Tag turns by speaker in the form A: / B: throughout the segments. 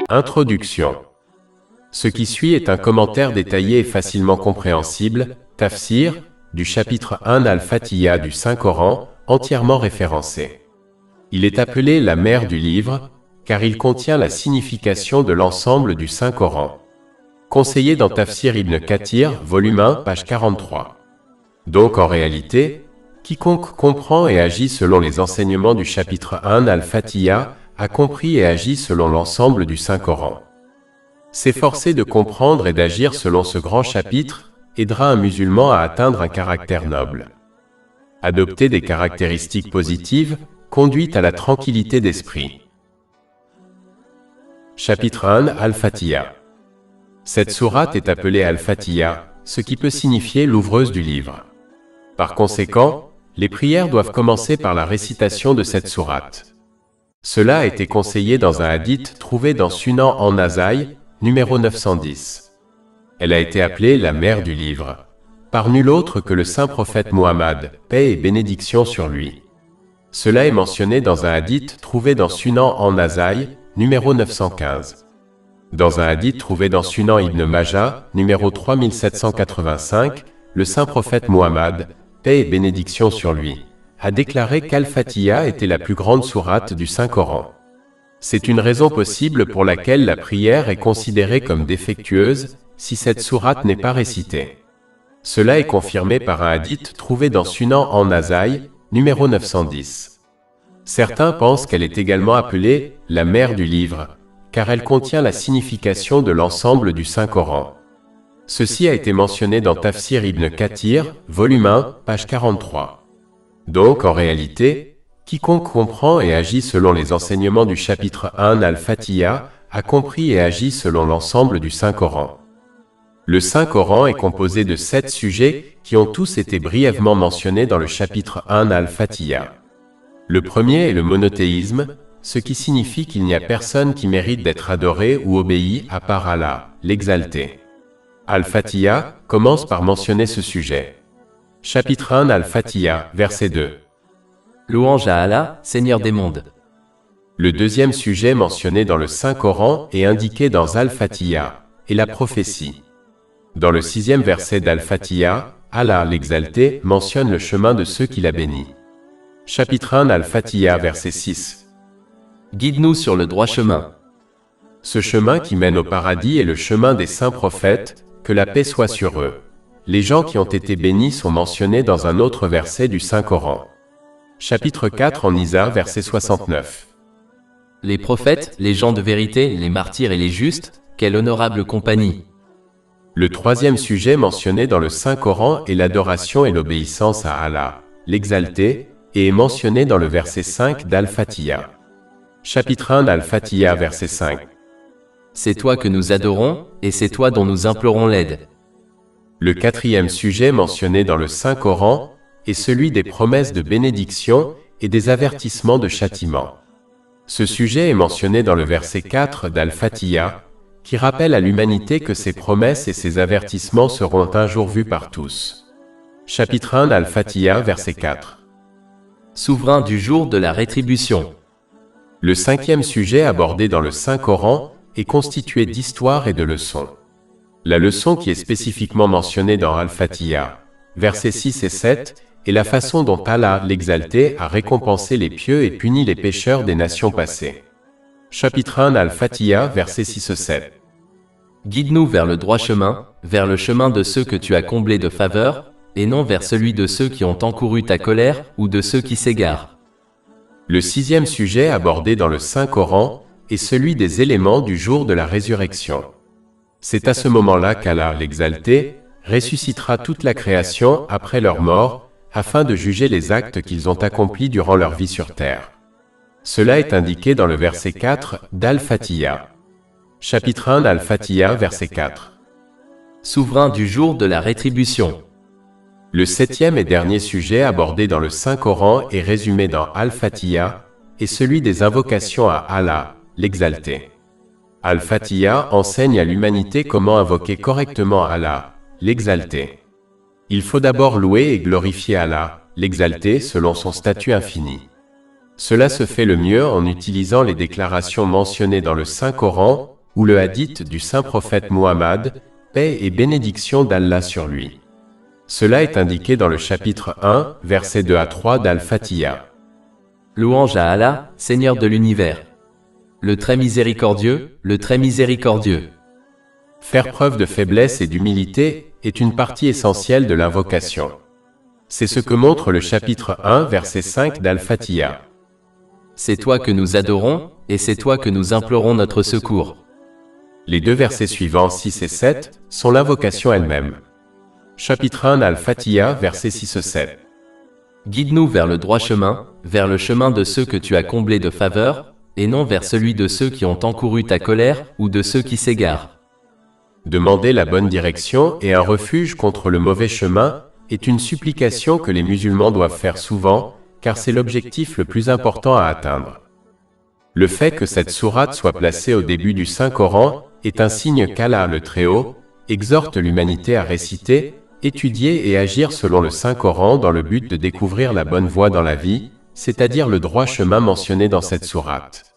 A: Introduction. Ce qui suit est un commentaire détaillé et facilement compréhensible, Tafsir, du chapitre 1 Al-Fatiha du Saint-Coran, entièrement référencé. Il est appelé la mère du livre, car il contient la signification de l'ensemble du Saint-Coran. Conseillé dans Tafsir Ibn Kathir, volume 1, page 43. Donc en réalité, quiconque comprend et agit selon les enseignements du chapitre 1 Al-Fatiha a compris et agi selon l'ensemble du Saint-Coran. S'efforcer de comprendre et d'agir selon ce grand chapitre aidera un musulman à atteindre un caractère noble. Adopter des caractéristiques positives conduit à la tranquillité d'esprit. Chapitre 1 Al-Fatiha. Cette sourate est appelée Al-Fatiha, ce qui peut signifier l'ouvreuse du livre. Par conséquent, les prières doivent commencer par la récitation de cette sourate. Cela a été conseillé dans un hadith trouvé dans Sunan an-Nasaï, numéro 910. Elle a été appelée la mère du livre, par nul autre que le saint prophète Muhammad, paix et bénédiction sur lui. Cela est mentionné dans un hadith trouvé dans Sunan an-Nasaï, numéro 915. Dans un hadith trouvé dans Sunan Ibn Majah, numéro 3785, le saint prophète Muhammad, paix et bénédiction sur lui, a déclaré qu'Al-Fatiha était la plus grande sourate du Saint-Coran. C'est une raison possible pour laquelle la prière est considérée comme défectueuse si cette sourate n'est pas récitée. Cela est confirmé par un hadith trouvé dans Sunan an-Nasaï, numéro 910. Certains pensent qu'elle est également appelée la mère du livre, car elle contient la signification de l'ensemble du Saint-Coran. Ceci a été mentionné dans Tafsir Ibn Kathir, volume 1, page 43. Donc, en réalité, quiconque comprend et agit selon les enseignements du chapitre 1 Al-Fatiha a compris et agi selon l'ensemble du Saint-Coran. Le Saint-Coran est composé de 7 sujets qui ont tous été brièvement mentionnés dans le chapitre 1 Al-Fatiha. Le premier est le monothéisme, ce qui signifie qu'il n'y a personne qui mérite d'être adoré ou obéi à part Allah, l'exalté. Al-Fatiha commence par mentionner ce sujet. Chapitre 1 Al-Fatiha, verset 2.
B: Louange à Allah, Seigneur des mondes.
A: Le deuxième sujet mentionné dans le Saint-Coran et indiqué dans Al-Fatiha est la prophétie. Dans le 6e verset d'Al-Fatiha, Allah l'exalté mentionne le chemin de ceux qu'il a bénis. Chapitre 1 Al-Fatiha, verset 6.
B: Guide-nous sur le droit chemin.
A: Ce chemin qui mène au paradis est le chemin des saints prophètes, que la paix soit sur eux. Les gens qui ont été bénis sont mentionnés dans un autre verset du Saint-Coran. Chapitre 4 en Isa, verset 69.
B: Les prophètes, les gens de vérité, les martyrs et les justes, quelle honorable compagnie.
A: Le troisième sujet mentionné dans le Saint-Coran est l'adoration et l'obéissance à Allah, l'exalté, et est mentionné dans le verset 5 d'Al-Fatiha. Chapitre 1 d'Al-Fatiha, verset 5.
B: C'est toi que nous adorons, et c'est toi dont nous implorons l'aide.
A: Le quatrième sujet mentionné dans le Saint-Coran est celui des promesses de bénédiction et des avertissements de châtiment. Ce sujet est mentionné dans le verset 4 d'Al-Fatiha, qui rappelle à l'humanité que ces promesses et ces avertissements seront un jour vus par tous. Chapitre 1 d'Al-Fatiha, verset 4.
B: Souverain du jour de la rétribution.
A: Le cinquième sujet abordé dans le Saint-Coran est constitué d'histoires et de leçons. La leçon qui est spécifiquement mentionnée dans Al-Fatiha, versets 6 et 7, est la façon dont Allah, l'exalté, a récompensé les pieux et puni les pécheurs des nations passées. Chapitre 1 Al-Fatiha, versets 6 et 7.
B: Guide-nous vers le droit chemin, vers le chemin de ceux que tu as comblés de faveur, et non vers celui de ceux qui ont encouru ta colère, ou de ceux qui s'égarent.
A: Le sixième sujet abordé dans le Saint-Coran est celui des éléments du jour de la résurrection. C'est à ce moment-là qu'Allah, l'exalté, ressuscitera toute la création après leur mort, afin de juger les actes qu'ils ont accomplis durant leur vie sur terre. Cela est indiqué dans le verset 4 d'Al-Fatiha. Chapitre 1 d'Al-Fatiha, verset 4.
B: Souverain du jour de la rétribution.
A: Le septième et dernier sujet abordé dans le Saint-Coran et résumé dans Al-Fatiha est celui des invocations à Allah, l'exalté. Al-Fatiha enseigne à l'humanité comment invoquer correctement Allah, l'exalté. Il faut d'abord louer et glorifier Allah, l'exalté selon son statut infini. Cela se fait le mieux en utilisant les déclarations mentionnées dans le Saint-Coran ou le hadith du saint prophète Muhammad, paix et bénédiction d'Allah sur lui. Cela est indiqué dans le chapitre 1, versets 2 à 3 d'Al-Fatiha.
B: Louange à Allah, Seigneur de l'univers. Le très miséricordieux, le très miséricordieux.
A: Faire preuve de faiblesse et d'humilité est une partie essentielle de l'invocation. C'est ce que montre le chapitre 1, verset 5 d'Al-Fatiha.
B: C'est toi que nous adorons, et c'est toi que nous implorons notre secours.
A: Les deux versets suivants, 6 et 7, sont l'invocation elle-même. Chapitre 1 d'Al-Fatiha, versets 6 et 7.
B: Guide-nous vers le droit chemin, vers le chemin de ceux que tu as comblés de faveur, et non vers celui de ceux qui ont encouru ta colère, ou de ceux qui s'égarent.
A: Demander la bonne direction et un refuge contre le mauvais chemin est une supplication que les musulmans doivent faire souvent, car c'est l'objectif le plus important à atteindre. Le fait que cette sourate soit placée au début du Saint-Coran est un signe qu'Allah le Très-Haut exhorte l'humanité à réciter, étudier et agir selon le Saint-Coran dans le but de découvrir la bonne voie dans la vie, c'est-à-dire le droit chemin mentionné dans cette sourate.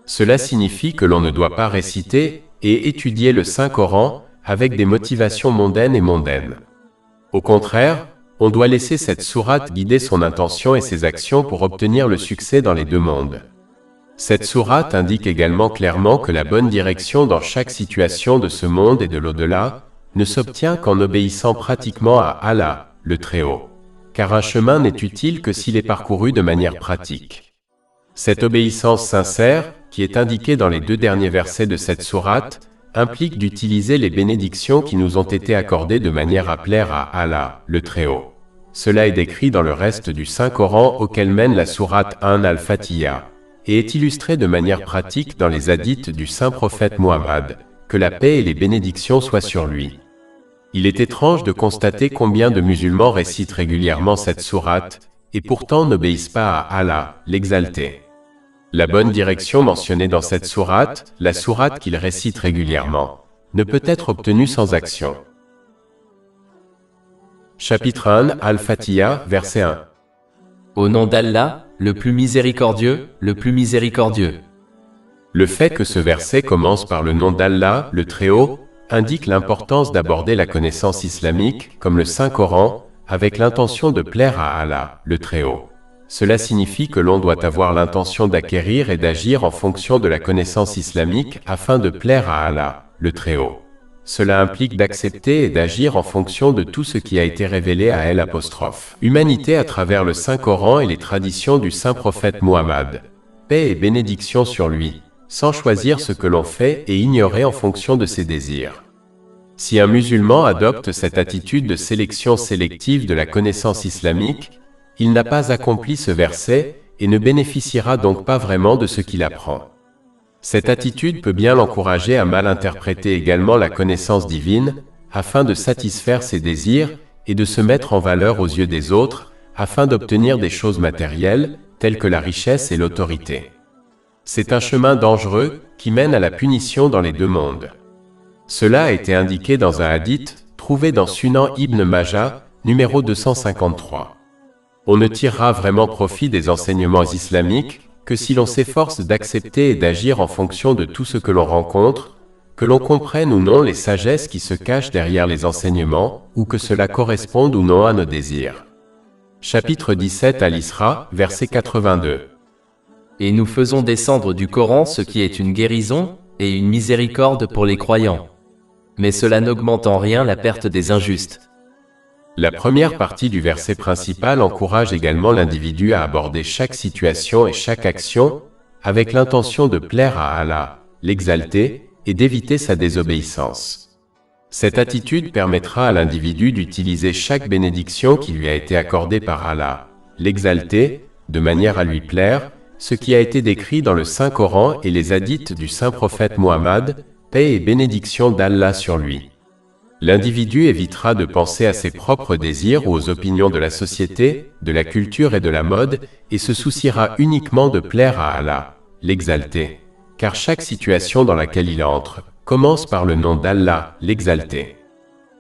A: Cela signifie que l'on ne doit pas réciter et étudier le Saint-Coran avec des motivations mondaines et mondaines. Au contraire, on doit laisser cette sourate guider son intention et ses actions pour obtenir le succès dans les deux mondes. Cette sourate indique également clairement que la bonne direction dans chaque situation de ce monde et de l'au-delà ne s'obtient qu'en obéissant pratiquement à Allah, le Très-Haut. Car un chemin n'est utile que s'il est parcouru de manière pratique. Cette obéissance sincère, qui est indiquée dans les deux derniers versets de cette sourate, implique d'utiliser les bénédictions qui nous ont été accordées de manière à plaire à Allah, le Très-Haut. Cela est décrit dans le reste du Saint-Coran auquel mène la sourate 1 Al-Fatiha, et est illustré de manière pratique dans les hadiths du saint prophète Muhammad, que la paix et les bénédictions soient sur lui. Il est étrange de constater combien de musulmans récitent régulièrement cette sourate, et pourtant n'obéissent pas à Allah, l'exalté. La bonne direction mentionnée dans cette sourate, la sourate qu'ils récitent régulièrement, ne peut être obtenue sans action. Chapitre 1 Al-Fatiha, verset 1.
B: Au nom d'Allah, le plus miséricordieux, le plus miséricordieux.
A: Le fait que ce verset commence par le nom d'Allah, le Très-Haut, indique l'importance d'aborder la connaissance islamique, comme le Saint-Coran, avec l'intention de plaire à Allah, le Très-Haut. Cela signifie que l'on doit avoir l'intention d'acquérir et d'agir en fonction de la connaissance islamique afin de plaire à Allah, le Très-Haut. Cela implique d'accepter et d'agir en fonction de tout ce qui a été révélé à l'humanité à travers le Saint-Coran et les traditions du saint prophète Muhammad. Paix et bénédiction sur lui, sans choisir ce que l'on fait et ignorer en fonction de ses désirs. Si un musulman adopte cette attitude de sélection sélective de la connaissance islamique, il n'a pas accompli ce verset et ne bénéficiera donc pas vraiment de ce qu'il apprend. Cette attitude peut bien l'encourager à mal interpréter également la connaissance divine, afin de satisfaire ses désirs et de se mettre en valeur aux yeux des autres, afin d'obtenir des choses matérielles, telles que la richesse et l'autorité. C'est un chemin dangereux qui mène à la punition dans les deux mondes. Cela a été indiqué dans un hadith trouvé dans Sunan Ibn Majah, numéro 253. On ne tirera vraiment profit des enseignements islamiques que si l'on s'efforce d'accepter et d'agir en fonction de tout ce que l'on rencontre, que l'on comprenne ou non les sagesses qui se cachent derrière les enseignements, ou que cela corresponde ou non à nos désirs. Chapitre 17 Al-Isra, verset 82.
B: Et nous faisons descendre du Coran ce qui est une guérison et une miséricorde pour les croyants. Mais cela n'augmente en rien la perte des injustes.
A: La première partie du verset principal encourage également l'individu à aborder chaque situation et chaque action avec l'intention de plaire à Allah, l'exalter, et d'éviter sa désobéissance. Cette attitude permettra à l'individu d'utiliser chaque bénédiction qui lui a été accordée par Allah, l'exalter, de manière à lui plaire, ce qui a été décrit dans le Saint-Coran et les hadiths du saint prophète Muhammad, paix et bénédiction d'Allah sur lui. L'individu évitera de penser à ses propres désirs ou aux opinions de la société, de la culture et de la mode, et se souciera uniquement de plaire à Allah, l'exalter. Car chaque situation dans laquelle il entre commence par le nom d'Allah, l'exalter.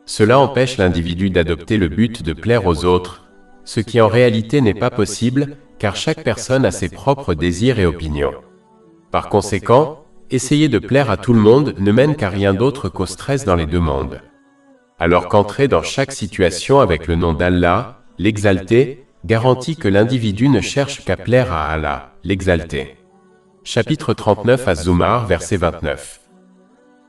A: Cela empêche l'individu d'adopter le but de plaire aux autres, ce qui en réalité n'est pas possible, car chaque personne a ses propres désirs et opinions. Par conséquent, essayer de plaire à tout le monde ne mène qu'à rien d'autre qu'au stress dans les deux mondes. Alors qu'entrer dans chaque situation avec le nom d'Allah, l'exalté, garantit que l'individu ne cherche qu'à plaire à Allah, l'exalté. Chapitre 39 Az-Zumar, verset 29.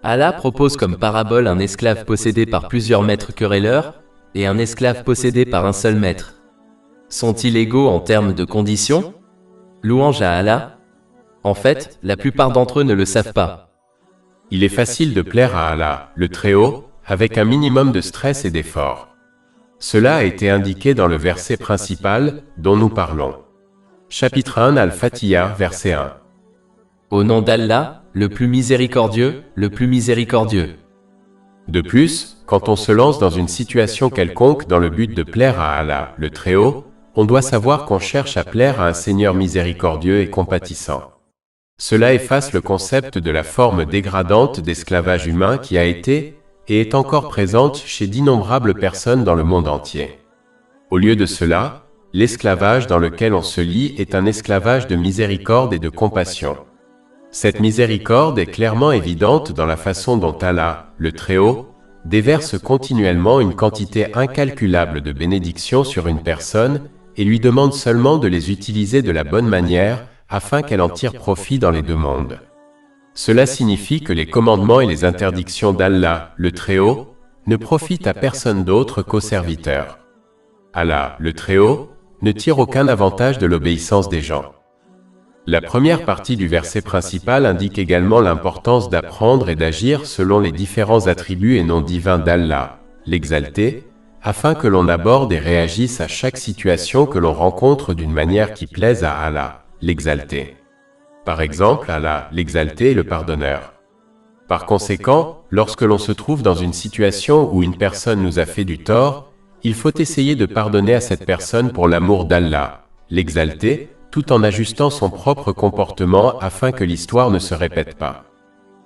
B: Allah propose comme parabole un esclave possédé par plusieurs maîtres querelleurs, et un esclave possédé par un seul maître. Sont-ils égaux en termes de conditions? Louange à Allah. En fait, la plupart d'entre eux ne le savent pas.
A: Il est facile de plaire à Allah, le Très-Haut, avec un minimum de stress et d'effort. Cela a été indiqué dans le verset principal dont nous parlons. Chapitre 1 Al-Fatiha, verset 1.
B: Au nom d'Allah, le plus miséricordieux, le plus miséricordieux.
A: De plus, quand on se lance dans une situation quelconque dans le but de plaire à Allah, le Très-Haut, on doit savoir qu'on cherche à plaire à un Seigneur miséricordieux et compatissant. Cela efface le concept de la forme dégradante d'esclavage humain qui a été et est encore présente chez d'innombrables personnes dans le monde entier. Au lieu de cela, l'esclavage dans lequel on se lie est un esclavage de miséricorde et de compassion. Cette miséricorde est clairement évidente dans la façon dont Allah, le Très-Haut, déverse continuellement une quantité incalculable de bénédictions sur une personne et lui demande seulement de les utiliser de la bonne manière afin qu'elle en tire profit dans les deux mondes. Cela signifie que les commandements et les interdictions d'Allah, le Très-Haut, ne profitent à personne d'autre qu'aux serviteurs. Allah, le Très-Haut, ne tire aucun avantage de l'obéissance des gens. La première partie du verset principal indique également l'importance d'apprendre et d'agir selon les différents attributs et noms divins d'Allah, l'exalté, afin que l'on aborde et réagisse à chaque situation que l'on rencontre d'une manière qui plaise à Allah, l'exalté. Par exemple, Allah, l'exalté, est le pardonneur. Par conséquent, lorsque l'on se trouve dans une situation où une personne nous a fait du tort, il faut essayer de pardonner à cette personne pour l'amour d'Allah, l'exalté, tout en ajustant son propre comportement afin que l'histoire ne se répète pas.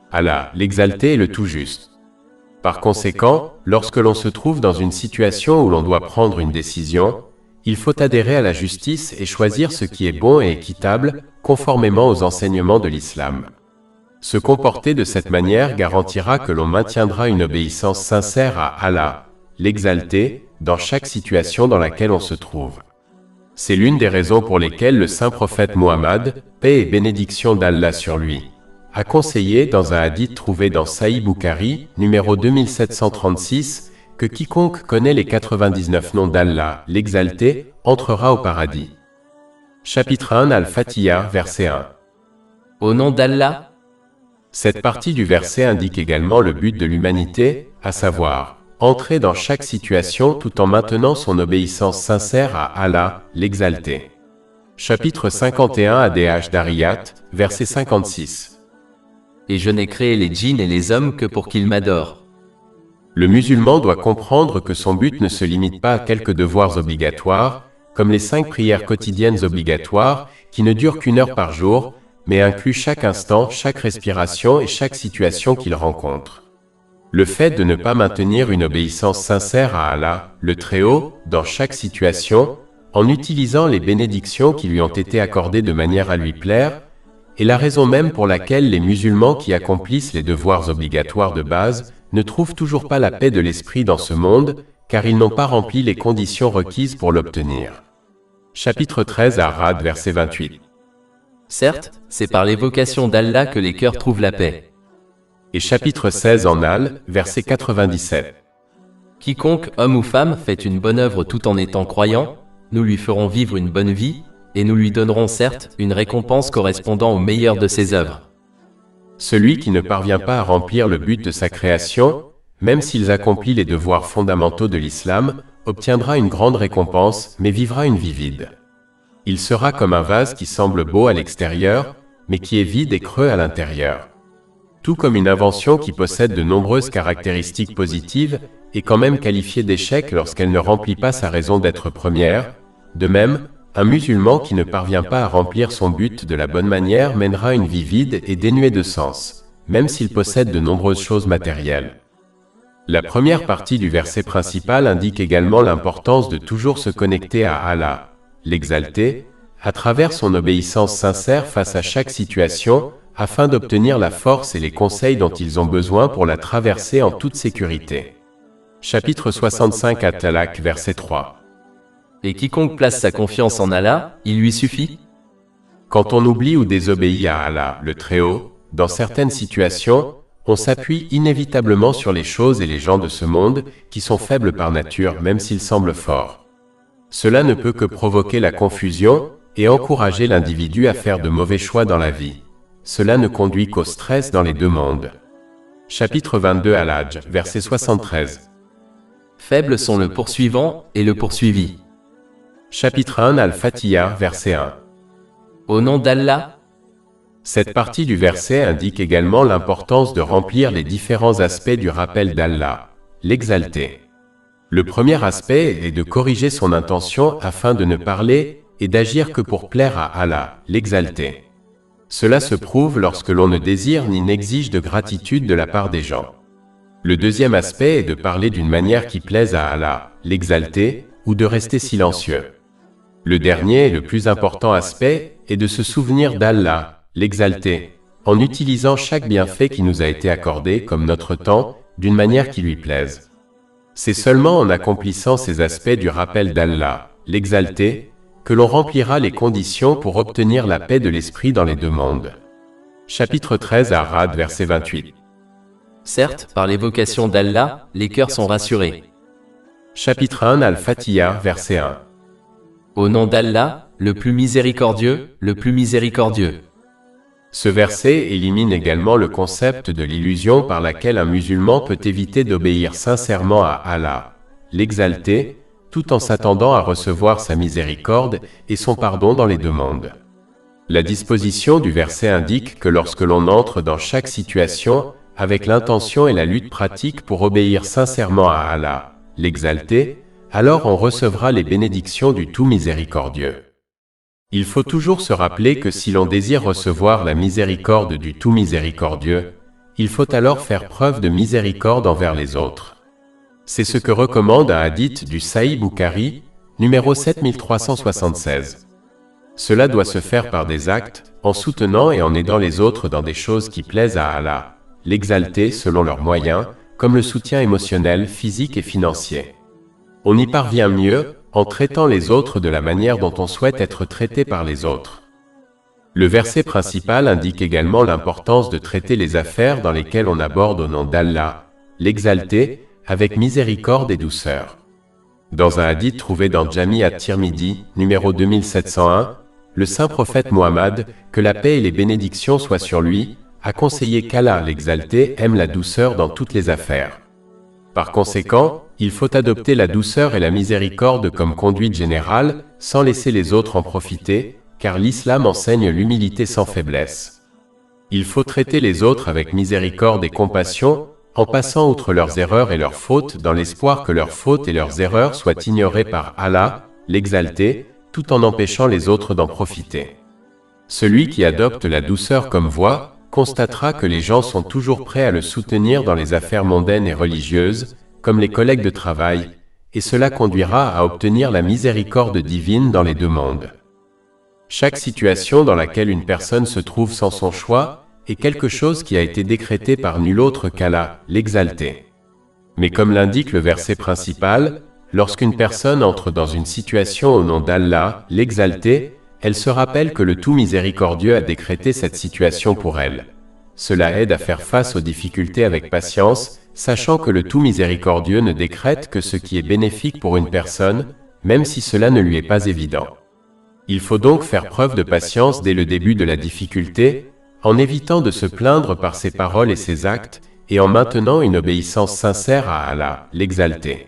A: Allah, l'exalté, est le tout juste. Par conséquent, lorsque l'on se trouve dans une situation où l'on doit prendre une décision, il faut adhérer à la justice et choisir ce qui est bon et équitable, conformément aux enseignements de l'islam. Se comporter de cette manière garantira que l'on maintiendra une obéissance sincère à Allah, l'exalté, dans chaque situation dans laquelle on se trouve. C'est l'une des raisons pour lesquelles le saint prophète Mohammed, paix et bénédiction d'Allah sur lui, a conseillé dans un hadith trouvé dans Sahih Bukhari, numéro 2736, que quiconque connaît les 99 noms d'Allah, l'exalté, entrera au paradis. Chapitre 1 Al-Fatiha, verset 1.
B: Au nom d'Allah.
A: Cette partie du verset indique également le but de l'humanité, à savoir entrer dans chaque situation tout en maintenant son obéissance sincère à Allah, l'exalté. Chapitre 51 ADH Dariyat, verset 56.
B: Et je n'ai créé les djinns et les hommes que pour qu'ils m'adorent.
A: Le musulman doit comprendre que son but ne se limite pas à quelques devoirs obligatoires, comme les 5 prières quotidiennes obligatoires, qui ne durent qu'1 heure par jour, mais incluent chaque instant, chaque respiration et chaque situation qu'il rencontre. Le fait de ne pas maintenir une obéissance sincère à Allah, le Très-Haut, dans chaque situation, en utilisant les bénédictions qui lui ont été accordées de manière à lui plaire, est la raison même pour laquelle les musulmans qui accomplissent les devoirs obligatoires de base ne trouvent toujours pas la paix de l'esprit dans ce monde, car ils n'ont pas rempli les conditions requises pour l'obtenir. Chapitre 13 Ar-Ra'd, verset 28.
B: Certes, c'est par l'évocation d'Allah que les cœurs trouvent la paix.
A: Et chapitre 16 en Al, verset 97.
B: Quiconque, homme ou femme, fait une bonne œuvre tout en étant croyant, nous lui ferons vivre une bonne vie, et nous lui donnerons certes une récompense correspondant au meilleur de ses œuvres.
A: Celui qui ne parvient pas à remplir le but de sa création, même s'il accomplit les devoirs fondamentaux de l'islam, obtiendra une grande récompense, mais vivra une vie vide. Il sera comme un vase qui semble beau à l'extérieur, mais qui est vide et creux à l'intérieur. Tout comme une invention qui possède de nombreuses caractéristiques positives est quand même qualifiée d'échec lorsqu'elle ne remplit pas sa raison d'être première, de même, un musulman qui ne parvient pas à remplir son but de la bonne manière mènera une vie vide et dénuée de sens, même s'il possède de nombreuses choses matérielles. La première partie du verset principal indique également l'importance de toujours se connecter à Allah, l'exalté, à travers son obéissance sincère face à chaque situation, afin d'obtenir la force et les conseils dont ils ont besoin pour la traverser en toute sécurité. Chapitre 65 At-Talaq, verset 3.
B: Et quiconque place sa confiance en Allah, il lui suffit.
A: Quand on oublie ou désobéit à Allah, le Très-Haut, dans certaines situations, on s'appuie inévitablement sur les choses et les gens de ce monde, qui sont faibles par nature, même s'ils semblent forts. Cela ne peut que provoquer la confusion et encourager l'individu à faire de mauvais choix dans la vie. Cela ne conduit qu'au stress dans les deux mondes. Chapitre 22 Al-Hajj, verset 73.
B: Faibles sont le poursuivant et le poursuivi.
A: Chapitre 1 Al-Fatiha, verset 1.
B: Au nom d'Allah.
A: Cette partie du verset indique également l'importance de remplir les différents aspects du rappel d'Allah, l'exalté. Le premier aspect est de corriger son intention afin de ne parler et d'agir que pour plaire à Allah, l'exalté. Cela se prouve lorsque l'on ne désire ni n'exige de gratitude de la part des gens. Le deuxième aspect est de parler d'une manière qui plaise à Allah, l'exalté, ou de rester silencieux. Le dernier et le plus important aspect est de se souvenir d'Allah, l'exalté, en utilisant chaque bienfait qui nous a été accordé comme notre temps, d'une manière qui lui plaise. C'est seulement en accomplissant ces aspects du rappel d'Allah, l'exalté, que l'on remplira les conditions pour obtenir la paix de l'esprit dans les deux mondes. Chapitre 13 Ar-Ra'd, verset 28.
B: Certes, par l'évocation d'Allah, les cœurs sont rassurés.
A: Chapitre 1 Al-Fatiha, verset 1.
B: Au nom d'Allah, le plus miséricordieux, le plus miséricordieux.
A: Ce verset élimine également le concept de l'illusion par laquelle un musulman peut éviter d'obéir sincèrement à Allah, l'exalté, tout en s'attendant à recevoir sa miséricorde et son pardon dans les deux mondes. La disposition du verset indique que lorsque l'on entre dans chaque situation, avec l'intention et la lutte pratique pour obéir sincèrement à Allah, l'exalté, alors on recevra les bénédictions du tout miséricordieux. Il faut toujours se rappeler que si l'on désire recevoir la miséricorde du tout miséricordieux, il faut alors faire preuve de miséricorde envers les autres. C'est ce que recommande un hadith du Sahih Bukhari, numéro 7376. Cela doit se faire par des actes, en soutenant et en aidant les autres dans des choses qui plaisent à Allah, l'exalté selon leurs moyens, comme le soutien émotionnel, physique et financier. On y parvient mieux en traitant les autres de la manière dont on souhaite être traité par les autres. Le verset principal indique également l'importance de traiter les affaires dans lesquelles on aborde au nom d'Allah, l'exalté, avec miséricorde et douceur. Dans un hadith trouvé dans Jami at-Tirmidhi, numéro 2701, le saint prophète Muhammad, que la paix et les bénédictions soient sur lui, a conseillé qu'Allah, l'exalté, aime la douceur dans toutes les affaires. Par conséquent, il faut adopter la douceur et la miséricorde comme conduite générale, sans laisser les autres en profiter, car l'islam enseigne l'humilité sans faiblesse. Il faut traiter les autres avec miséricorde et compassion, en passant outre leurs erreurs et leurs fautes dans l'espoir que leurs fautes et leurs erreurs soient ignorées par Allah, l'exalté, tout en empêchant les autres d'en profiter. Celui qui adopte la douceur comme voie, constatera que les gens sont toujours prêts à le soutenir dans les affaires mondaines et religieuses, comme les collègues de travail, et cela conduira à obtenir la miséricorde divine dans les deux mondes. Chaque situation dans laquelle une personne se trouve sans son choix est quelque chose qui a été décrété par nul autre qu'Allah, l'exalté. Mais comme l'indique le verset principal, lorsqu'une personne entre dans une situation au nom d'Allah, l'exalté, elle se rappelle que le tout miséricordieux a décrété cette situation pour elle. Cela aide à faire face aux difficultés avec patience, sachant que le tout miséricordieux ne décrète que ce qui est bénéfique pour une personne, même si cela ne lui est pas évident. Il faut donc faire preuve de patience dès le début de la difficulté, en évitant de se plaindre par ses paroles et ses actes, et en maintenant une obéissance sincère à Allah, l'exalté.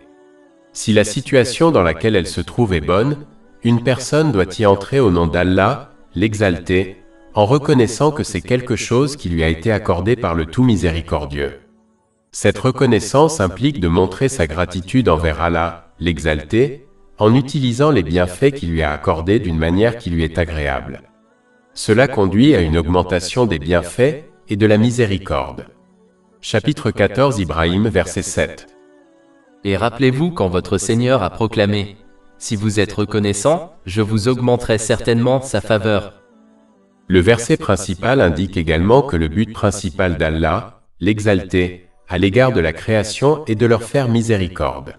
A: Si la situation dans laquelle elle se trouve est bonne, une personne doit y entrer au nom d'Allah, l'exalté, en reconnaissant que c'est quelque chose qui lui a été accordé par le tout miséricordieux. Cette reconnaissance implique de montrer sa gratitude envers Allah, l'exalté, en utilisant les bienfaits qu'il lui a accordés d'une manière qui lui est agréable. Cela conduit à une augmentation des bienfaits et de la miséricorde. Chapitre 14 Ibrahim, verset 7.
B: Et rappelez-vous quand votre Seigneur a proclamé « Si vous êtes reconnaissant, je vous augmenterai certainement sa faveur. »
A: Le verset principal indique également que le but principal d'Allah, l'exalté, à l'égard de la création est de leur faire miséricorde.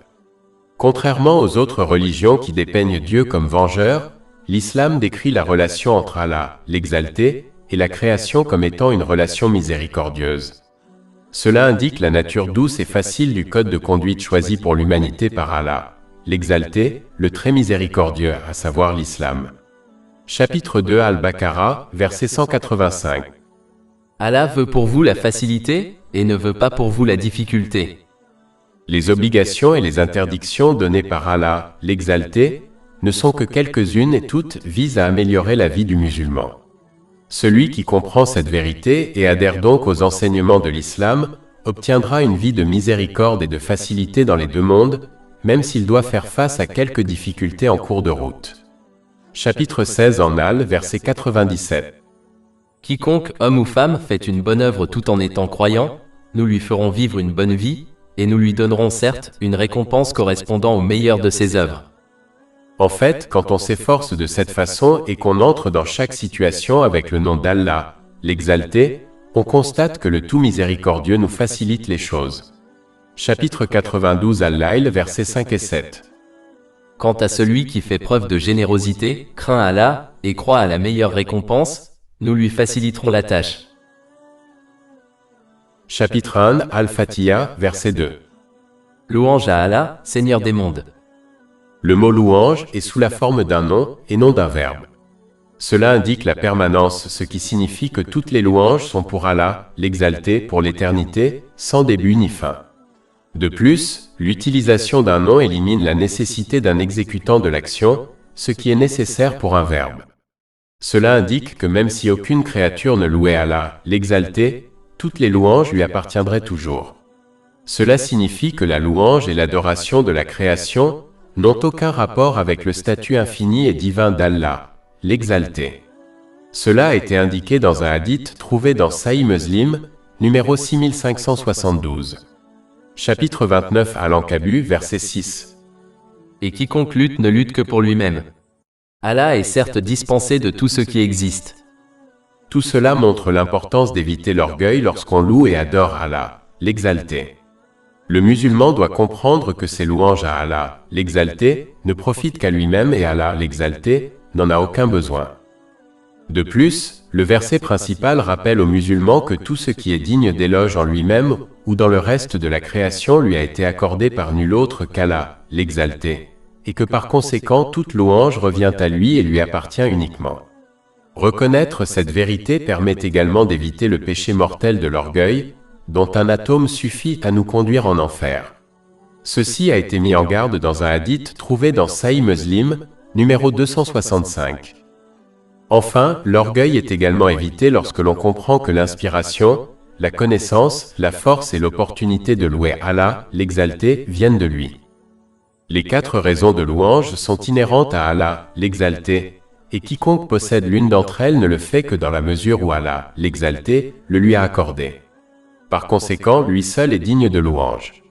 A: Contrairement aux autres religions qui dépeignent Dieu comme vengeur, l'islam décrit la relation entre Allah, l'exalté, et la création comme étant une relation miséricordieuse. Cela indique la nature douce et facile du code de conduite choisi pour l'humanité par Allah, l'exalté, le très miséricordieux, à savoir l'islam. Chapitre 2 Al-Baqarah, verset 185.
B: Allah veut pour vous la facilité, et ne veut pas pour vous la difficulté.
A: Les obligations et les interdictions données par Allah, l'exalté, ne sont que quelques-unes et toutes visent à améliorer la vie du musulman. Celui qui comprend cette vérité et adhère donc aux enseignements de l'islam, obtiendra une vie de miséricorde et de facilité dans les deux mondes, même s'il doit faire face à quelques difficultés en cours de route. Chapitre 16 en Al, verset 97.
B: Quiconque, homme ou femme, fait une bonne œuvre tout en étant croyant, nous lui ferons vivre une bonne vie, et nous lui donnerons certes une récompense correspondant au meilleur de ses œuvres.
A: En fait, quand on s'efforce de cette façon et qu'on entre dans chaque situation avec le nom d'Allah, l'exalté, on constate que le tout miséricordieux nous facilite les choses. Chapitre 92 Al-Laïl, versets 5 et 7.
B: Quant à celui qui fait preuve de générosité, craint Allah, et croit à la meilleure récompense, nous lui faciliterons la tâche.
A: Chapitre 1 Al-Fatiha, verset 2.
B: Louange à Allah, Seigneur des mondes.
A: Le mot louange est sous la forme d'un nom et non d'un verbe. Cela indique la permanence, ce qui signifie que toutes les louanges sont pour Allah, l'exalté, pour l'éternité, sans début ni fin. De plus, l'utilisation d'un nom élimine la nécessité d'un exécutant de l'action, ce qui est nécessaire pour un verbe. Cela indique que même si aucune créature ne louait Allah, l'exalté, toutes les louanges lui appartiendraient toujours. Cela signifie que la louange et l'adoration de la création n'ont aucun rapport avec le statut infini et divin d'Allah, l'exalté. Cela a été indiqué dans un hadith trouvé dans Sahih Muslim, numéro 6572. Chapitre 29 Al-Ankabut, verset 6.
B: Et quiconque lutte ne lutte que pour lui-même. Allah est certes dispensé de tout ce qui existe.
A: Tout cela montre l'importance d'éviter l'orgueil lorsqu'on loue et adore Allah, l'exalté. Le musulman doit comprendre que ses louanges à Allah, l'exalté, ne profitent qu'à lui-même et Allah, l'exalté, n'en a aucun besoin. De plus, le verset principal rappelle aux musulmans que tout ce qui est digne d'éloge en lui-même ou dans le reste de la création lui a été accordé par nul autre qu'Allah, l'exalté, et que par conséquent toute louange revient à lui et lui appartient uniquement. Reconnaître cette vérité permet également d'éviter le péché mortel de l'orgueil, dont un atome suffit à nous conduire en enfer. Ceci a été mis en garde dans un hadith trouvé dans Sahih Muslim, numéro 265. Enfin, l'orgueil est également évité lorsque l'on comprend que l'inspiration, la connaissance, la force et l'opportunité de louer Allah, l'exalté, viennent de lui. Les 4 raisons de louange sont inhérentes à Allah, l'exalté, et quiconque possède l'une d'entre elles ne le fait que dans la mesure où Allah, l'exalté, le lui a accordé. Par conséquent, lui seul est digne de louange.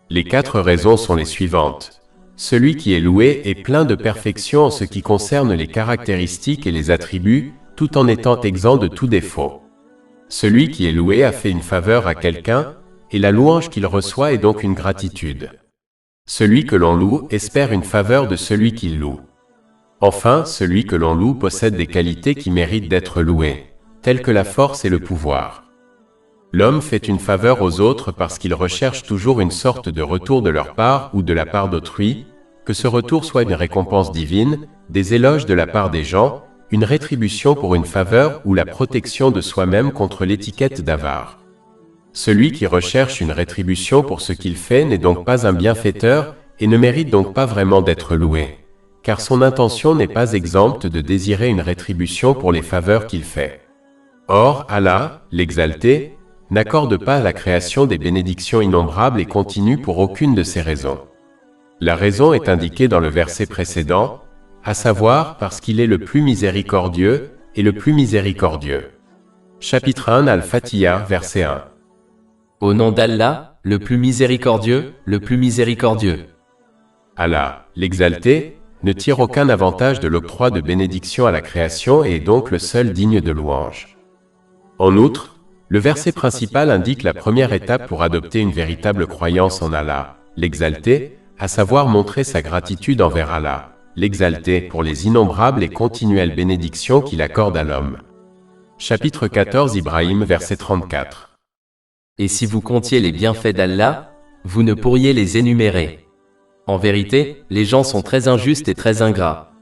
A: Les 4 raisons sont les suivantes. Celui qui est loué est plein de perfection en ce qui concerne les caractéristiques et les attributs, tout en étant exempt de tout défaut. Celui qui est loué a fait une faveur à quelqu'un, et la louange qu'il reçoit est donc une gratitude. Celui que l'on loue espère une faveur de celui qu'il loue. Enfin, celui que l'on loue possède des qualités qui méritent d'être louées, telles que la force et le pouvoir. L'homme fait une faveur aux autres parce qu'il recherche toujours une sorte de retour de leur part ou de la part d'autrui, que ce retour soit une récompense divine, des éloges de la part des gens, une rétribution pour une faveur ou la protection de soi-même contre l'étiquette d'avare. Celui qui recherche une rétribution pour ce qu'il fait n'est donc pas un bienfaiteur et ne mérite donc pas vraiment d'être loué, car son intention n'est pas exempte de désirer une rétribution pour les faveurs qu'il fait. Or, Allah, l'exalté, n'accorde pas à la création des bénédictions innombrables et continues pour aucune de ces raisons. La raison est indiquée dans le verset précédent, à savoir parce qu'il est le plus miséricordieux et le plus miséricordieux. Chapitre 1 Al-Fatiha, verset 1.
B: Au nom d'Allah, le plus miséricordieux, le plus miséricordieux.
A: Allah, l'exalté, ne tire aucun avantage de l'octroi de bénédiction à la création et est donc le seul digne de louange. En outre, le verset principal indique la première étape pour adopter une véritable croyance en Allah, l'exalté, à savoir montrer sa gratitude envers Allah, l'exalté pour les innombrables et continuelles bénédictions qu'il accorde à l'homme. Chapitre 14 Ibrahim verset 34.
B: Et si vous comptiez les bienfaits d'Allah, vous ne pourriez les énumérer. En vérité, les gens sont très injustes et très ingrats.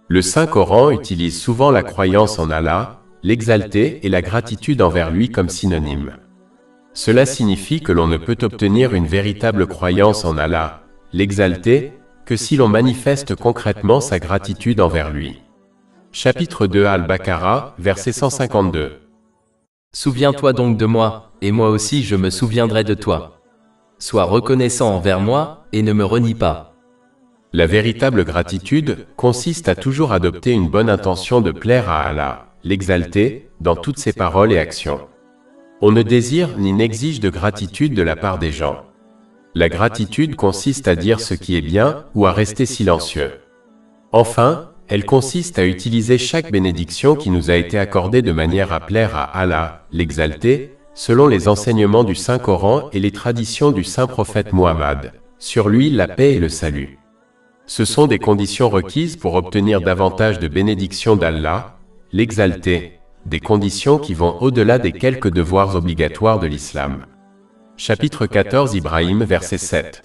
A: Le Saint-Coran utilise souvent la croyance en Allah, l'exalté et la gratitude envers lui comme synonymes. Cela signifie que l'on ne peut obtenir une véritable croyance en Allah, l'exalté, que si l'on manifeste concrètement sa gratitude envers lui. Chapitre 2 Al-Baqarah, verset 152.
B: Souviens-toi donc de moi, et moi aussi je me souviendrai de toi. Sois reconnaissant envers moi, et ne me renie pas.
A: La véritable gratitude consiste à toujours adopter une bonne intention de plaire à Allah, l'exalté, dans toutes ses paroles et actions. On ne désire ni n'exige de gratitude de la part des gens. La gratitude consiste à dire ce qui est bien ou à rester silencieux. Enfin, elle consiste à utiliser chaque bénédiction qui nous a été accordée de manière à plaire à Allah, l'exalté, selon les enseignements du Saint-Coran et les traditions du Saint-Prophète Muhammad. Sur lui, la paix et le salut. Ce sont des conditions requises pour obtenir davantage de bénédictions d'Allah, l'exalté, des conditions qui vont au-delà des quelques devoirs obligatoires de l'islam. Chapitre 14 Ibrahim verset 7.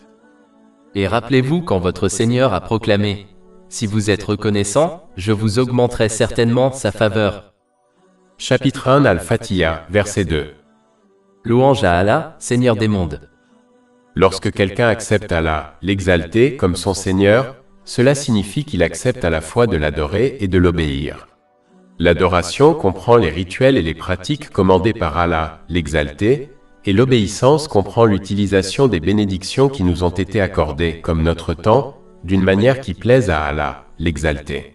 B: Et rappelez-vous quand votre Seigneur a proclamé « Si vous êtes reconnaissant, je vous augmenterai certainement sa faveur. »
A: Chapitre 1 Al-Fatiha, verset 2.
B: Louange à Allah, Seigneur des mondes.
A: Lorsque quelqu'un accepte Allah, l'exalté, comme son Seigneur, cela signifie qu'il accepte à la fois de l'adorer et de l'obéir. L'adoration comprend les rituels et les pratiques commandés par Allah, l'exalté, et l'obéissance comprend l'utilisation des bénédictions qui nous ont été accordées, comme notre temps, d'une manière qui plaise à Allah, l'exalté.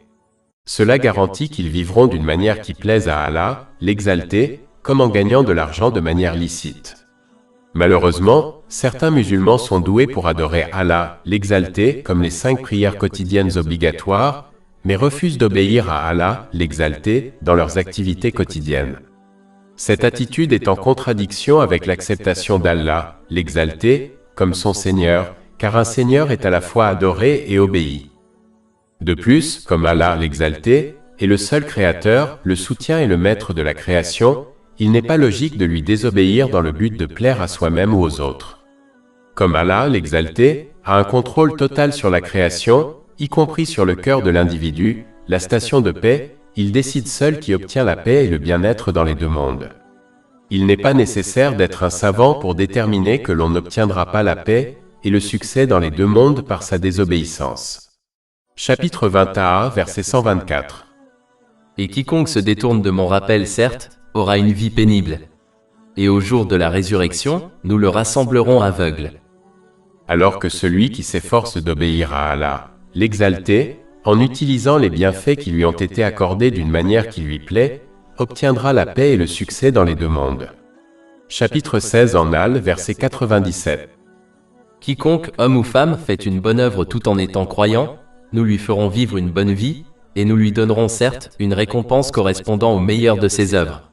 A: Cela garantit qu'ils vivront d'une manière qui plaise à Allah, l'exalté, comme en gagnant de l'argent de manière licite. Malheureusement, certains musulmans sont doués pour adorer Allah, l'exalté, comme les 5 prières quotidiennes obligatoires, mais refusent d'obéir à Allah, l'exalté, dans leurs activités quotidiennes. Cette attitude est en contradiction avec l'acceptation d'Allah, l'exalté, comme son Seigneur, car un Seigneur est à la fois adoré et obéi. De plus, comme Allah, l'exalté, est le seul créateur, le soutien et le maître de la création, il n'est pas logique de lui désobéir dans le but de plaire à soi-même ou aux autres. Comme Allah, l'exalté, a un contrôle total sur la création, y compris sur le cœur de l'individu, la station de paix, il décide seul qui obtient la paix et le bien-être dans les deux mondes. Il n'est pas nécessaire d'être un savant pour déterminer que l'on n'obtiendra pas la paix et le succès dans les deux mondes par sa désobéissance. Chapitre 21, verset 124.
B: Et quiconque se détourne de mon rappel, certes, aura une vie pénible. Et au jour de la résurrection, nous le rassemblerons aveugle.
A: Alors que celui qui s'efforce d'obéir à Allah, l'exalté, en utilisant les bienfaits qui lui ont été accordés d'une manière qui lui plaît, obtiendra la paix et le succès dans les deux mondes. Chapitre 16 en Al, verset 97.
B: Quiconque, homme ou femme, fait une bonne œuvre tout en étant croyant, nous lui ferons vivre une bonne vie, et nous lui donnerons certes une récompense correspondant au meilleur de ses œuvres.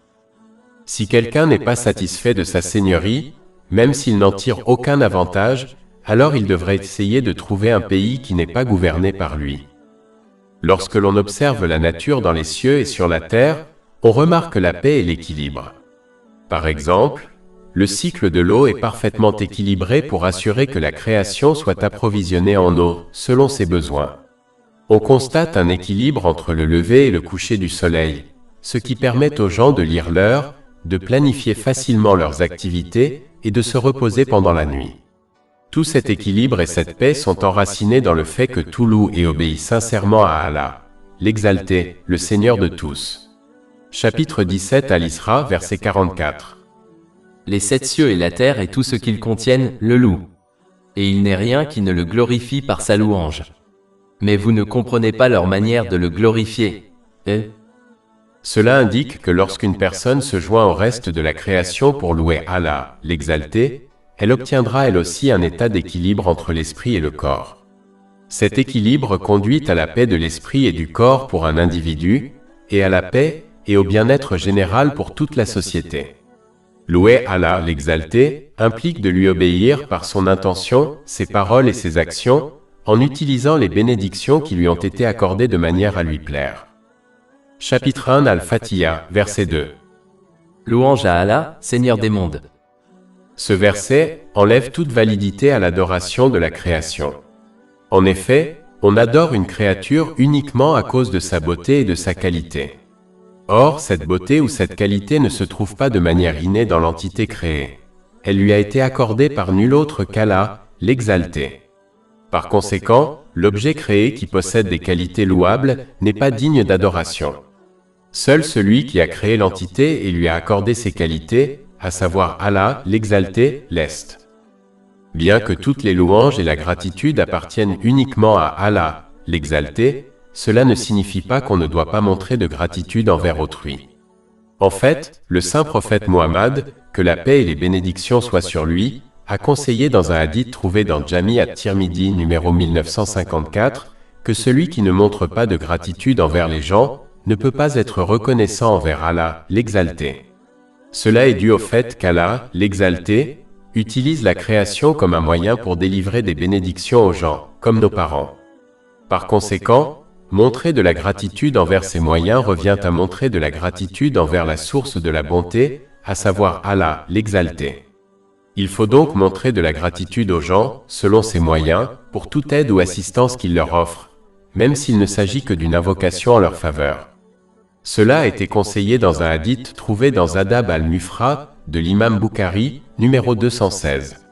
A: Si quelqu'un n'est pas satisfait de sa seigneurie, même s'il n'en tire aucun avantage, alors il devrait essayer de trouver un pays qui n'est pas gouverné par lui. Lorsque l'on observe la nature dans les cieux et sur la terre, on remarque la paix et l'équilibre. Par exemple, le cycle de l'eau est parfaitement équilibré pour assurer que la création soit approvisionnée en eau, selon ses besoins. On constate un équilibre entre le lever et le coucher du soleil, ce qui permet aux gens de lire l'heure, de planifier facilement leurs activités et de se reposer pendant la nuit. Tout cet équilibre et cette paix sont enracinés dans le fait que tout loue et obéit sincèrement à Allah, l'exalté, le Seigneur de tous. Chapitre 17 Al-Isra, verset 44.
B: Les 7 cieux et la terre et tout ce qu'ils contiennent le louent. Et il n'est rien qui ne le glorifie par sa louange. Mais vous ne comprenez pas leur manière de le glorifier.
A: Cela indique que lorsqu'une personne se joint au reste de la création pour louer Allah, l'exalté, elle obtiendra elle aussi un état d'équilibre entre l'esprit et le corps. Cet équilibre conduit à la paix de l'esprit et du corps pour un individu, et à la paix et au bien-être général pour toute la société. Louer Allah l'exalté implique de lui obéir par son intention, ses paroles et ses actions, en utilisant les bénédictions qui lui ont été accordées de manière à lui plaire. Chapitre 1 Al-Fatiha, verset 2.
B: Louange à Allah, Seigneur des mondes.
A: Ce verset enlève toute validité à l'adoration de la création. En effet, on adore une créature uniquement à cause de sa beauté et de sa qualité. Or, cette beauté ou cette qualité ne se trouve pas de manière innée dans l'entité créée. Elle lui a été accordée par nul autre qu'Allah, l'exalté. Par conséquent, l'objet créé qui possède des qualités louables n'est pas digne d'adoration. Seul celui qui a créé l'entité et lui a accordé ces qualités, à savoir Allah, l'exalté, l'est. Bien que toutes les louanges et la gratitude appartiennent uniquement à Allah, l'exalté, cela ne signifie pas qu'on ne doit pas montrer de gratitude envers autrui. En fait, le saint prophète Muhammad, que la paix et les bénédictions soient sur lui, a conseillé dans un hadith trouvé dans Jami at-Tirmidhi numéro 1954, que celui qui ne montre pas de gratitude envers les gens ne peut pas être reconnaissant envers Allah, l'exalté. Cela est dû au fait qu'Allah, l'exalté, utilise la création comme un moyen pour délivrer des bénédictions aux gens, comme nos parents. Par conséquent, montrer de la gratitude envers ces moyens revient à montrer de la gratitude envers la source de la bonté, à savoir Allah, l'exalté. Il faut donc montrer de la gratitude aux gens, selon ces moyens, pour toute aide ou assistance qu'ils leur offrent, même s'il ne s'agit que d'une invocation en leur faveur. Cela a été conseillé dans un hadith trouvé dans Adab al-Mufrad de l'imam Bukhari, numéro 216.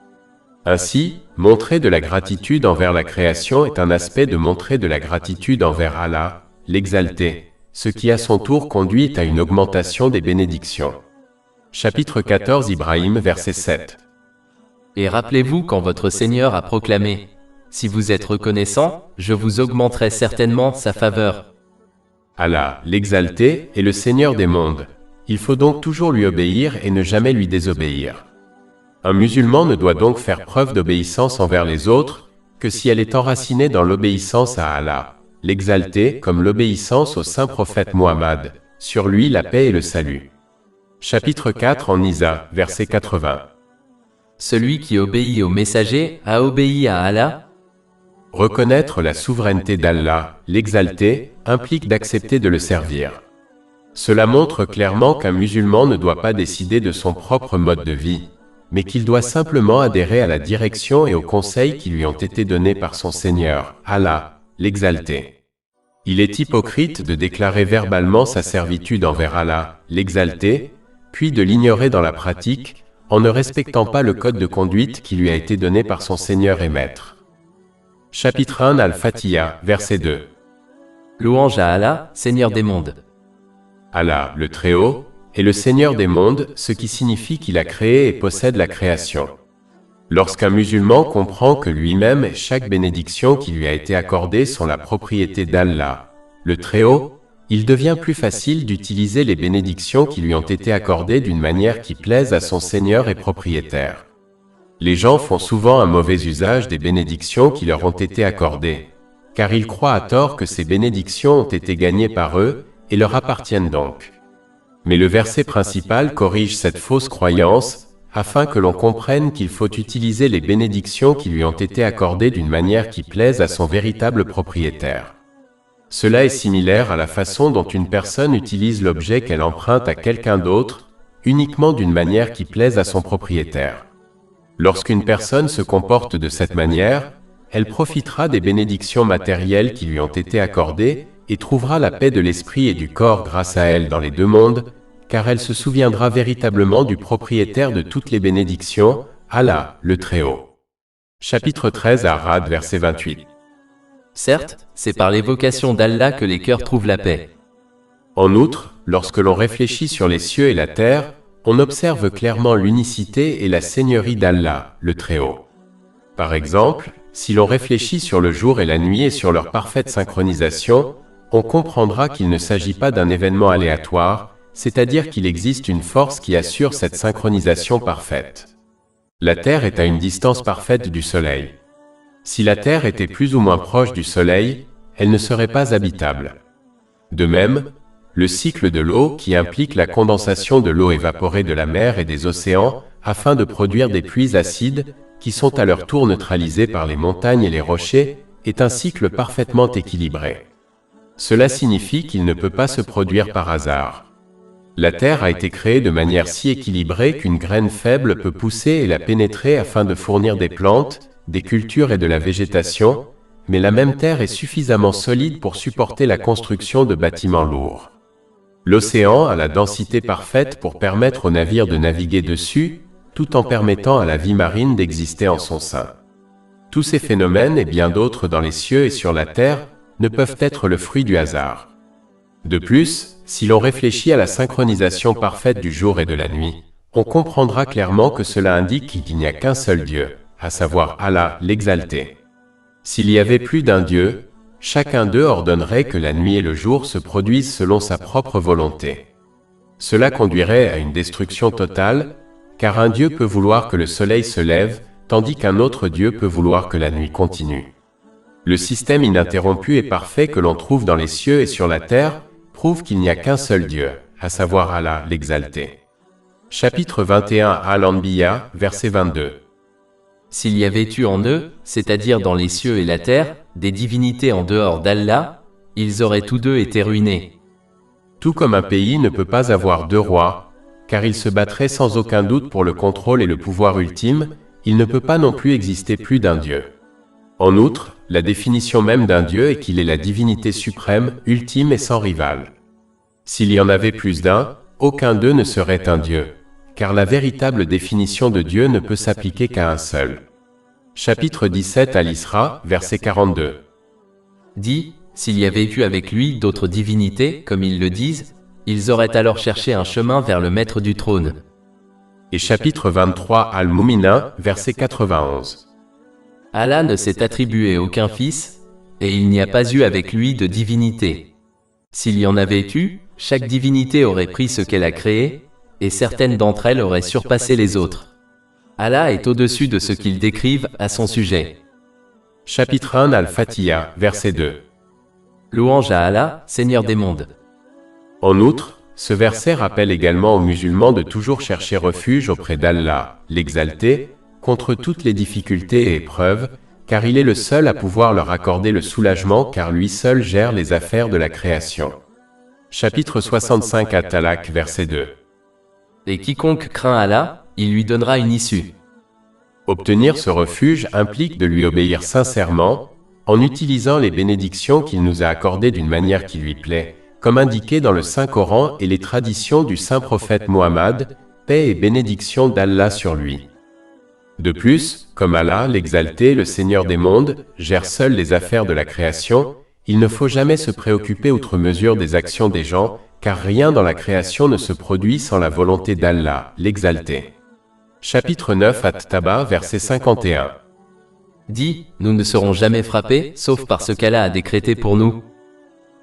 A: Ainsi, montrer de la gratitude envers la création est un aspect de montrer de la gratitude envers Allah, l'exalté, ce qui à son tour conduit à une augmentation des bénédictions. Chapitre 14 Ibrahim, verset 7.
B: Et rappelez-vous quand votre Seigneur a proclamé « Si vous êtes reconnaissant, je vous augmenterai certainement sa faveur. »
A: Allah, l'exalté, est le Seigneur des mondes. Il faut donc toujours lui obéir et ne jamais lui désobéir. Un musulman ne doit donc faire preuve d'obéissance envers les autres que si elle est enracinée dans l'obéissance à Allah, l'exalté, comme l'obéissance au saint prophète Muhammad, sur lui la paix et le salut. Chapitre 4 en Nisa, verset 80.
B: Celui qui obéit au messager a obéi à Allah.
A: Reconnaître la souveraineté d'Allah, l'exalté, implique d'accepter de le servir. Cela montre clairement qu'un musulman ne doit pas décider de son propre mode de vie, mais qu'il doit simplement adhérer à la direction et aux conseils qui lui ont été donnés par son Seigneur, Allah, l'exalté. Il est hypocrite de déclarer verbalement sa servitude envers Allah, l'exalté, puis de l'ignorer dans la pratique, en ne respectant pas le code de conduite qui lui a été donné par son Seigneur et Maître. Chapitre 1 Al-Fatiha, verset 2.
B: Louange à Allah, Seigneur des mondes.
A: Allah, le Très-Haut, est le Seigneur des mondes, ce qui signifie qu'il a créé et possède la création. Lorsqu'un musulman comprend que lui-même et chaque bénédiction qui lui a été accordée sont la propriété d'Allah, le Très-Haut, il devient plus facile d'utiliser les bénédictions qui lui ont été accordées d'une manière qui plaise à son Seigneur et propriétaire. Les gens font souvent un mauvais usage des bénédictions qui leur ont été accordées, car ils croient à tort que ces bénédictions ont été gagnées par eux et leur appartiennent donc. Mais le verset principal corrige cette fausse croyance, afin que l'on comprenne qu'il faut utiliser les bénédictions qui lui ont été accordées d'une manière qui plaise à son véritable propriétaire. Cela est similaire à la façon dont une personne utilise l'objet qu'elle emprunte à quelqu'un d'autre, uniquement d'une manière qui plaise à son propriétaire. Lorsqu'une personne se comporte de cette manière, elle profitera des bénédictions matérielles qui lui ont été accordées et trouvera la paix de l'esprit et du corps grâce à elle dans les deux mondes, car elle se souviendra véritablement du propriétaire de toutes les bénédictions, Allah, le Très-Haut. Chapitre 13 Ar-Ra'd, verset 28.
B: Certes, c'est par l'évocation d'Allah que les cœurs trouvent la paix.
A: En outre, lorsque l'on réfléchit sur les cieux et la terre, on observe clairement l'unicité et la seigneurie d'Allah, le Très-Haut. Par exemple, si l'on réfléchit sur le jour et la nuit et sur leur parfaite synchronisation, on comprendra qu'il ne s'agit pas d'un événement aléatoire, c'est-à-dire qu'il existe une force qui assure cette synchronisation parfaite. La Terre est à une distance parfaite du Soleil. Si la terre était plus ou moins proche du soleil, elle ne serait pas habitable. De même, le cycle de l'eau qui implique la condensation de l'eau évaporée de la mer et des océans afin de produire des pluies acides qui sont à leur tour neutralisées par les montagnes et les rochers est un cycle parfaitement équilibré. Cela signifie qu'il ne peut pas se produire par hasard. La terre a été créée de manière si équilibrée qu'une graine faible peut pousser et la pénétrer afin de fournir des plantes, des cultures et de la végétation, mais la même terre est suffisamment solide pour supporter la construction de bâtiments lourds. L'océan a la densité parfaite pour permettre aux navires de naviguer dessus, tout en permettant à la vie marine d'exister en son sein. Tous ces phénomènes et bien d'autres dans les cieux et sur la terre ne peuvent être le fruit du hasard. De plus, si l'on réfléchit à la synchronisation parfaite du jour et de la nuit, on comprendra clairement que cela indique qu'il n'y a qu'un seul Dieu, à savoir Allah, l'Exalté. S'il y avait plus d'un Dieu, chacun d'eux ordonnerait que la nuit et le jour se produisent selon sa propre volonté. Cela conduirait à une destruction totale, car un Dieu peut vouloir que le soleil se lève, tandis qu'un autre Dieu peut vouloir que la nuit continue. Le système ininterrompu et parfait que l'on trouve dans les cieux et sur la terre prouve qu'il n'y a qu'un seul Dieu, à savoir Allah, l'Exalté. Chapitre 21 Al-Anbiya, verset 22.
B: S'il y avait eu en eux, c'est-à-dire dans les cieux et la terre, des divinités en dehors d'Allah, ils auraient tous deux été ruinés.
A: Tout comme un pays ne peut pas avoir deux rois, car il se battrait sans aucun doute pour le contrôle et le pouvoir ultime, il ne peut pas non plus exister plus d'un Dieu. En outre, la définition même d'un Dieu est qu'il est la divinité suprême, ultime et sans rival. S'il y en avait plus d'un, aucun d'eux ne serait un Dieu, car la véritable définition de Dieu ne peut s'appliquer qu'à un seul. Chapitre 17 Al-Isra, verset 42.
B: Dit, s'il y avait eu avec lui d'autres divinités, comme ils le disent, ils auraient alors cherché un chemin vers le maître du trône.
A: Et chapitre 23 Al-Mumina, verset 91.
B: Allah ne s'est attribué aucun fils, et il n'y a pas eu avec lui de divinité. S'il y en avait eu, chaque divinité aurait pris ce qu'elle a créé, et certaines d'entre elles auraient surpassé les autres. Allah est au-dessus de ce qu'ils décrivent à son sujet.
A: Chapitre 1 Al-Fatiha, verset 2.
B: Louange à Allah, Seigneur des mondes.
A: En outre, ce verset rappelle également aux musulmans de toujours chercher refuge auprès d'Allah, l'Exalté, contre toutes les difficultés et épreuves, car il est le seul à pouvoir leur accorder le soulagement car lui seul gère les affaires de la création. Chapitre 65 At-Talaq, verset 2.
B: Et quiconque craint Allah, il lui donnera une issue.
A: Obtenir ce refuge implique de lui obéir sincèrement, en utilisant les bénédictions qu'il nous a accordées d'une manière qui lui plaît, comme indiqué dans le Saint-Coran et les traditions du saint prophète Mohammed, paix et bénédiction d'Allah sur lui. De plus, comme Allah, l'Exalté, le Seigneur des mondes, gère seul les affaires de la création, il ne faut jamais se préoccuper outre mesure des actions des gens, car rien dans la création ne se produit sans la volonté d'Allah, l'Exalté. Chapitre 9 At-Taba, verset 51.
B: Dit, nous ne serons jamais frappés, sauf par ce qu'Allah a décrété pour nous.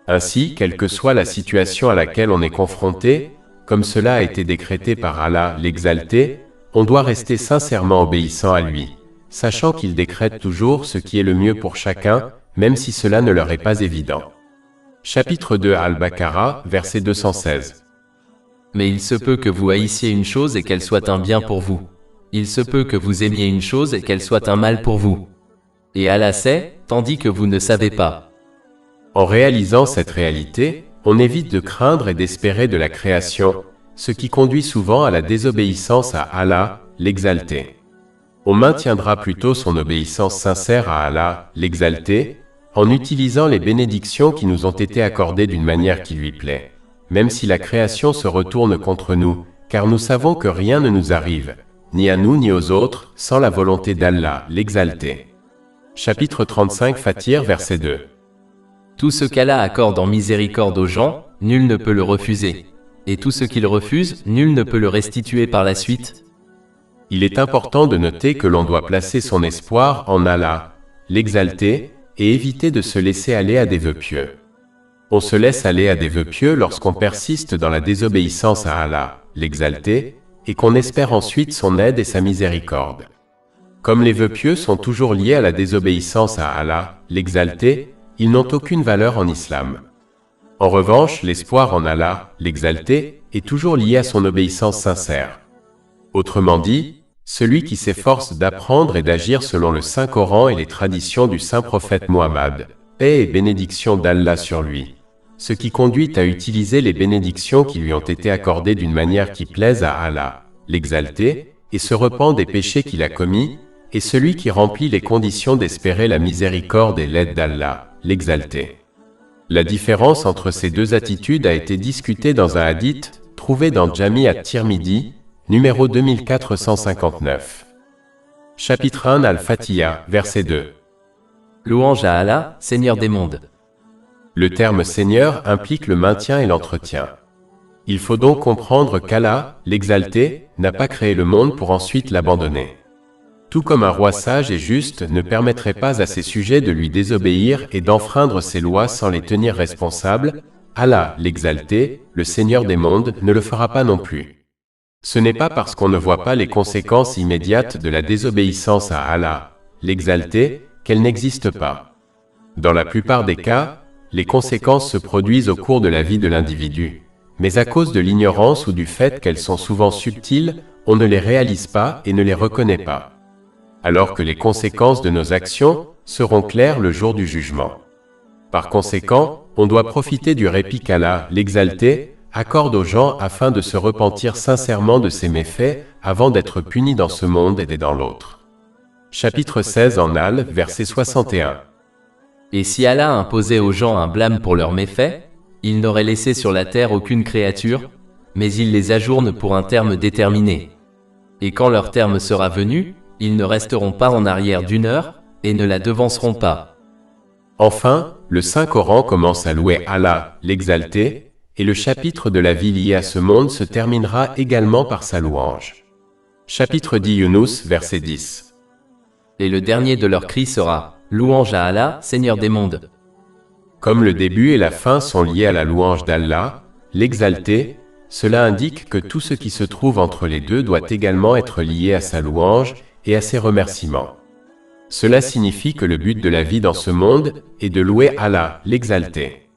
A: Ainsi, quelle que soit la situation à laquelle on est confronté, comme cela a été décrété par Allah, l'Exalté, on doit rester sincèrement obéissant à lui, sachant qu'il décrète toujours ce qui est le mieux pour chacun, même si cela ne leur est pas évident. Chapitre 2 Al-Baqarah, verset 216.
B: Mais il se peut que vous haïssiez une chose et qu'elle soit un bien pour vous. Il se peut que vous aimiez une chose et qu'elle soit un mal pour vous. Et Allah sait, tandis que vous ne savez pas.
A: En réalisant cette réalité, on évite de craindre et d'espérer de la création, ce qui conduit souvent à la désobéissance à Allah, l'Exalté. On maintiendra plutôt son obéissance sincère à Allah, l'Exalté, en utilisant les bénédictions qui nous ont été accordées d'une manière qui lui plaît, même si la création se retourne contre nous, car nous savons que rien ne nous arrive, ni à nous ni aux autres, sans la volonté d'Allah, l'Exalté. Chapitre 35 Fatir, verset 2.
B: Tout ce qu'Allah accorde en miséricorde aux gens, nul ne peut le refuser. Et tout ce qu'il refuse, nul ne peut le restituer par la suite.
A: Il est important de noter que l'on doit placer son espoir en Allah, l'Exalté, et éviter de se laisser aller à des vœux pieux. On se laisse aller à des vœux pieux lorsqu'on persiste dans la désobéissance à Allah, l'Exalté, et qu'on espère ensuite son aide et sa miséricorde. Comme les vœux pieux sont toujours liés à la désobéissance à Allah, l'exalté, ils n'ont aucune valeur en islam. En revanche, l'espoir en Allah, l'exalté, est toujours lié à son obéissance sincère. Autrement dit, celui qui s'efforce d'apprendre et d'agir selon le Saint-Coran et les traditions du Saint-Prophète Muhammad, paix et bénédiction d'Allah sur lui, ce qui conduit à utiliser les bénédictions qui lui ont été accordées d'une manière qui plaise à Allah, l'exalté, et se repent des péchés qu'il a commis, et celui qui remplit les conditions d'espérer la miséricorde et l'aide d'Allah, l'exalté. La différence entre ces deux attitudes a été discutée dans un hadith, trouvé dans Jami at-Tirmidhi, numéro 2459. Chapitre 1 Al-Fatiha, verset 2.
B: Louange à Allah, Seigneur des mondes.
A: Le terme Seigneur implique le maintien et l'entretien. Il faut donc comprendre qu'Allah, l'exalté, n'a pas créé le monde pour ensuite l'abandonner. Tout comme un roi sage et juste ne permettrait pas à ses sujets de lui désobéir et d'enfreindre ses lois sans les tenir responsables, Allah, l'exalté, le Seigneur des mondes, ne le fera pas non plus. Ce n'est pas parce qu'on ne voit pas les conséquences immédiates de la désobéissance à Allah, l'exalté, qu'elle n'existe pas. Dans la plupart des cas, les conséquences se produisent au cours de la vie de l'individu, mais à cause de l'ignorance ou du fait qu'elles sont souvent subtiles, on ne les réalise pas et ne les reconnaît pas. Alors que les conséquences de nos actions seront claires le jour du jugement. Par conséquent, on doit profiter du répit qu'Allah, l'exalté, accorde aux gens afin de se repentir sincèrement de ses méfaits avant d'être punis dans ce monde et dans l'autre. Chapitre 16 en Al, verset 61.
B: Et si Allah imposait aux gens un blâme pour leurs méfaits, il n'aurait laissé sur la terre aucune créature, mais il les ajourne pour un terme déterminé. Et quand leur terme sera venu, ils ne resteront pas en arrière d'une heure, et ne la devanceront pas.
A: Enfin, le Saint-Coran commence à louer Allah, l'exalté, et le chapitre de la vie liée à ce monde se terminera également par sa louange. Chapitre 10 Yunus, verset 10.
B: Et le dernier de leurs cris sera « Louange à Allah, Seigneur des mondes ».
A: Comme le début et la fin sont liés à la louange d'Allah, l'exalté, cela indique que tout ce qui se trouve entre les deux doit également être lié à sa louange et à ses remerciements. Cela signifie que le but de la vie dans ce monde est de louer Allah, l'exalté.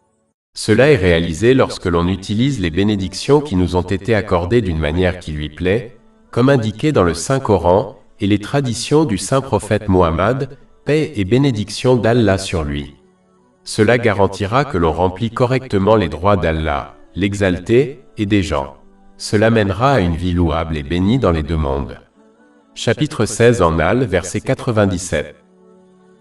A: Cela est réalisé lorsque l'on utilise les bénédictions qui nous ont été accordées d'une manière qui lui plaît, comme indiqué dans le Saint-Coran et les traditions du Saint-Prophète Muhammad, paix et bénédiction d'Allah sur lui. Cela garantira que l'on remplit correctement les droits d'Allah, l'exalté, et des gens. Cela mènera à une vie louable et bénie dans les deux mondes. Chapitre 16 en Al, verset 97.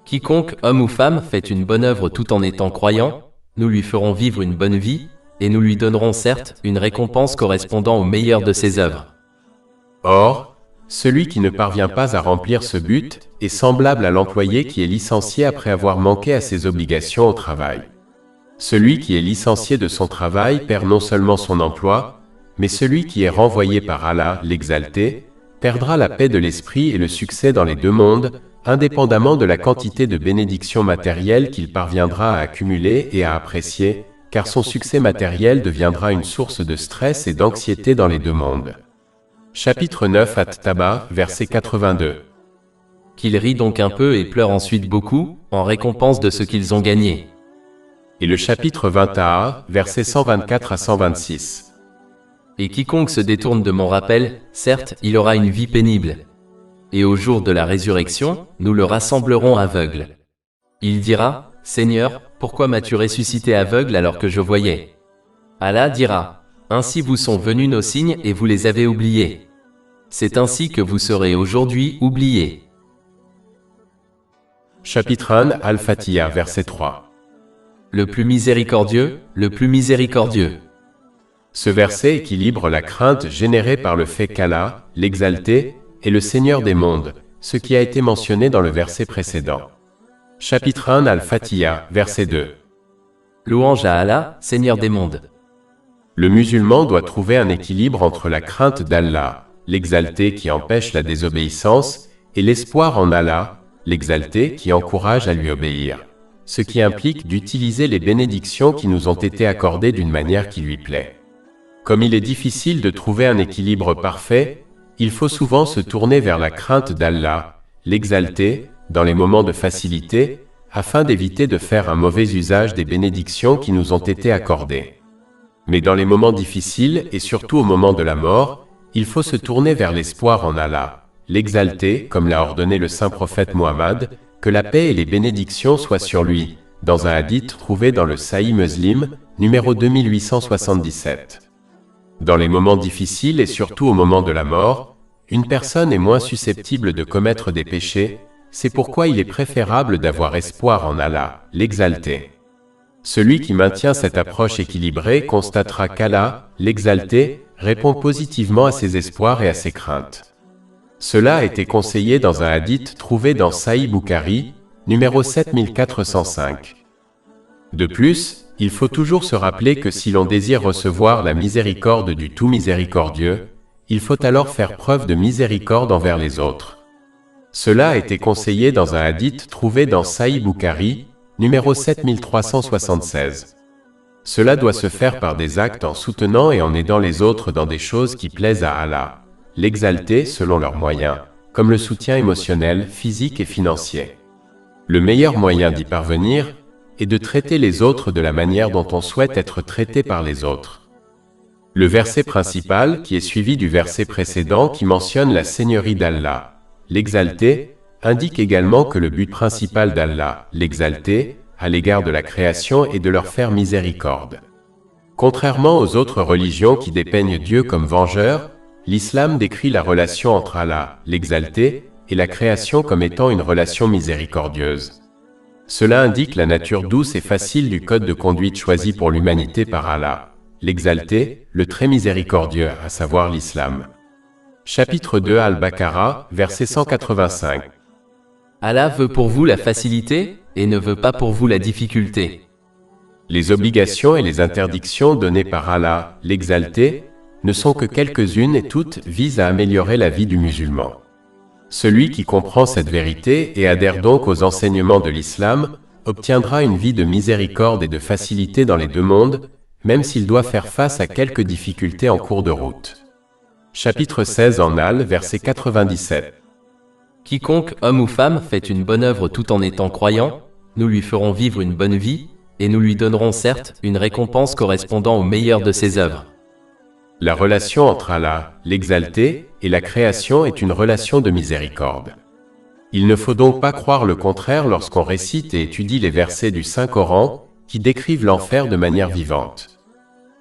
B: Quiconque, homme ou femme, fait une bonne œuvre tout en étant croyant, nous lui ferons vivre une bonne vie, et nous lui donnerons certes une récompense correspondant au meilleur de ses œuvres.
A: Or, celui qui ne parvient pas à remplir ce but est semblable à l'employé qui est licencié après avoir manqué à ses obligations au travail. Celui qui est licencié de son travail perd non seulement son emploi, mais celui qui est renvoyé par Allah, l'exalté, perdra la paix de l'esprit et le succès dans les deux mondes, indépendamment de la quantité de bénédictions matérielles qu'il parviendra à accumuler et à apprécier, car son succès matériel deviendra une source de stress et d'anxiété dans les deux mondes. Chapitre 9 At-Taba, verset 82.
B: Qu'ils rient donc un peu et pleurent ensuite beaucoup, en récompense de ce qu'ils ont gagné.
A: Et le chapitre 20 à versets 124 à 126.
B: Et quiconque se détourne de mon rappel, certes, il aura une vie pénible. Et au jour de la résurrection, nous le rassemblerons aveugle. Il dira, Seigneur, pourquoi m'as-tu ressuscité aveugle alors que je voyais? Allah dira, ainsi vous sont venus nos signes et vous les avez oubliés. C'est ainsi que vous serez aujourd'hui oubliés.
A: Chapitre 1 Al-Fatiha, verset 3.
B: Le plus miséricordieux, le plus miséricordieux.
A: Ce verset équilibre la crainte générée par le fait qu'Allah, l'exalté, est le Seigneur des mondes, ce qui a été mentionné dans le verset précédent. Chapitre 1 Al-Fatiha, verset 2.
B: Louange à Allah, Seigneur des mondes.
A: Le musulman doit trouver un équilibre entre la crainte d'Allah, l'exalté qui empêche la désobéissance, et l'espoir en Allah, l'exalté qui encourage à lui obéir, ce qui implique d'utiliser les bénédictions qui nous ont été accordées d'une manière qui lui plaît. Comme il est difficile de trouver un équilibre parfait, il faut souvent se tourner vers la crainte d'Allah, l'exalter, dans les moments de facilité, afin d'éviter de faire un mauvais usage des bénédictions qui nous ont été accordées. Mais dans les moments difficiles, et surtout au moment de la mort, il faut se tourner vers l'espoir en Allah, l'exalter, comme l'a ordonné le saint prophète Muhammad, que la paix et les bénédictions soient sur lui, dans un hadith trouvé dans le Sahih Muslim, numéro 2877. Dans les moments difficiles et surtout au moment de la mort, une personne est moins susceptible de commettre des péchés, c'est pourquoi il est préférable d'avoir espoir en Allah, l'exalter. Celui qui maintient cette approche équilibrée constatera qu'Allah, l'exalter, répond positivement à ses espoirs et à ses craintes. Cela a été conseillé dans un hadith trouvé dans Sahih Bukhari, numéro 7405. De plus, il faut toujours se rappeler que si l'on désire recevoir la miséricorde du tout miséricordieux, il faut alors faire preuve de miséricorde envers les autres. Cela a été conseillé dans un hadith trouvé dans Sahih Bukhari, numéro 7376. Cela doit se faire par des actes en soutenant et en aidant les autres dans des choses qui plaisent à Allah, l'exalter selon leurs moyens, comme le soutien émotionnel, physique et financier. Le meilleur moyen d'y parvenir est de traiter les autres de la manière dont on souhaite être traité par les autres. Le verset principal, qui est suivi du verset précédent qui mentionne la seigneurie d'Allah, l'exalter, indique également que le but principal d'Allah, l'exalter, à l'égard de la création est de leur faire miséricorde. Contrairement aux autres religions qui dépeignent Dieu comme vengeur, l'islam décrit la relation entre Allah, l'exalter, et la création comme étant une relation miséricordieuse. Cela indique la nature douce et facile du code de conduite choisi pour l'humanité par Allah, l'exalter, le très miséricordieux, à savoir l'islam. Chapitre 2 Al-Baqarah, verset 185.
B: Allah veut pour vous la facilité, et ne veut pas pour vous la difficulté.
A: Les obligations et les interdictions données par Allah, l'exalter, ne sont que quelques-unes et toutes visent à améliorer la vie du musulman. Celui qui comprend cette vérité et adhère donc aux enseignements de l'islam, obtiendra une vie de miséricorde et de facilité dans les deux mondes, même s'il doit faire face à quelques difficultés en cours de route. Chapitre 16 en Al, verset 97.
B: Quiconque, homme ou femme, fait une bonne œuvre tout en étant croyant, nous lui ferons vivre une bonne vie, et nous lui donnerons certes une récompense correspondant au meilleur de ses œuvres.
A: La relation entre Allah, l'exalté, et la création est une relation de miséricorde. Il ne faut donc pas croire le contraire lorsqu'on récite et étudie les versets du Saint-Coran, qui décrivent l'enfer de manière vivante.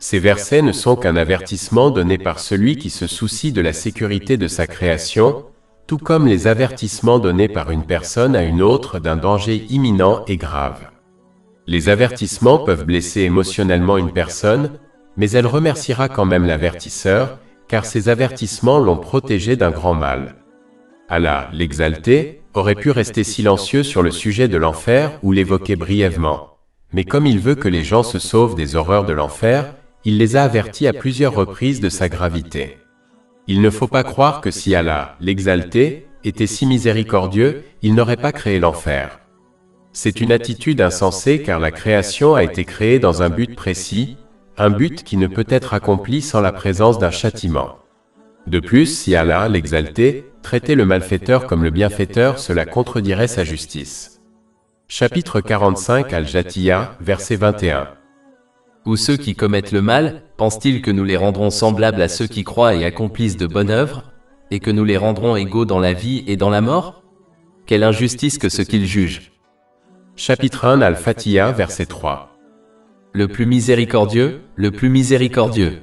A: Ces versets ne sont qu'un avertissement donné par celui qui se soucie de la sécurité de sa création, tout comme les avertissements donnés par une personne à une autre d'un danger imminent et grave. Les avertissements peuvent blesser émotionnellement une personne, mais elle remerciera quand même l'avertisseur, car ces avertissements l'ont protégé d'un grand mal. Allah, l'exalté, aurait pu rester silencieux sur le sujet de l'enfer ou l'évoquer brièvement. Mais comme il veut que les gens se sauvent des horreurs de l'enfer, il les a avertis à plusieurs reprises de sa gravité. Il ne faut pas croire que si Allah, l'exalté, était si miséricordieux, il n'aurait pas créé l'enfer. C'est une attitude insensée car la création a été créée dans un but précis, un but qui ne peut être accompli sans la présence d'un châtiment. De plus, si Allah, l'exalté, traitait le malfaiteur comme le bienfaiteur, cela contredirait sa justice. Chapitre 45 Al-Jathiya, verset 21.
B: Ou ceux qui commettent le mal, pensent-ils que nous les rendrons semblables à ceux qui croient et accomplissent de bonnes œuvres, et que nous les rendrons égaux dans la vie et dans la mort? Quelle injustice que ce qu'ils jugent!
A: Chapitre 1 Al-Fatiha, verset 3.
B: Le plus miséricordieux, le plus miséricordieux.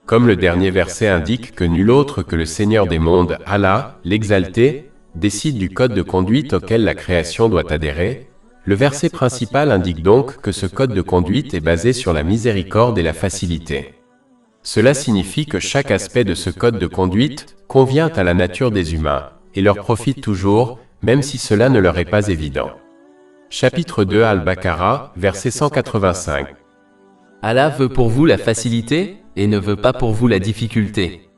A: Comme le dernier verset indique que nul autre que le Seigneur des mondes, Allah, l'exalté, décide du code de conduite auquel la création doit adhérer, le verset principal indique donc que ce code de conduite est basé sur la miséricorde et la facilité. Cela signifie que chaque aspect de ce code de conduite convient à la nature des humains, et leur profite toujours, même si cela ne leur est pas évident. Chapitre 2 Al-Baqarah, verset 185.
B: Allah veut pour vous la facilité, et ne veut pas pour vous la difficulté.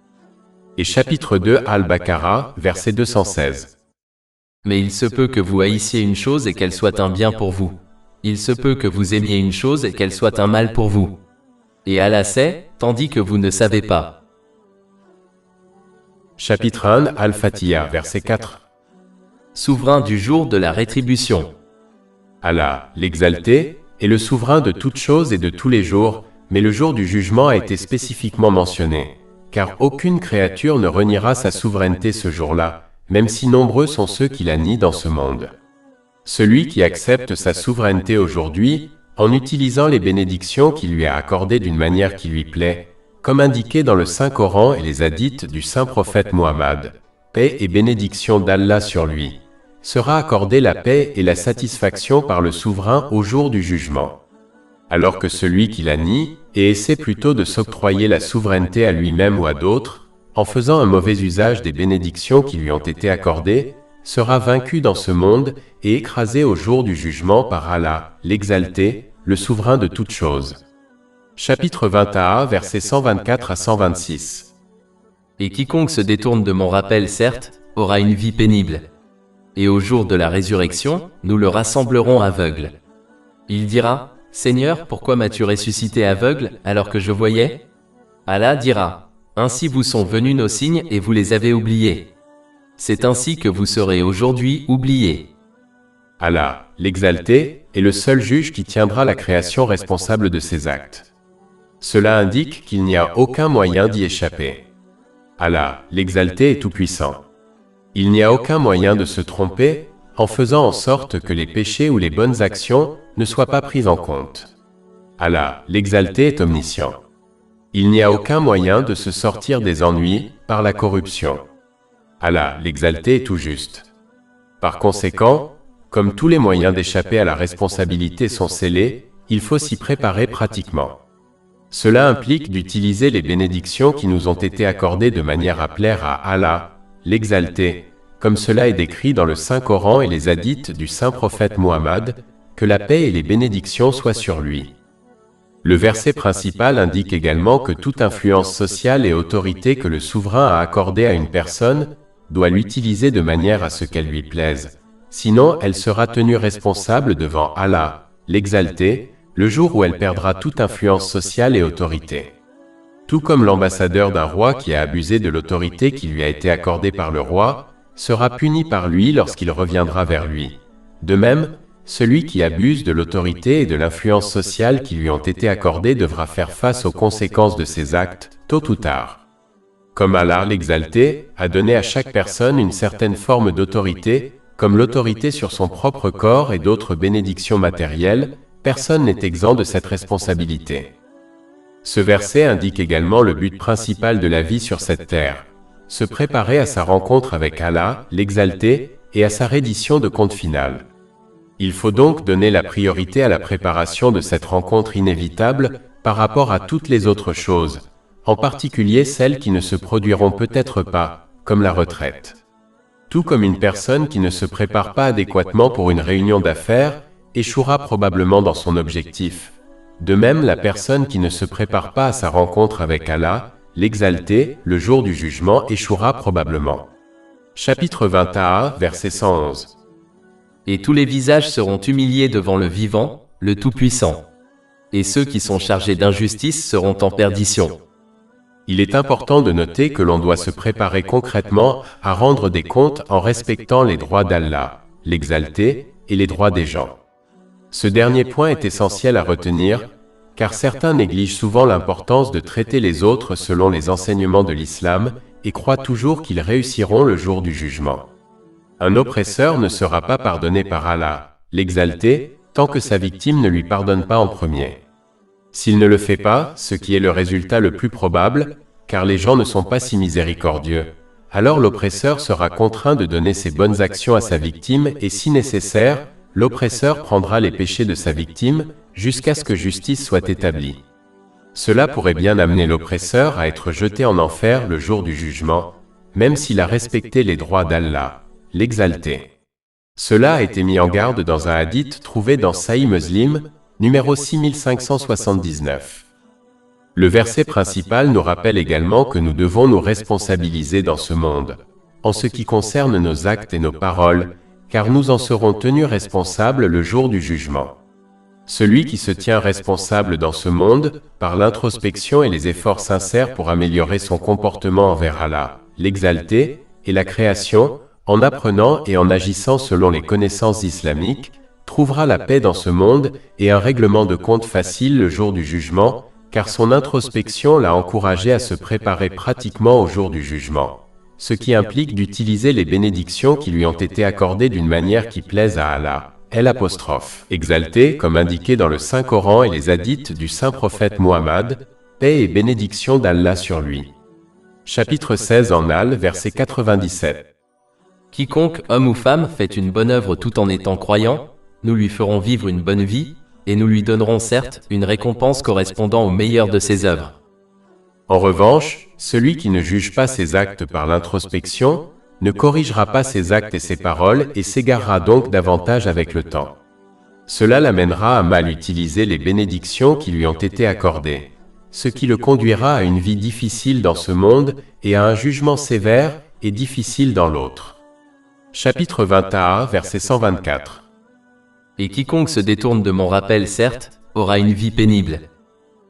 A: Et chapitre 2 Al-Baqarah, verset 216.
B: Mais il se peut que vous haïssiez une chose et qu'elle soit un bien pour vous. Il se peut que vous aimiez une chose et qu'elle soit un mal pour vous. Et Allah sait, tandis que vous ne savez pas.
A: Chapitre 1 Al-Fatiha, verset 4.
B: souverain du jour de la rétribution.
A: Allah, l'exalté, est le souverain de toutes choses et de tous les jours, mais le jour du jugement a été spécifiquement mentionné, car aucune créature ne reniera sa souveraineté ce jour-là, même si nombreux sont ceux qui la nient dans ce monde. Celui qui accepte sa souveraineté aujourd'hui, en utilisant les bénédictions qu'il lui a accordées d'une manière qui lui plaît, comme indiqué dans le Saint-Coran et les hadiths du Saint-Prophète Muhammad, paix et bénédiction d'Allah sur lui, sera accordé la paix et la satisfaction par le souverain au jour du jugement. Alors que celui qui la nie et essaie plutôt de s'octroyer la souveraineté à lui-même ou à d'autres, en faisant un mauvais usage des bénédictions qui lui ont été accordées, sera vaincu dans ce monde et écrasé au jour du jugement par Allah, l'exalté, le souverain de toutes choses. Chapitre 21, versets 124 à 126.
B: Et quiconque se détourne de mon rappel, certes, aura une vie pénible. Et au jour de la résurrection, nous le rassemblerons aveugle. Il dira, Seigneur, pourquoi m'as-tu ressuscité aveugle, alors que je voyais? Allah dira, ainsi vous sont venus nos signes et vous les avez oubliés. C'est ainsi que vous serez aujourd'hui oubliés.
A: Allah, l'exalté, est le seul juge qui tiendra la création responsable de ses actes. Cela indique qu'il n'y a aucun moyen d'y échapper. Allah, l'exalté, est tout-puissant. Il n'y a aucun moyen de se tromper en faisant en sorte que les péchés ou les bonnes actions ne soient pas prises en compte. Allah, l'exalté, est omniscient. Il n'y a aucun moyen de se sortir des ennuis par la corruption. Allah, l'exalté, est tout juste. Par conséquent, comme tous les moyens d'échapper à la responsabilité sont scellés, il faut s'y préparer pratiquement. Cela implique d'utiliser les bénédictions qui nous ont été accordées de manière à plaire à Allah, l'exalté, comme cela est décrit dans le Saint-Coran et les hadiths du Saint-Prophète Muhammad, que la paix et les bénédictions soient sur lui. Le verset principal indique également que toute influence sociale et autorité que le souverain a accordée à une personne doit l'utiliser de manière à ce qu'elle lui plaise, sinon elle sera tenue responsable devant Allah, l'exalté, le jour où elle perdra toute influence sociale et autorité. Tout comme l'ambassadeur d'un roi qui a abusé de l'autorité qui lui a été accordée par le roi, sera puni par lui lorsqu'il reviendra vers lui. De même, celui qui abuse de l'autorité et de l'influence sociale qui lui ont été accordées devra faire face aux conséquences de ses actes, tôt ou tard. Comme Allah, l'exalté, a donné à chaque personne une certaine forme d'autorité, comme l'autorité sur son propre corps et d'autres bénédictions matérielles, personne n'est exempt de cette responsabilité. Ce verset indique également le but principal de la vie sur cette terre, se préparer à sa rencontre avec Allah, l'exalté, et à sa reddition de compte final. Il faut donc donner la priorité à la préparation de cette rencontre inévitable par rapport à toutes les autres choses, en particulier celles qui ne se produiront peut-être pas, comme la retraite. Tout comme une personne qui ne se prépare pas adéquatement pour une réunion d'affaires échouera probablement dans son objectif. De même, la personne qui ne se prépare pas à sa rencontre avec Allah, l'exalté, le jour du jugement échouera probablement. Chapitre 21, verset 111.
B: Et tous les visages seront humiliés devant le vivant, le Tout-Puissant. Et ceux qui sont chargés d'injustice seront en perdition.
A: Il est important de noter que l'on doit se préparer concrètement à rendre des comptes en respectant les droits d'Allah, l'exalté, et les droits des gens. Ce dernier point est essentiel à retenir, car certains négligent souvent l'importance de traiter les autres selon les enseignements de l'islam et croient toujours qu'ils réussiront le jour du jugement. Un oppresseur ne sera pas pardonné par Allah, l'exalté, tant que sa victime ne lui pardonne pas en premier. S'il ne le fait pas, ce qui est le résultat le plus probable, car les gens ne sont pas si miséricordieux, alors l'oppresseur sera contraint de donner ses bonnes actions à sa victime et si nécessaire, l'oppresseur prendra les péchés de sa victime jusqu'à ce que justice soit établie. Cela pourrait bien amener l'oppresseur à être jeté en enfer le jour du jugement, même s'il a respecté les droits d'Allah, l'exalté. Cela a été mis en garde dans un hadith trouvé dans Sahih Muslim, numéro 6579. Le verset principal nous rappelle également que nous devons nous responsabiliser dans ce monde, en ce qui concerne nos actes et nos paroles, car nous en serons tenus responsables le jour du jugement. Celui qui se tient responsable dans ce monde, par l'introspection et les efforts sincères pour améliorer son comportement envers Allah, l'exalté, et la création, en apprenant et en agissant selon les connaissances islamiques, trouvera la paix dans ce monde et un règlement de compte facile le jour du jugement, car son introspection l'a encouragé à se préparer pratiquement au jour du jugement, ce qui implique d'utiliser les bénédictions qui lui ont été accordées d'une manière qui plaise à Allah. Exalté, comme indiqué dans le Saint-Coran et les hadiths du Saint-Prophète Muhammad, paix et bénédiction d'Allah sur lui. Chapitre 16 en Al, verset 97.
B: Quiconque, homme ou femme, fait une bonne œuvre tout en étant croyant, nous lui ferons vivre une bonne vie, et nous lui donnerons certes une récompense correspondant au meilleur de ses œuvres.
A: En revanche, celui qui ne juge pas ses actes par l'introspection, ne corrigera pas ses actes et ses paroles et s'égarera donc davantage avec le temps. Cela l'amènera à mal utiliser les bénédictions qui lui ont été accordées, ce qui le conduira à une vie difficile dans ce monde et à un jugement sévère et difficile dans l'autre. Chapitre 21, verset 124.
B: Et quiconque se détourne de mon rappel, certes, aura une vie pénible.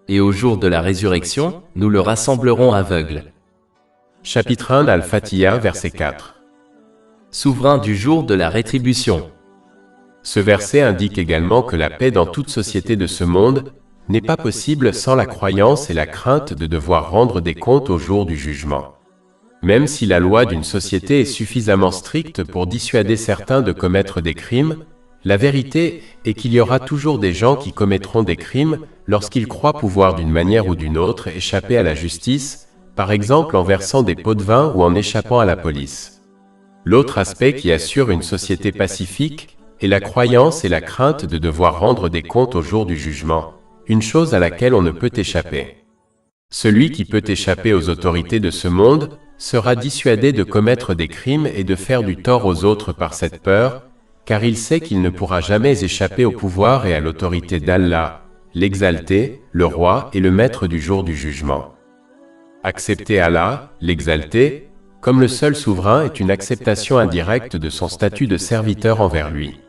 B: Et au jour de la résurrection, nous le rassemblerons aveugle.
A: Chapitre 1 Al-Fatiha, verset 4.
B: Souverain du jour de la rétribution.
A: Ce verset indique également que la paix dans toute société de ce monde n'est pas possible sans la croyance et la crainte de devoir rendre des comptes au jour du jugement. Même si la loi d'une société est suffisamment stricte pour dissuader certains de commettre des crimes, la vérité est qu'il y aura toujours des gens qui commettront des crimes lorsqu'ils croient pouvoir d'une manière ou d'une autre échapper à la justice, par exemple en versant des pots de vin ou en échappant à la police. L'autre aspect qui assure une société pacifique est la croyance et la crainte de devoir rendre des comptes au jour du jugement, une chose à laquelle on ne peut échapper. Celui qui peut échapper aux autorités de ce monde sera dissuadé de commettre des crimes et de faire du tort aux autres par cette peur, car il sait qu'il ne pourra jamais échapper au pouvoir et à l'autorité d'Allah, l'exalté, le roi et le maître du jour du jugement. Accepter Allah, l'exalté, comme le seul souverain est une acceptation indirecte de son statut de serviteur envers lui.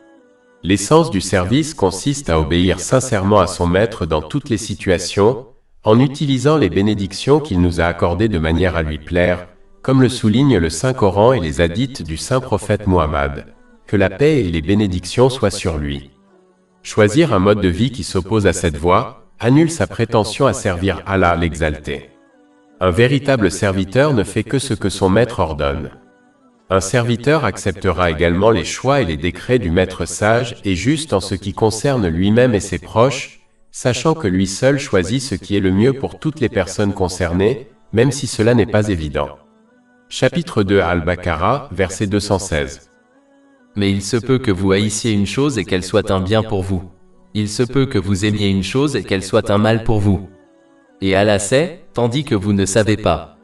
A: L'essence du service consiste à obéir sincèrement à son maître dans toutes les situations, en utilisant les bénédictions qu'il nous a accordées de manière à lui plaire, comme le souligne le Saint-Coran et les hadiths du Saint-Prophète Muhammad. Que la paix et les bénédictions soient sur lui. Choisir un mode de vie qui s'oppose à cette voie annule sa prétention à servir Allah l'exalté. Un véritable serviteur ne fait que ce que son maître ordonne. Un serviteur acceptera également les choix et les décrets du maître sage et juste en ce qui concerne lui-même et ses proches, sachant que lui seul choisit ce qui est le mieux pour toutes les personnes concernées, même si cela n'est pas évident. Chapitre 2 Al-Baqarah, verset 216.
B: Mais il se peut que vous haïssiez une chose et qu'elle soit un bien pour vous. Il se peut que vous aimiez une chose et qu'elle soit un mal pour vous. Et Allah sait, tandis que vous ne savez pas.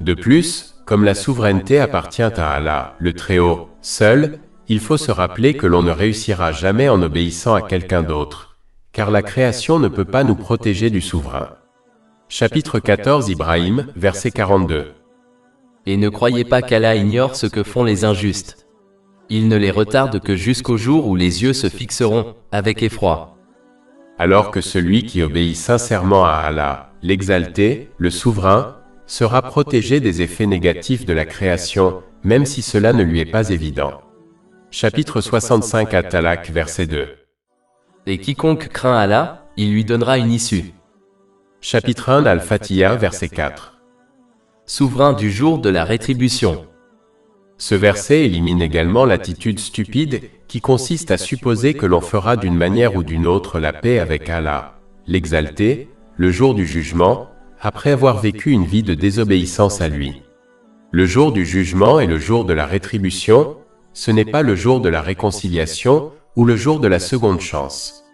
A: De plus, comme la souveraineté appartient à Allah, le Très-Haut, seul, il faut se rappeler que l'on ne réussira jamais en obéissant à quelqu'un d'autre, car la création ne peut pas nous protéger du souverain. Chapitre 14 Ibrahim, verset 42.
B: Et ne croyez pas qu'Allah ignore ce que font les injustes. Il ne les retarde que jusqu'au jour où les yeux se fixeront, avec effroi.
A: Alors que celui qui obéit sincèrement à Allah, l'exalté, le souverain, sera protégé des effets négatifs de la création, même si cela ne lui est pas évident. Chapitre 65 At-Talaq, verset 2.
B: Et quiconque craint Allah, il lui donnera une issue.
A: Chapitre 1 Al-Fatiha, verset 4.
B: Souverain du jour de la rétribution.
A: Ce verset élimine également l'attitude stupide qui consiste à supposer que l'on fera d'une manière ou d'une autre la paix avec Allah, l'exalté, le jour du jugement, après avoir vécu une vie de désobéissance à lui. Le jour du jugement et le jour de la rétribution, ce n'est pas le jour de la réconciliation ou le jour de la seconde chance.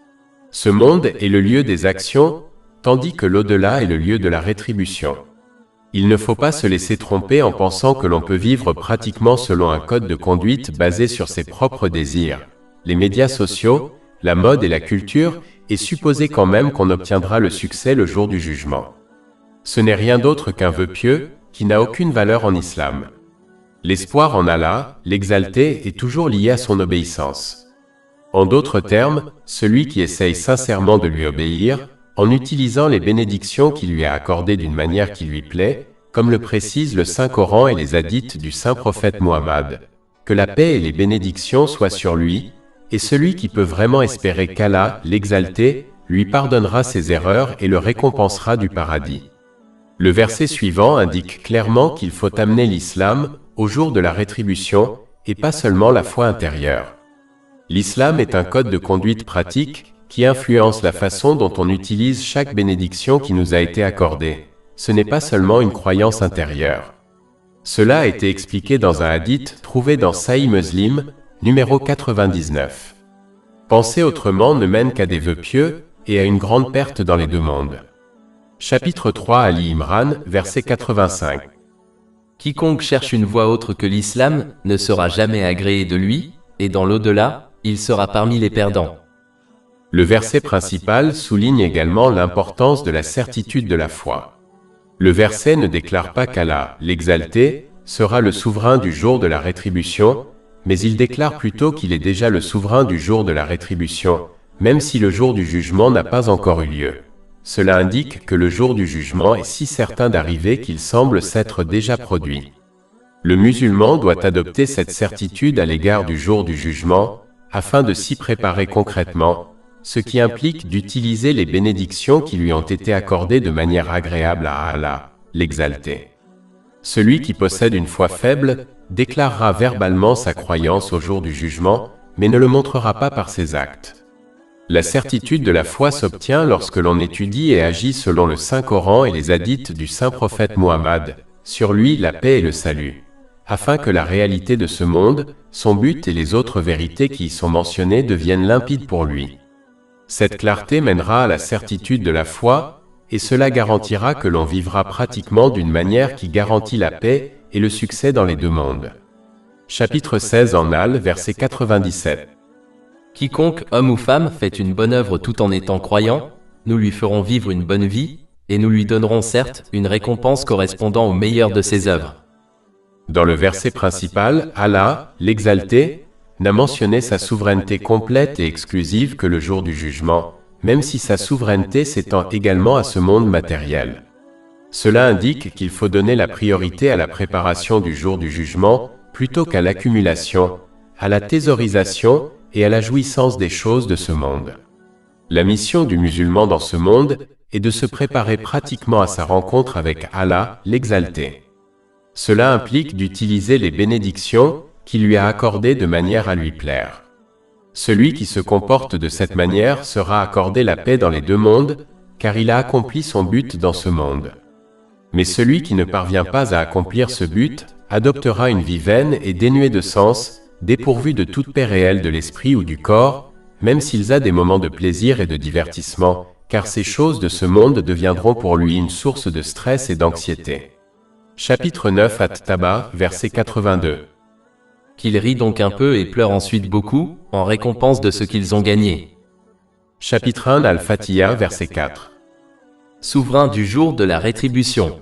A: Ce monde est le lieu des actions, tandis que l'au-delà est le lieu de la rétribution. Il ne faut pas se laisser tromper en pensant que l'on peut vivre pratiquement selon un code de conduite basé sur ses propres désirs, les médias sociaux, la mode et la culture, et supposer quand même qu'on obtiendra le succès le jour du jugement. Ce n'est rien d'autre qu'un vœu pieux, qui n'a aucune valeur en islam. L'espoir en Allah, l'exalté, est toujours lié à son obéissance. En d'autres termes, celui qui essaye sincèrement de lui obéir, en utilisant les bénédictions qu'il lui a accordées d'une manière qui lui plaît, comme le précise le Saint-Coran et les hadiths du Saint-Prophète Muhammad, que la paix et les bénédictions soient sur lui, et celui qui peut vraiment espérer qu'Allah, l'Exalté, lui pardonnera ses erreurs et le récompensera du paradis. Le verset suivant indique clairement qu'il faut amener l'islam au jour de la rétribution et pas seulement la foi intérieure. L'islam est un code de conduite pratique qui influence la façon dont on utilise chaque bénédiction qui nous a été accordée. Ce n'est pas seulement une croyance intérieure. Cela a été expliqué dans un hadith trouvé dans Sahih Muslim, numéro 99. Penser autrement ne mène qu'à des vœux pieux et à une grande perte dans les deux mondes. Chapitre 3 Ali Imran, verset 85.
B: Quiconque cherche une voie autre que l'islam ne sera jamais agréé de lui, et dans l'au-delà, il sera parmi les perdants.
A: Le verset principal souligne également l'importance de la certitude de la foi. Le verset ne déclare pas qu'Allah, l'Exalté, sera le souverain du jour de la rétribution, mais il déclare plutôt qu'il est déjà le souverain du jour de la rétribution, même si le jour du jugement n'a pas encore eu lieu. Cela indique que le jour du jugement est si certain d'arriver qu'il semble s'être déjà produit. Le musulman doit adopter cette certitude à l'égard du jour du jugement, afin de s'y préparer concrètement, ce qui implique d'utiliser les bénédictions qui lui ont été accordées de manière agréable à Allah, l'Exalté. Celui qui possède une foi faible déclarera verbalement sa croyance au jour du jugement, mais ne le montrera pas par ses actes. La certitude de la foi s'obtient lorsque l'on étudie et agit selon le Saint-Coran et les hadiths du Saint-Prophète Muhammad, sur lui la paix et le salut, afin que la réalité de ce monde, son but et les autres vérités qui y sont mentionnées deviennent limpides pour lui. Cette clarté mènera à la certitude de la foi, et cela garantira que l'on vivra pratiquement d'une manière qui garantit la paix et le succès dans les deux mondes. Chapitre 16 en Al, verset 97.
B: Quiconque, homme ou femme, fait une bonne œuvre tout en étant croyant, nous lui ferons vivre une bonne vie, et nous lui donnerons certes une récompense correspondant au meilleur de ses œuvres.
A: Dans le verset principal, Allah, l'Exalté, n'a mentionné sa souveraineté complète et exclusive que le jour du jugement, même si sa souveraineté s'étend également à ce monde matériel. Cela indique qu'il faut donner la priorité à la préparation du jour du jugement, plutôt qu'à l'accumulation, à la thésaurisation et à la jouissance des choses de ce monde. La mission du musulman dans ce monde est de se préparer pratiquement à sa rencontre avec Allah, l'Exalté. Cela implique d'utiliser les bénédictions qu'il lui a accordées de manière à lui plaire. Celui qui se comporte de cette manière sera accordé la paix dans les deux mondes, car il a accompli son but dans ce monde. Mais celui qui ne parvient pas à accomplir ce but adoptera une vie vaine et dénuée de sens, dépourvue de toute paix réelle de l'esprit ou du corps, même s'il a des moments de plaisir et de divertissement, car ces choses de ce monde deviendront pour lui une source de stress et d'anxiété. Chapitre 9 At-Taba, verset 82.
B: Qu'ils rient donc un peu et pleurent ensuite beaucoup, en récompense de ce qu'ils ont gagné.
A: Chapitre 1 Al-Fatiha, verset 4.
B: Souverain du jour de la rétribution.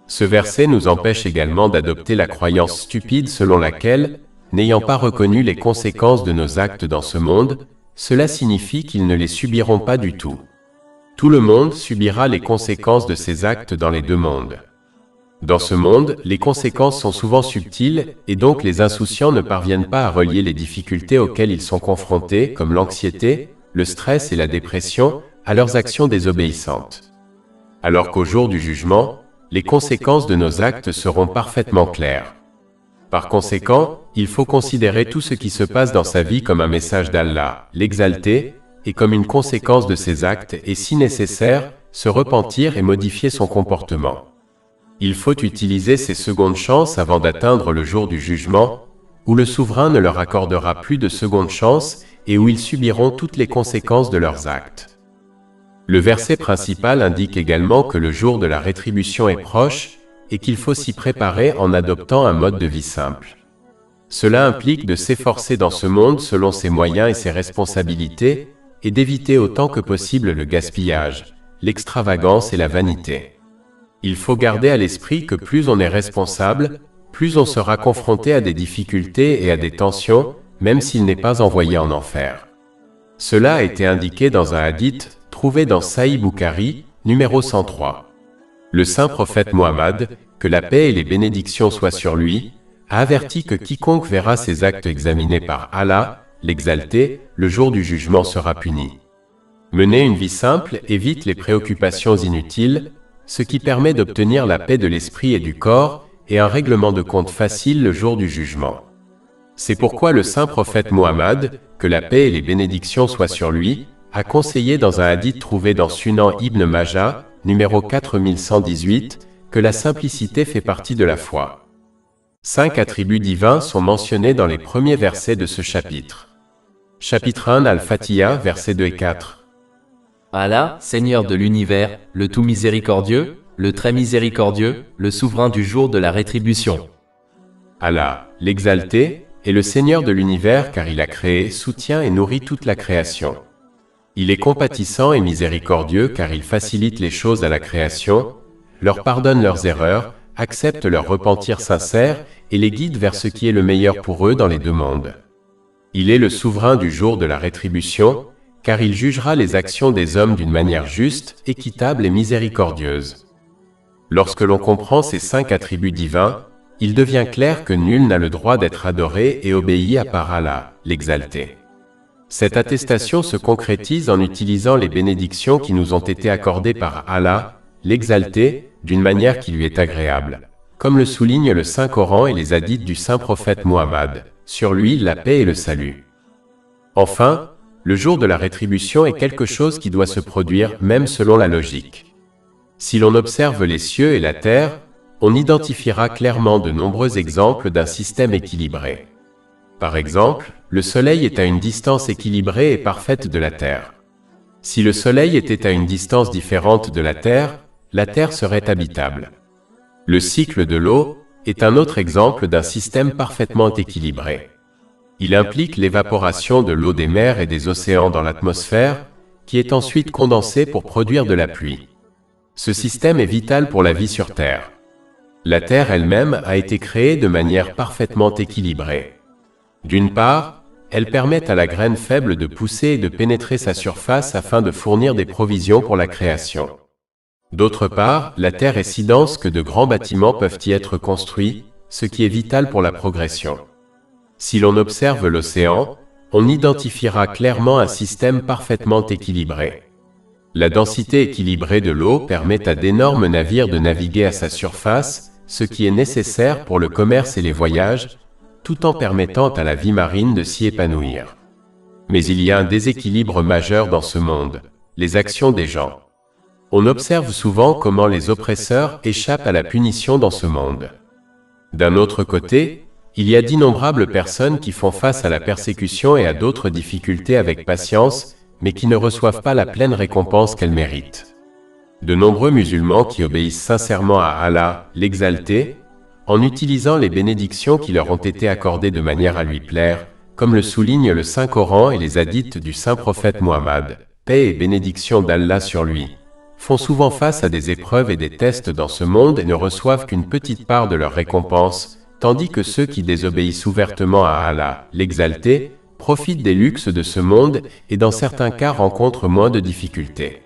A: Ce verset nous empêche également d'adopter la croyance stupide selon laquelle, n'ayant pas reconnu les conséquences de nos actes dans ce monde, cela signifie qu'ils ne les subiront pas du tout. Tout le monde subira les conséquences de ses actes dans les deux mondes. Dans ce monde, les conséquences sont souvent subtiles, et donc les insouciants ne parviennent pas à relier les difficultés auxquelles ils sont confrontés, comme l'anxiété, le stress et la dépression, à leurs actions désobéissantes. Alors qu'au jour du jugement, les conséquences de nos actes seront parfaitement claires. Par conséquent, il faut considérer tout ce qui se passe dans sa vie comme un message d'Allah, l'Exalté, et comme une conséquence de ses actes et si nécessaire, se repentir et modifier son comportement. Il faut utiliser ces secondes chances avant d'atteindre le jour du jugement, où le souverain ne leur accordera plus de secondes chances et où ils subiront toutes les conséquences de leurs actes. Le verset principal indique également que le jour de la rétribution est proche et qu'il faut s'y préparer en adoptant un mode de vie simple. Cela implique de s'efforcer dans ce monde selon ses moyens et ses responsabilités et d'éviter autant que possible le gaspillage, l'extravagance et la vanité. Il faut garder à l'esprit que plus on est responsable, plus on sera confronté à des difficultés et à des tensions, même s'il n'est pas envoyé en enfer. Cela a été indiqué dans un hadith trouvé dans Sahih Bukhari, numéro 103. Le saint prophète Muhammad, que la paix et les bénédictions soient sur lui, a averti que quiconque verra ses actes examinés par Allah, l'Exalté, le jour du jugement sera puni. Mener une vie simple évite les préoccupations inutiles, ce qui permet d'obtenir la paix de l'esprit et du corps, et un règlement de compte facile le jour du jugement. C'est pourquoi le saint prophète Muhammad, que la paix et les bénédictions soient sur lui, a conseillé dans un hadith trouvé dans Sunan Ibn Majah, numéro 4118, que la simplicité fait partie de la foi. 5 attributs divins sont mentionnés dans les premiers versets de ce chapitre. Chapitre 1 Al-Fatiha, versets 2 et 4.
B: Allah, Seigneur de l'univers, le tout miséricordieux, le très miséricordieux, le souverain du jour de la rétribution.
A: Allah, l'Exalté, est le Seigneur de l'univers car il a créé, soutient et nourrit toute la création. Il est compatissant et miséricordieux car il facilite les choses à la création, leur pardonne leurs erreurs, accepte leur repentir sincère et les guide vers ce qui est le meilleur pour eux dans les deux mondes. Il est le souverain du jour de la rétribution, car il jugera les actions des hommes d'une manière juste, équitable et miséricordieuse. Lorsque l'on comprend ces 5 attributs divins, il devient clair que nul n'a le droit d'être adoré et obéi à part Allah, l'Exalté. Cette attestation se concrétise en utilisant les bénédictions qui nous ont été accordées par Allah, l'Exalté, d'une manière qui lui est agréable, comme le souligne le Saint-Coran et les hadiths du saint prophète Muhammad, sur lui la paix et le salut. Enfin, le jour de la rétribution est quelque chose qui doit se produire même selon la logique. Si l'on observe les cieux et la terre, on identifiera clairement de nombreux exemples d'un système équilibré. Par exemple, le Soleil est à une distance équilibrée et parfaite de la Terre. Si le Soleil était à une distance différente de la Terre serait habitable. Le cycle de l'eau est un autre exemple d'un système parfaitement équilibré. Il implique l'évaporation de l'eau des mers et des océans dans l'atmosphère, qui est ensuite condensée pour produire de la pluie. Ce système est vital pour la vie sur Terre. La Terre elle-même a été créée de manière parfaitement équilibrée. D'une part, elle permet à la graine faible de pousser et de pénétrer sa surface afin de fournir des provisions pour la création. D'autre part, la Terre est si dense que de grands bâtiments peuvent y être construits, ce qui est vital pour la progression. Si l'on observe l'océan, on identifiera clairement un système parfaitement équilibré. La densité équilibrée de l'eau permet à d'énormes navires de naviguer à sa surface, ce qui est nécessaire pour le commerce et les voyages, tout en permettant à la vie marine de s'y épanouir. Mais il y a un déséquilibre majeur dans ce monde, les actions des gens. On observe souvent comment les oppresseurs échappent à la punition dans ce monde. D'un autre côté, il y a d'innombrables personnes qui font face à la persécution et à d'autres difficultés avec patience, mais qui ne reçoivent pas la pleine récompense qu'elles méritent. De nombreux musulmans qui obéissent sincèrement à Allah, l'Exalté, en utilisant les bénédictions qui leur ont été accordées de manière à lui plaire, comme le souligne le Saint-Coran et les hadiths du saint prophète Muhammad, paix et bénédiction d'Allah sur lui, font souvent face à des épreuves et des tests dans ce monde et ne reçoivent qu'une petite part de leur récompense, tandis que ceux qui désobéissent ouvertement à Allah, l'Exalté, profitent des luxes de ce monde et dans certains cas rencontrent moins de difficultés.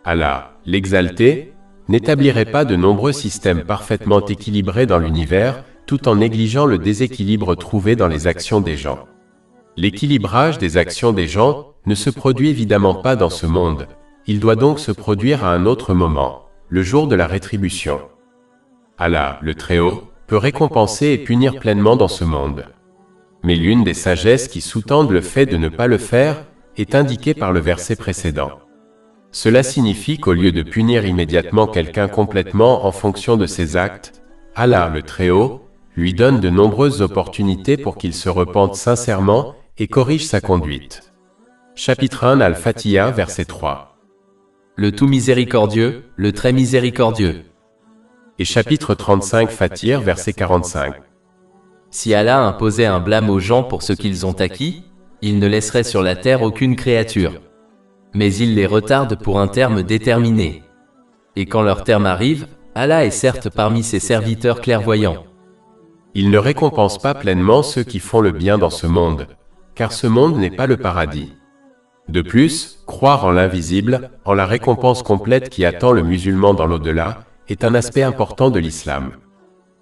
A: Allah, l'Exalté, n'établirait pas de nombreux systèmes parfaitement équilibrés dans l'univers, tout en négligeant le déséquilibre trouvé dans les actions des gens. L'équilibrage des actions des gens ne se produit évidemment pas dans ce monde, il doit donc se produire à un autre moment, le jour de la rétribution. Allah, le Très-Haut, peut récompenser et punir pleinement dans ce monde. Mais l'une des sagesses qui sous-tendent le fait de ne pas le faire est indiquée par le verset précédent. Cela signifie qu'au lieu de punir immédiatement quelqu'un complètement en fonction de ses actes, Allah, le Très-Haut, lui donne de nombreuses opportunités pour qu'il se repente sincèrement et corrige sa conduite. Chapitre 1 Al-Fatiha, verset 3.
B: Le tout miséricordieux, le très miséricordieux.
A: Et chapitre 35 Fatir, verset 45.
B: Si Allah imposait un blâme aux gens pour ce qu'ils ont acquis, il ne laisserait sur la terre aucune créature. Mais il les retarde pour un terme déterminé. Et quand leur terme arrive, Allah est certes parmi ses serviteurs clairvoyants.
A: Il ne récompense pas pleinement ceux qui font le bien dans ce monde, car ce monde n'est pas le paradis. De plus, croire en l'invisible, en la récompense complète qui attend le musulman dans l'au-delà, est un aspect important de l'islam.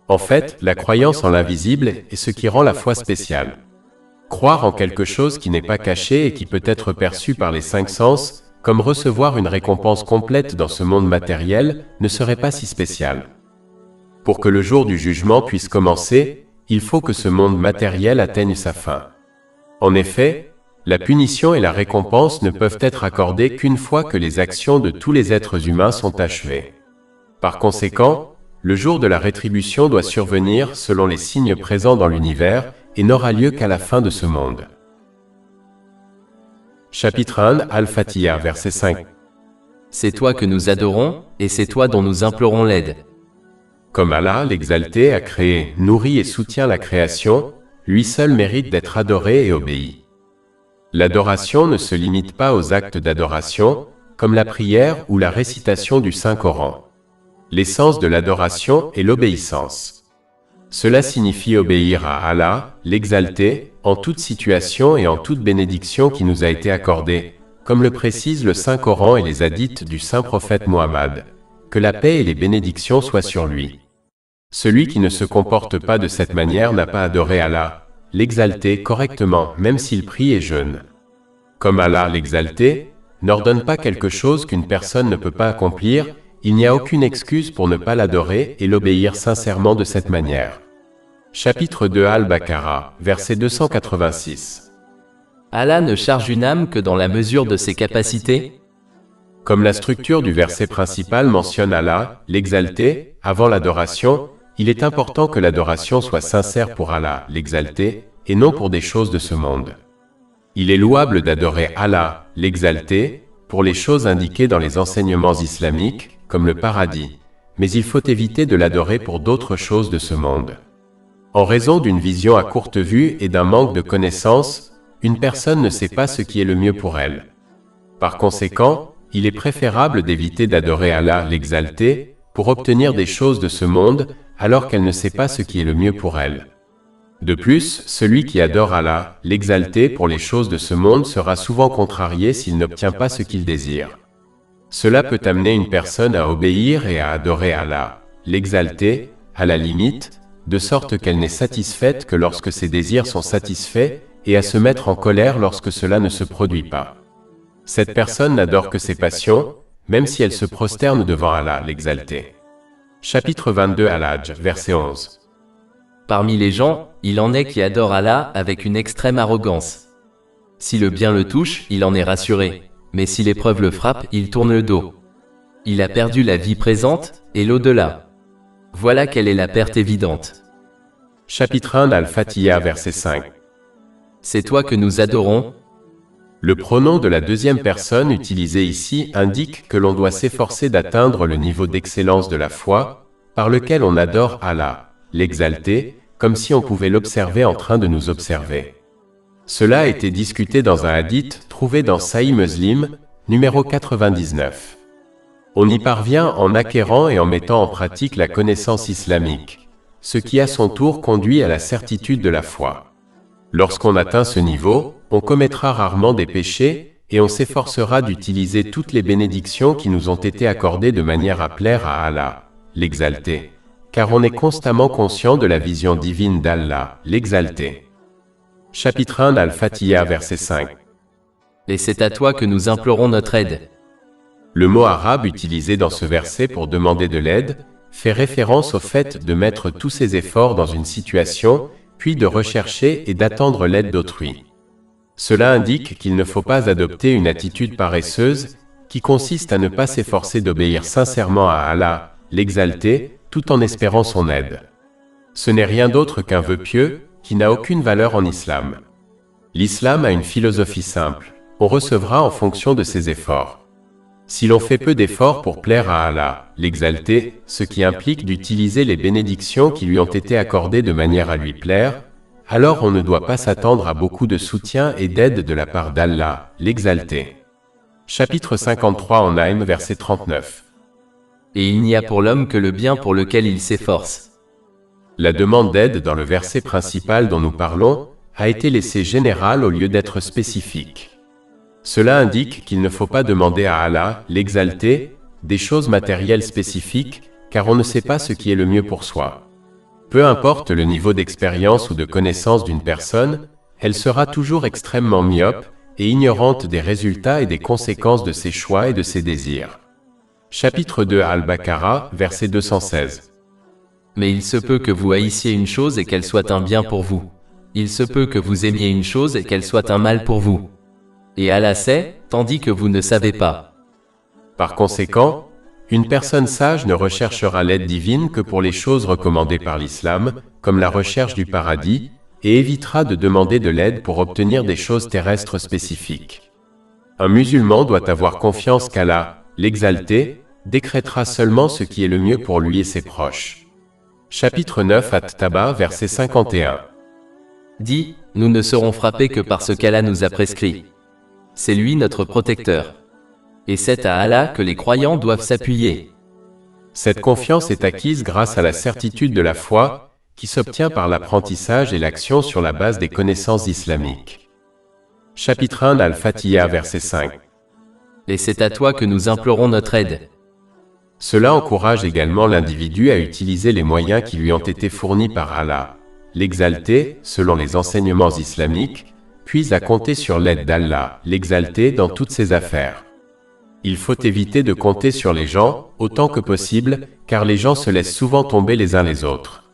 A: En fait, la croyance en l'invisible est ce qui rend la foi spéciale. Croire en quelque chose qui n'est pas caché et qui peut être perçu par les cinq sens, comme recevoir une récompense complète dans ce monde matériel, ne serait pas si spécial. Pour que le jour du jugement puisse commencer, il faut que ce monde matériel atteigne sa fin. En effet, la punition et la récompense ne peuvent être accordées qu'une fois que les actions de tous les êtres humains sont achevées. Par conséquent, le jour de la rétribution doit survenir selon les signes présents dans l'univers et n'aura lieu qu'à la fin de ce monde. Chapitre 1, Al-Fatiha, verset 5.
B: C'est toi que nous adorons, et c'est toi dont nous implorons l'aide.
A: Comme Allah, l'exalté, a créé, nourri et soutient la création, lui seul mérite d'être adoré et obéi. L'adoration ne se limite pas aux actes d'adoration, comme la prière ou la récitation du Saint-Coran. L'essence de l'adoration est l'obéissance. Cela signifie obéir à Allah, l'exalté, en toute situation et en toute bénédiction qui nous a été accordée, comme le précise le Saint-Coran et les hadiths du Saint-Prophète Mohammed. Que la paix et les bénédictions soient sur lui. Celui qui ne se comporte pas de cette manière n'a pas adoré Allah, l'exalté, correctement, même s'il prie et jeûne. Comme Allah, l'exalté, n'ordonne pas quelque chose qu'une personne ne peut pas accomplir, il n'y a aucune excuse pour ne pas l'adorer et l'obéir sincèrement de cette manière. Chapitre 2 Al-Baqarah, verset 286.
B: Allah ne charge une âme que dans la mesure de ses capacités.
A: Comme la structure du verset principal mentionne Allah, l'exalté, avant l'adoration, il est important que l'adoration soit sincère pour Allah, l'exalté, et non pour des choses de ce monde. Il est louable d'adorer Allah, l'exalté, pour les choses indiquées dans les enseignements islamiques, comme le paradis, mais il faut éviter de l'adorer pour d'autres choses de ce monde. En raison d'une vision à courte vue et d'un manque de connaissances, une personne ne sait pas ce qui est le mieux pour elle. Par conséquent, il est préférable d'éviter d'adorer Allah, l'exalté, pour obtenir des choses de ce monde, alors qu'elle ne sait pas ce qui est le mieux pour elle. De plus, celui qui adore Allah, l'exalté, pour les choses de ce monde sera souvent contrarié s'il n'obtient pas ce qu'il désire. Cela peut amener une personne à obéir et à adorer Allah, l'exalté, à la limite, de sorte qu'elle n'est satisfaite que lorsque ses désirs sont satisfaits, et à se mettre en colère lorsque cela ne se produit pas. Cette personne n'adore que ses passions, même si elle se prosterne devant Allah, l'exalté. Chapitre 22 Al-Hajj, verset 11.
B: Parmi les gens, il en est qui adorent Allah avec une extrême arrogance. Si le bien le touche, il en est rassuré, mais si l'épreuve le frappe, il tourne le dos. Il a perdu la vie présente, et l'au-delà. Voilà quelle est la perte évidente.
A: Chapitre 1 Al-Fatiha, verset 5.
B: C'est toi que nous adorons.
A: Le pronom de la deuxième personne utilisé ici indique que l'on doit s'efforcer d'atteindre le niveau d'excellence de la foi, par lequel on adore Allah, l'exalté, comme si on pouvait l'observer en train de nous observer. Cela a été discuté dans un hadith trouvé dans Sahih Muslim, numéro 99. On y parvient en acquérant et en mettant en pratique la connaissance islamique, ce qui à son tour conduit à la certitude de la foi. Lorsqu'on atteint ce niveau, on commettra rarement des péchés, et on s'efforcera d'utiliser toutes les bénédictions qui nous ont été accordées de manière à plaire à Allah, l'exalté, car on est constamment conscient de la vision divine d'Allah, l'exalté. Chapitre 1 Al-Fatiha, verset 5.
B: Et c'est à toi que nous implorons notre aide.
A: Le mot arabe utilisé dans ce verset pour demander de l'aide fait référence au fait de mettre tous ses efforts dans une situation, puis de rechercher et d'attendre l'aide d'autrui. Cela indique qu'il ne faut pas adopter une attitude paresseuse, qui consiste à ne pas s'efforcer d'obéir sincèrement à Allah, l'exalté, tout en espérant son aide. Ce n'est rien d'autre qu'un vœu pieux, qui n'a aucune valeur en islam. L'islam a une philosophie simple, on recevra en fonction de ses efforts. Si l'on fait peu d'efforts pour plaire à Allah, l'exalté, ce qui implique d'utiliser les bénédictions qui lui ont été accordées de manière à lui plaire, alors on ne doit pas s'attendre à beaucoup de soutien et d'aide de la part d'Allah, l'exalté. Chapitre 53 en Naïm, verset 39.
B: Et il n'y a pour l'homme que le bien pour lequel il s'efforce.
A: La demande d'aide dans le verset principal dont nous parlons a été laissée générale au lieu d'être spécifique. Cela indique qu'il ne faut pas demander à Allah, l'exalté, des choses matérielles spécifiques, car on ne sait pas ce qui est le mieux pour soi. Peu importe le niveau d'expérience ou de connaissance d'une personne, elle sera toujours extrêmement myope et ignorante des résultats et des conséquences de ses choix et de ses désirs. Chapitre 2 Al-Baqarah, verset 216.
B: Mais il se peut que vous haïssiez une chose et qu'elle soit un bien pour vous. Il se peut que vous aimiez une chose et qu'elle soit un mal pour vous. Et Allah sait, tandis que vous ne savez pas.
A: Par conséquent, une personne sage ne recherchera l'aide divine que pour les choses recommandées par l'islam, comme la recherche du paradis, et évitera de demander de l'aide pour obtenir des choses terrestres spécifiques. Un musulman doit avoir confiance qu'Allah, l'exalté, décrétera seulement ce qui est le mieux pour lui et ses proches. Chapitre 9 At-Taba, verset 51.
B: Dis, nous ne serons frappés que par ce qu'Allah nous a prescrit. C'est lui notre protecteur. Et c'est à Allah que les croyants doivent s'appuyer.
A: Cette confiance est acquise grâce à la certitude de la foi, qui s'obtient par l'apprentissage et l'action sur la base des connaissances islamiques. Chapitre 1 Al-Fatiha, verset 5.
B: Et c'est à toi que nous implorons notre aide.
A: Cela encourage également l'individu à utiliser les moyens qui lui ont été fournis par Allah, l'exalté, selon les enseignements islamiques, puis à compter sur l'aide d'Allah, l'exalté, dans toutes ses affaires. Il faut éviter de compter sur les gens, autant que possible, car les gens se laissent souvent tomber les uns les autres.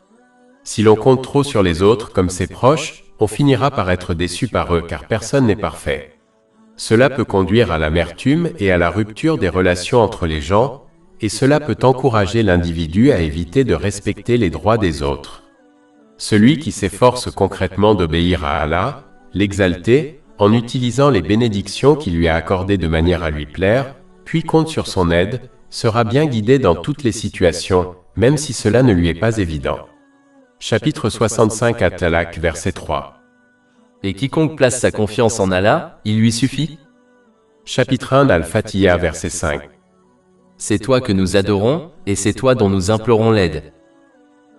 A: Si l'on compte trop sur les autres comme ses proches, on finira par être déçu par eux car personne n'est parfait. Cela peut conduire à l'amertume et à la rupture des relations entre les gens, et cela peut encourager l'individu à éviter de respecter les droits des autres. Celui qui s'efforce concrètement d'obéir à Allah, l'exalté, en utilisant les bénédictions qu'il lui a accordées de manière à lui plaire, puis compte sur son aide, sera bien guidé dans toutes les situations, même si cela ne lui est pas évident. Chapitre 65 At-Talaq, verset 3.
B: Et quiconque place sa confiance en Allah, il lui suffit.
A: Chapitre 1 Al-Fatiha, verset 5.
B: C'est toi que nous adorons, et c'est toi dont nous implorons l'aide.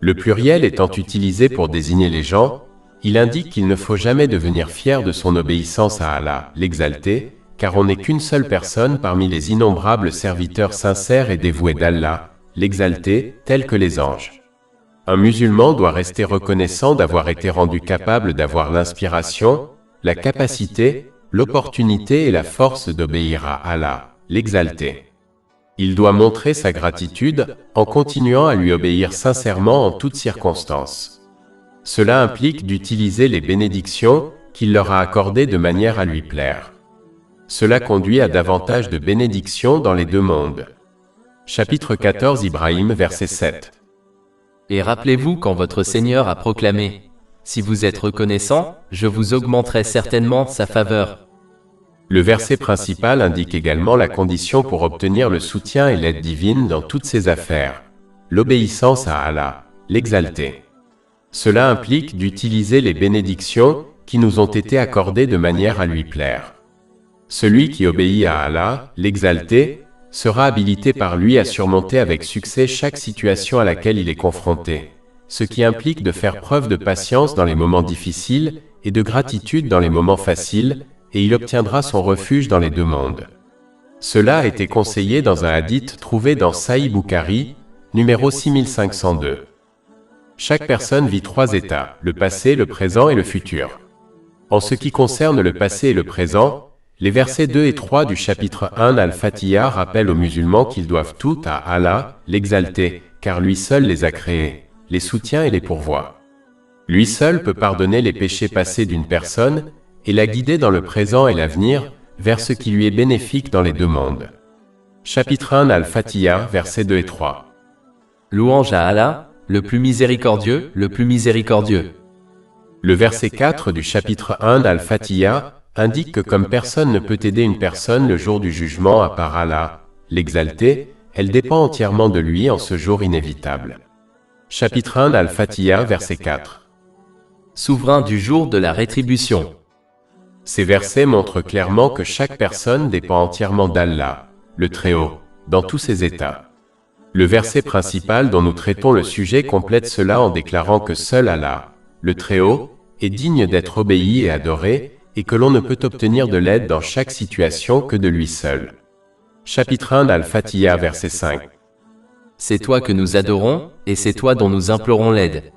A: Le pluriel étant utilisé pour désigner les gens, il indique qu'il ne faut jamais devenir fier de son obéissance à Allah, l'exalté, car on n'est qu'une seule personne parmi les innombrables serviteurs sincères et dévoués d'Allah, l'exalté, tels que les anges. Un musulman doit rester reconnaissant d'avoir été rendu capable d'avoir l'inspiration, la capacité, l'opportunité et la force d'obéir à Allah, l'exalté. Il doit montrer sa gratitude en continuant à lui obéir sincèrement en toutes circonstances. Cela implique d'utiliser les bénédictions qu'il leur a accordées de manière à lui plaire. Cela conduit à davantage de bénédictions dans les deux mondes. Chapitre 14 Ibrahim, verset 7.
B: Et rappelez-vous quand votre Seigneur a proclamé « Si vous êtes reconnaissant, je vous augmenterai certainement sa faveur ».
A: Le verset principal indique également la condition pour obtenir le soutien et l'aide divine dans toutes ses affaires, l'obéissance à Allah, l'exalté. Cela implique d'utiliser les bénédictions qui nous ont été accordées de manière à lui plaire. Celui qui obéit à Allah, l'exalté, sera habilité par lui à surmonter avec succès chaque situation à laquelle il est confronté, ce qui implique de faire preuve de patience dans les moments difficiles et de gratitude dans les moments faciles, et il obtiendra son refuge dans les deux mondes. Cela a été conseillé dans un hadith trouvé dans Sahih Bukhari, numéro 6502. Chaque personne vit trois états, le passé, le présent et le futur. En ce qui concerne le passé et le présent, les versets 2 et 3 du chapitre 1 Al-Fatiha rappellent aux musulmans qu'ils doivent tout à Allah, l'exalté, car lui seul les a créés, les soutient et les pourvoit. Lui seul peut pardonner les péchés passés d'une personne, et la guider dans le présent et l'avenir, vers ce qui lui est bénéfique dans les deux mondes. Chapitre 1 Al-Fatiha, versets 2 et 3.
B: Louange à Allah, le plus miséricordieux, le plus miséricordieux.
A: Le verset 4 du chapitre 1 Al-Fatiha indique que comme personne ne peut aider une personne le jour du jugement à part Allah, l'exalté, elle dépend entièrement de lui en ce jour inévitable. Chapitre 1 Al-Fatiha, verset 4.
B: Souverain du jour de la rétribution.
A: Ces versets montrent clairement que chaque personne dépend entièrement d'Allah, le Très-Haut, dans tous ses états. Le verset principal dont nous traitons le sujet complète cela en déclarant que seul Allah, le Très-Haut, est digne d'être obéi et adoré, et que l'on ne peut obtenir de l'aide dans chaque situation que de lui seul. Chapitre 1 Al-Fatiha, verset 5.
B: C'est toi que nous adorons, et c'est toi dont nous implorons l'aide.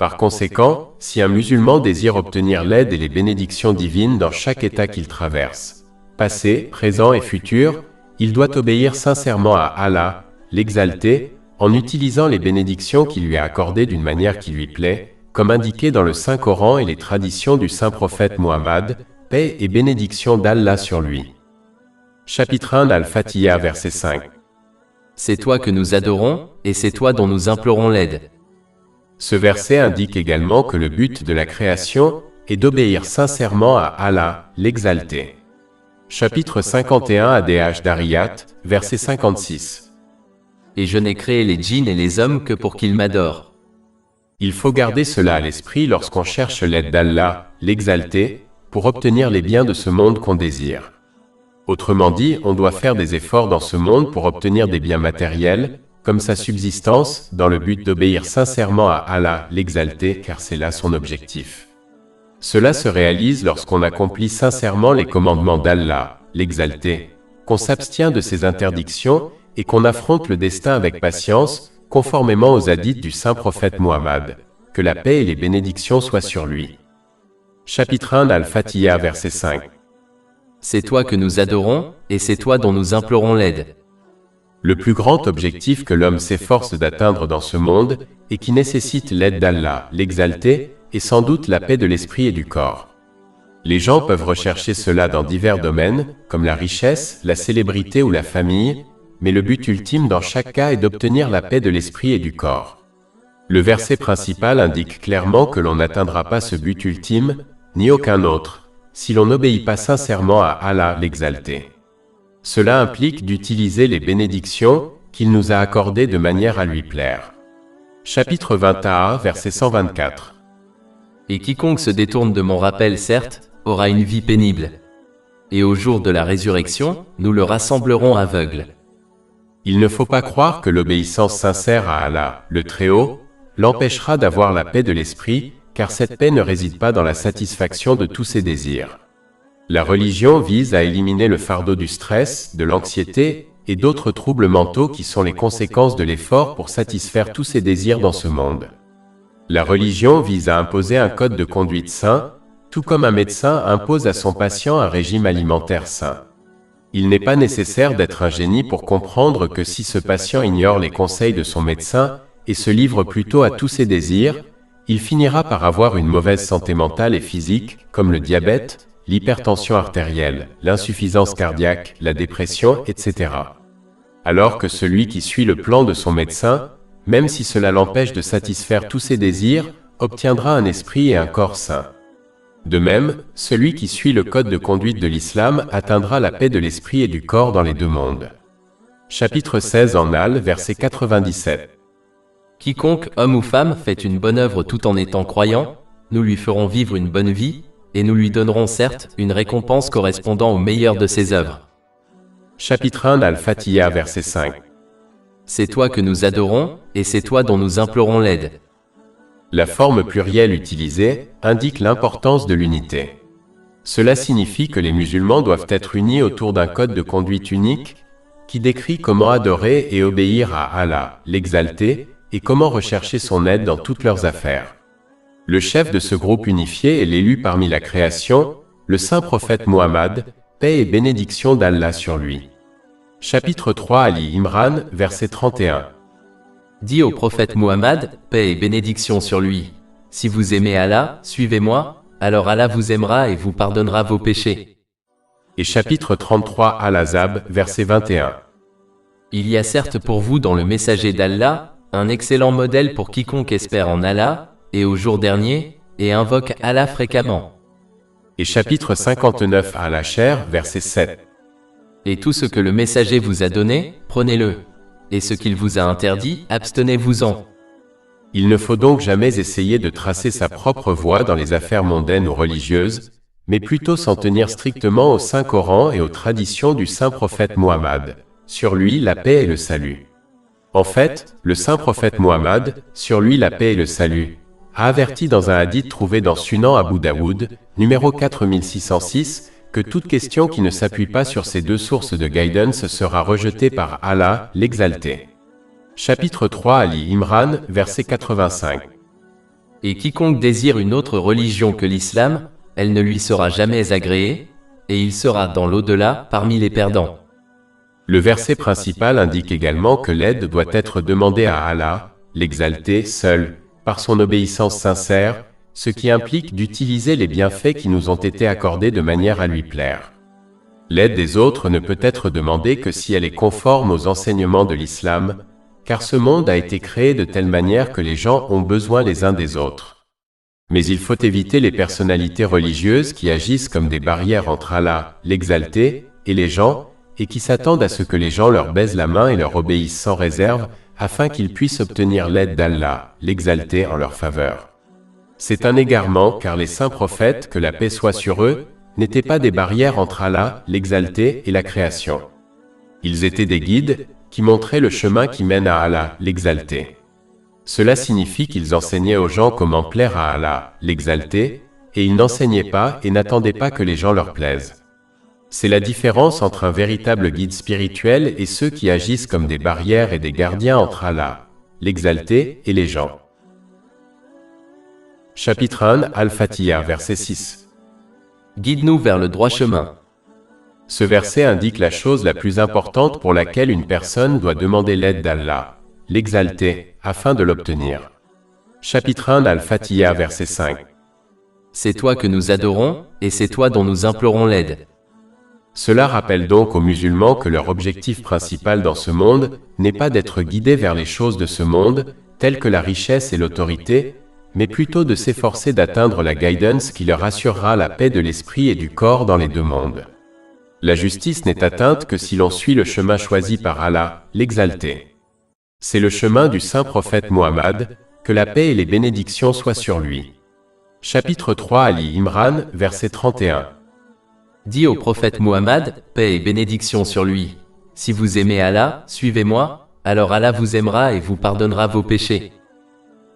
A: Par conséquent, si un musulman désire obtenir l'aide et les bénédictions divines dans chaque état qu'il traverse, passé, présent et futur, il doit obéir sincèrement à Allah, l'Exalté, en utilisant les bénédictions qu'il lui a accordées d'une manière qui lui plaît, comme indiqué dans le Saint-Coran et les traditions du Saint-Prophète Muhammad, paix et bénédiction d'Allah sur lui. Chapitre 1 Al-Fatiha, verset 5.
B: C'est toi que nous adorons, et c'est toi dont nous implorons l'aide.
A: Ce verset indique également que le but de la création est d'obéir sincèrement à Allah, l'Exalté. Chapitre 51 ADH Dariyat, verset 56.
B: Et je n'ai créé les djinns et les hommes que pour qu'ils m'adorent.
A: Il faut garder cela à l'esprit lorsqu'on cherche l'aide d'Allah, l'Exalté, pour obtenir les biens de ce monde qu'on désire. Autrement dit, on doit faire des efforts dans ce monde pour obtenir des biens matériels, comme sa subsistance, dans le but d'obéir sincèrement à Allah, l'Exalté, car c'est là son objectif. Cela se réalise lorsqu'on accomplit sincèrement les commandements d'Allah, l'Exalté, qu'on s'abstient de ses interdictions et qu'on affronte le destin avec patience, conformément aux hadiths du Saint-Prophète Muhammad, que la paix et les bénédictions soient sur lui. Chapitre 1 Al-Fatiha, verset 5.
B: C'est toi que nous adorons, et c'est toi dont nous implorons l'aide.
A: Le plus grand objectif que l'homme s'efforce d'atteindre dans ce monde, et qui nécessite l'aide d'Allah, l'Exalté, est sans doute la paix de l'esprit et du corps. Les gens peuvent rechercher cela dans divers domaines, comme la richesse, la célébrité ou la famille, mais le but ultime dans chaque cas est d'obtenir la paix de l'esprit et du corps. Le verset principal indique clairement que l'on n'atteindra pas ce but ultime, ni aucun autre, si l'on n'obéit pas sincèrement à Allah, l'Exalté. Cela implique d'utiliser les bénédictions qu'il nous a accordées de manière à lui plaire. Chapitre 21, verset 124.
B: Et quiconque se détourne de mon rappel, certes, aura une vie pénible. Et au jour de la résurrection, nous le rassemblerons aveugle.
A: Il ne faut pas croire que l'obéissance sincère à Allah, le Très-Haut, l'empêchera d'avoir la paix de l'esprit, car cette paix ne réside pas dans la satisfaction de tous ses désirs. La religion vise à éliminer le fardeau du stress, de l'anxiété et d'autres troubles mentaux qui sont les conséquences de l'effort pour satisfaire tous ses désirs dans ce monde. La religion vise à imposer un code de conduite sain, tout comme un médecin impose à son patient un régime alimentaire sain. Il n'est pas nécessaire d'être un génie pour comprendre que si ce patient ignore les conseils de son médecin et se livre plutôt à tous ses désirs, il finira par avoir une mauvaise santé mentale et physique, comme le diabète, l'hypertension artérielle, l'insuffisance cardiaque, la dépression, etc. Alors que celui qui suit le plan de son médecin, même si cela l'empêche de satisfaire tous ses désirs, obtiendra un esprit et un corps sains. De même, celui qui suit le code de conduite de l'islam atteindra la paix de l'esprit et du corps dans les deux mondes. Chapitre 16 en Al, verset 97.
B: Quiconque, homme ou femme, fait une bonne œuvre tout en étant croyant, nous lui ferons vivre une bonne vie, et nous lui donnerons certes une récompense correspondant au meilleur de ses œuvres.
A: Chapitre 1 Al-Fatiha, verset 5.
B: C'est toi que nous adorons, et c'est toi dont nous implorons l'aide.
A: La forme plurielle utilisée indique l'importance de l'unité. Cela signifie que les musulmans doivent être unis autour d'un code de conduite unique, qui décrit comment adorer et obéir à Allah, l'Exalté, et comment rechercher son aide dans toutes leurs affaires. Le chef de ce groupe unifié est l'élu parmi la création, le saint prophète Muhammad, paix et bénédiction d'Allah sur lui. Chapitre 3 Ali Imran, verset 31.
B: Dis au prophète Muhammad, paix et bénédiction sur lui. Si vous aimez Allah, suivez-moi, alors Allah vous aimera et vous pardonnera vos péchés.
A: Et chapitre 33 Al-Azab, verset 21.
B: Il y a certes pour vous dans le messager d'Allah, un excellent modèle pour quiconque espère en Allah, et au jour dernier, et invoque Allah fréquemment.
A: Et chapitre 59 Al-Asher, verset 7.
B: Et tout ce que le messager vous a donné, prenez-le. Et ce qu'il vous a interdit, abstenez-vous-en.
A: Il ne faut donc jamais essayer de tracer sa propre voie dans les affaires mondaines ou religieuses, mais plutôt s'en tenir strictement au Saint-Coran et aux traditions du saint prophète Muhammad. Sur lui, la paix et le salut. En fait, le saint prophète Muhammad, sur lui la paix et le salut, a averti dans un hadith trouvé dans Sunan Abu Daoud, numéro 4606, que toute question qui ne s'appuie pas sur ces deux sources de guidance sera rejetée par Allah, l'Exalté. Chapitre 3 Ali Imran, verset 85.
B: Et quiconque désire une autre religion que l'islam, elle ne lui sera jamais agréée, et il sera dans l'au-delà parmi les perdants.
A: Le verset principal indique également que l'aide doit être demandée à Allah, l'exalté, seul, par son obéissance sincère, ce qui implique d'utiliser les bienfaits qui nous ont été accordés de manière à lui plaire. L'aide des autres ne peut être demandée que si elle est conforme aux enseignements de l'islam, car ce monde a été créé de telle manière que les gens ont besoin les uns des autres. Mais il faut éviter les personnalités religieuses qui agissent comme des barrières entre Allah, l'exalté, et les gens, et qui s'attendent à ce que les gens leur baisent la main et leur obéissent sans réserve, afin qu'ils puissent obtenir l'aide d'Allah, l'exalté, en leur faveur. C'est un égarement car les saints prophètes, que la paix soit sur eux, n'étaient pas des barrières entre Allah, l'exalté, et la création. Ils étaient des guides, qui montraient le chemin qui mène à Allah, l'exalté. Cela signifie qu'ils enseignaient aux gens comment plaire à Allah, l'exalté, et ils n'enseignaient pas et n'attendaient pas que les gens leur plaisent. C'est la différence entre un véritable guide spirituel et ceux qui agissent comme des barrières et des gardiens entre Allah, l'exalté, et les gens. Chapitre 1, Al-Fatiha, verset 6.
B: Guide-nous vers le droit chemin.
A: Ce verset indique la chose la plus importante pour laquelle une personne doit demander l'aide d'Allah, l'exalté, afin de l'obtenir. Chapitre 1, Al-Fatiha, verset 5.
B: C'est toi que nous adorons, et c'est toi dont nous implorons l'aide.
A: Cela rappelle donc aux musulmans que leur objectif principal dans ce monde n'est pas d'être guidés vers les choses de ce monde, telles que la richesse et l'autorité, mais plutôt de s'efforcer d'atteindre la guidance qui leur assurera la paix de l'esprit et du corps dans les deux mondes. La justice n'est atteinte que si l'on suit le chemin choisi par Allah, l'exalté. C'est le chemin du saint prophète Muhammad, que la paix et les bénédictions soient sur lui. Chapitre 3, Ali Imran, verset 31.
B: Dis au prophète Muhammad, paix et bénédiction sur lui. Si vous aimez Allah, suivez-moi, alors Allah vous aimera et vous pardonnera vos péchés.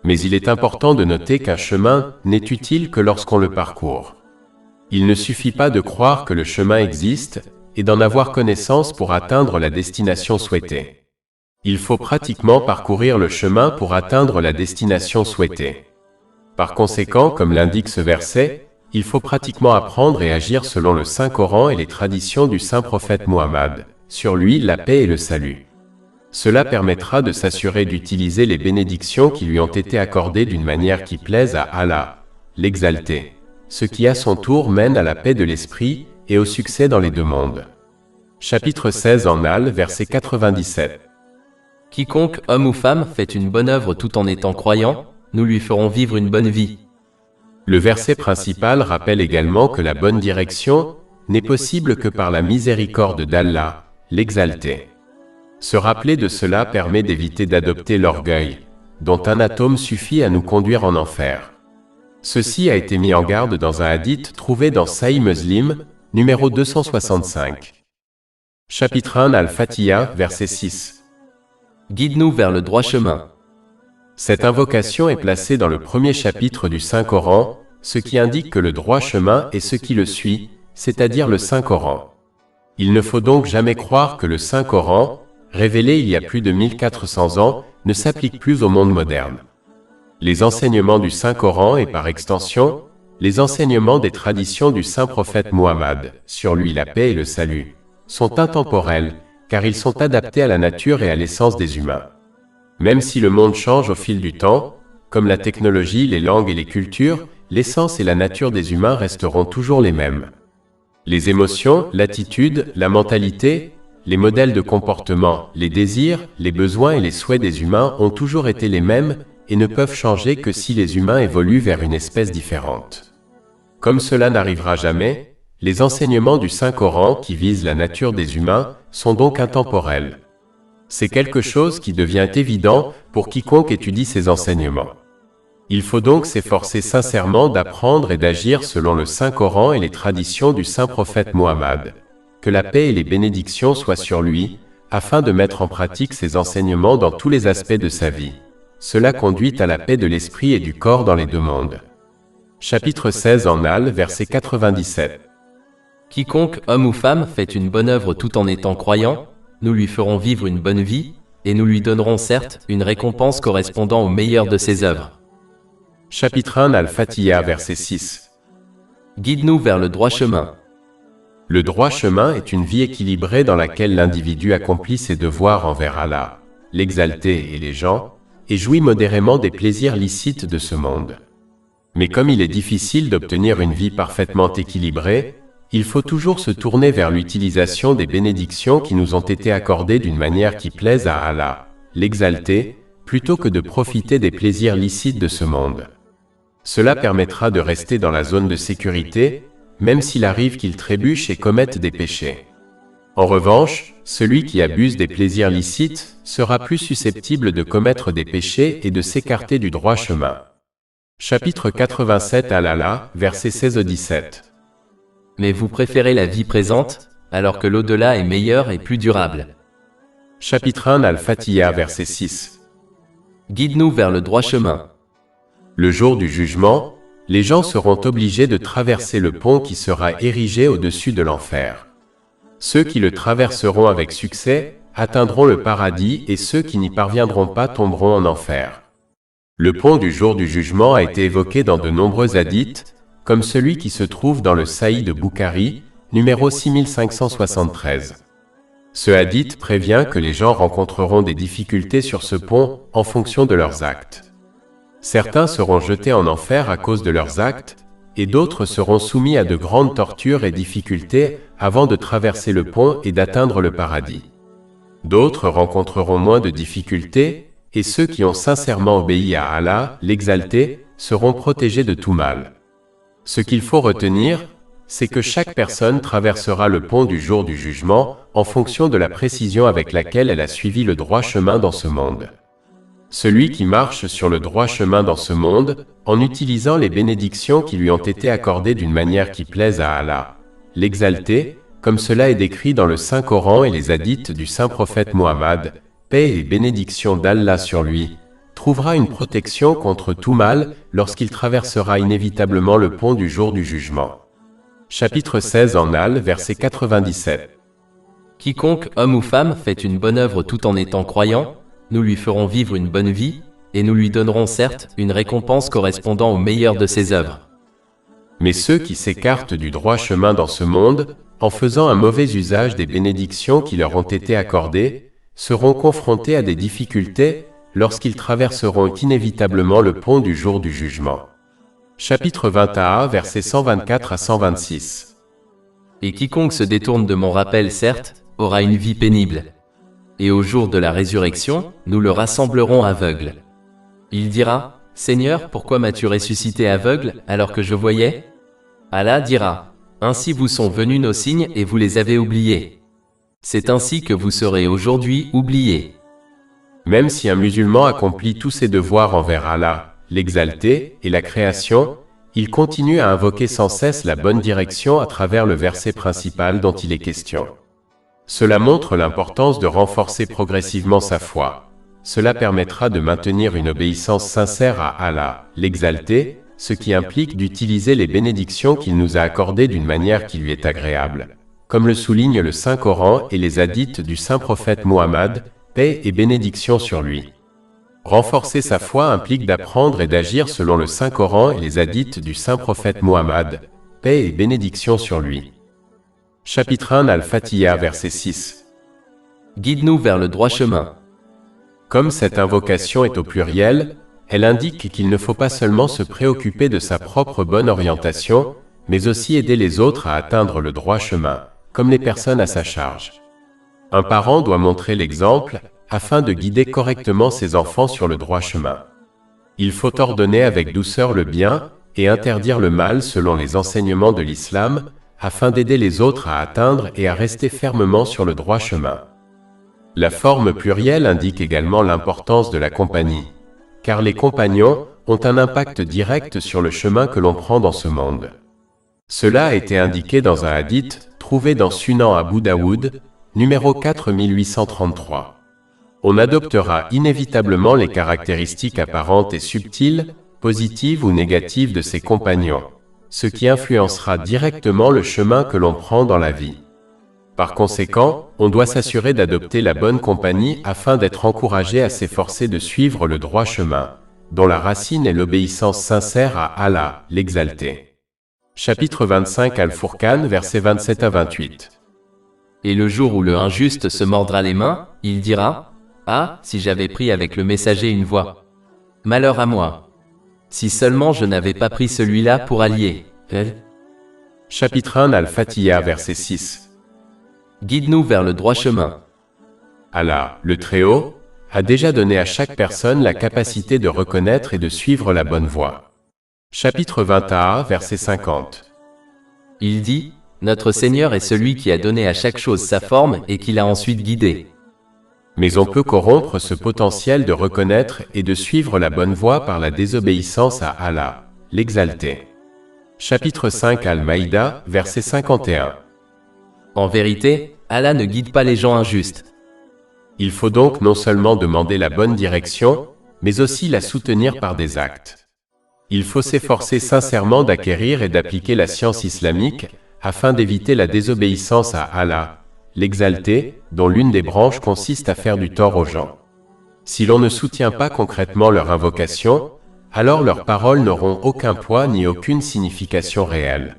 A: Mais il est important de noter qu'un chemin n'est utile que lorsqu'on le parcourt. Il ne suffit pas de croire que le chemin existe et d'en avoir connaissance pour atteindre la destination souhaitée. Il faut pratiquement parcourir le chemin pour atteindre la destination souhaitée. Par conséquent, comme l'indique ce verset, il faut pratiquement apprendre et agir selon le Saint-Coran et les traditions du saint prophète Muhammad, sur lui la paix et le salut. Cela permettra de s'assurer d'utiliser les bénédictions qui lui ont été accordées d'une manière qui plaise à Allah, l'exalté, ce qui à son tour mène à la paix de l'esprit et au succès dans les deux mondes. Chapitre 16 en Al, verset 97.
B: Quiconque, homme ou femme, fait une bonne œuvre tout en étant croyant, nous lui ferons vivre une bonne vie.
A: Le verset principal rappelle également que la bonne direction n'est possible que par la miséricorde d'Allah, l'exalté. Se rappeler de cela permet d'éviter d'adopter l'orgueil, dont un atome suffit à nous conduire en enfer. Ceci a été mis en garde dans un hadith trouvé dans Sahih Muslim, numéro 265. Chapitre 1 Al-Fatiha, verset 6.
B: Guide-nous vers le droit chemin.
A: Cette invocation est placée dans le premier chapitre du Saint-Coran, ce qui indique que le droit chemin est ce qui le suit, c'est-à-dire le Saint-Coran. Il ne faut donc jamais croire que le Saint-Coran, révélé il y a plus de 1400 ans, ne s'applique plus au monde moderne. Les enseignements du Saint-Coran et par extension, les enseignements des traditions du saint prophète Muhammad, sur lui la paix et le salut, sont intemporels, car ils sont adaptés à la nature et à l'essence des humains. Même si le monde change au fil du temps, comme la technologie, les langues et les cultures, l'essence et la nature des humains resteront toujours les mêmes. Les émotions, l'attitude, la mentalité, les modèles de comportement, les désirs, les besoins et les souhaits des humains ont toujours été les mêmes et ne peuvent changer que si les humains évoluent vers une espèce différente. Comme cela n'arrivera jamais, les enseignements du Saint-Coran qui visent la nature des humains sont donc intemporels. C'est quelque chose qui devient évident pour quiconque étudie ces enseignements. Il faut donc s'efforcer sincèrement d'apprendre et d'agir selon le Saint-Coran et les traditions du saint prophète Muhammad. Que la paix et les bénédictions soient sur lui, afin de mettre en pratique ces enseignements dans tous les aspects de sa vie. Cela conduit à la paix de l'esprit et du corps dans les deux mondes. Chapitre 16 en Al, verset 97.
B: Quiconque, homme ou femme, fait une bonne œuvre tout en étant croyant, nous lui ferons vivre une bonne vie, et nous lui donnerons certes une récompense correspondant au meilleur de ses œuvres.
A: Chapitre 1 Al-Fatiha, verset 6.
B: Guide-nous vers le droit chemin.
A: Le droit chemin est une vie équilibrée dans laquelle l'individu accomplit ses devoirs envers Allah, l'Exalté et les gens, et jouit modérément des plaisirs licites de ce monde. Mais comme il est difficile d'obtenir une vie parfaitement équilibrée, il faut toujours se tourner vers l'utilisation des bénédictions qui nous ont été accordées d'une manière qui plaise à Allah, l'Exalté, plutôt que de profiter des plaisirs licites de ce monde. Cela permettra de rester dans la zone de sécurité, même s'il arrive qu'il trébuche et commette des péchés. En revanche, celui qui abuse des plaisirs licites sera plus susceptible de commettre des péchés et de s'écarter du droit chemin. Chapitre 87 Al-Ala, versets 16-17.
B: Mais vous préférez la vie présente, alors que l'au-delà est meilleur et plus durable.
A: Chapitre 1 Al-Fatiha, verset 6.
B: Guide-nous vers le droit chemin.
A: Le jour du jugement, les gens seront obligés de traverser le pont qui sera érigé au-dessus de l'enfer. Ceux qui le traverseront avec succès atteindront le paradis et ceux qui n'y parviendront pas tomberont en enfer. Le pont du jour du jugement a été évoqué dans de nombreux hadiths, comme celui qui se trouve dans le Sahih de Bukhari, numéro 6573. Ce hadith prévient que les gens rencontreront des difficultés sur ce pont en fonction de leurs actes. Certains seront jetés en enfer à cause de leurs actes, et d'autres seront soumis à de grandes tortures et difficultés avant de traverser le pont et d'atteindre le paradis. D'autres rencontreront moins de difficultés, et ceux qui ont sincèrement obéi à Allah, l'Exalté, seront protégés de tout mal. Ce qu'il faut retenir, c'est que chaque personne traversera le pont du jour du jugement en fonction de la précision avec laquelle elle a suivi le droit chemin dans ce monde. Celui qui marche sur le droit chemin dans ce monde, en utilisant les bénédictions qui lui ont été accordées d'une manière qui plaise à Allah, l'Exalté, comme cela est décrit dans le Saint-Coran et les hadiths du Saint-Prophète Mohammed, paix et bénédiction d'Allah sur lui, trouvera une protection contre tout mal lorsqu'il traversera inévitablement le pont du jour du jugement. Chapitre 16 en Al, verset 97.
B: Quiconque, homme ou femme, fait une bonne œuvre tout en étant croyant, nous lui ferons vivre une bonne vie, et nous lui donnerons certes une récompense correspondant au meilleur de ses œuvres.
A: Mais ceux qui s'écartent du droit chemin dans ce monde, en faisant un mauvais usage des bénédictions qui leur ont été accordées, seront confrontés à des difficultés lorsqu'ils traverseront inévitablement le pont du jour du jugement. Chapitre 21, versets 124 à 126.
B: Et quiconque se détourne de mon rappel, certes, aura une vie pénible. Et au jour de la résurrection, nous le rassemblerons aveugle. Il dira, Seigneur, pourquoi m'as-tu ressuscité aveugle alors que je voyais? Allah dira, ainsi vous sont venus nos signes et vous les avez oubliés. C'est ainsi que vous serez aujourd'hui oubliés.
A: Même si un musulman accomplit tous ses devoirs envers Allah, l'Exalté et la création, il continue à invoquer sans cesse la bonne direction à travers le verset principal dont il est question. Cela montre l'importance de renforcer progressivement sa foi. Cela permettra de maintenir une obéissance sincère à Allah, l'Exalté, ce qui implique d'utiliser les bénédictions qu'il nous a accordées d'une manière qui lui est agréable, comme le souligne le Saint-Coran et les hadiths du Saint-Prophète Mohammed, paix et bénédiction sur lui. Renforcer sa foi implique d'apprendre et d'agir selon le Saint-Coran et les hadiths du Saint-Prophète Mohammed, paix et bénédiction sur lui. Chapitre 1 Al-Fatiha, verset 6.
B: Guide-nous vers le droit chemin.
A: Comme cette invocation est au pluriel, elle indique qu'il ne faut pas seulement se préoccuper de sa propre bonne orientation, mais aussi aider les autres à atteindre le droit chemin, comme les personnes à sa charge. Un parent doit montrer l'exemple, afin de guider correctement ses enfants sur le droit chemin. Il faut ordonner avec douceur le bien, et interdire le mal selon les enseignements de l'islam, afin d'aider les autres à atteindre et à rester fermement sur le droit chemin. La forme plurielle indique également l'importance de la compagnie, car les compagnons ont un impact direct sur le chemin que l'on prend dans ce monde. Cela a été indiqué dans un hadith trouvé dans Sunan Abu Daoud, numéro 4833. On adoptera inévitablement les caractéristiques apparentes et subtiles, positives ou négatives de ses compagnons, ce qui influencera directement le chemin que l'on prend dans la vie. Par conséquent, on doit s'assurer d'adopter la bonne compagnie afin d'être encouragé à s'efforcer de suivre le droit chemin, dont la racine est l'obéissance sincère à Allah, l'exalté. Chapitre 25 Al-Furqan, versets 27 à 28.
B: Et le jour où le injuste se mordra les mains, il dira : Ah, si j'avais pris avec le messager une voix. Malheur à moi. Si seulement je n'avais pas pris celui-là pour allié.
A: Chapitre 1 Al-Fatiha, verset 6.
B: Guide-nous vers le droit chemin.
A: Allah, le Très-Haut, a déjà donné à chaque personne la capacité de reconnaître et de suivre la bonne voie. Chapitre 21, verset 50.
B: Il dit : Notre Seigneur est celui qui a donné à chaque chose sa forme et qui l'a ensuite guidée.
A: Mais on peut corrompre ce potentiel de reconnaître et de suivre la bonne voie par la désobéissance à Allah, l'exalté. Chapitre 5 Al-Maïda, verset 51.
B: En vérité, Allah ne guide pas les gens injustes.
A: Il faut donc non seulement demander la bonne direction, mais aussi la soutenir par des actes. Il faut s'efforcer sincèrement d'acquérir et d'appliquer la science islamique, afin d'éviter la désobéissance à Allah, l'exalté, dont l'une des branches consiste à faire du tort aux gens. Si l'on ne soutient pas concrètement leur invocation, alors leurs paroles n'auront aucun poids ni aucune signification réelle.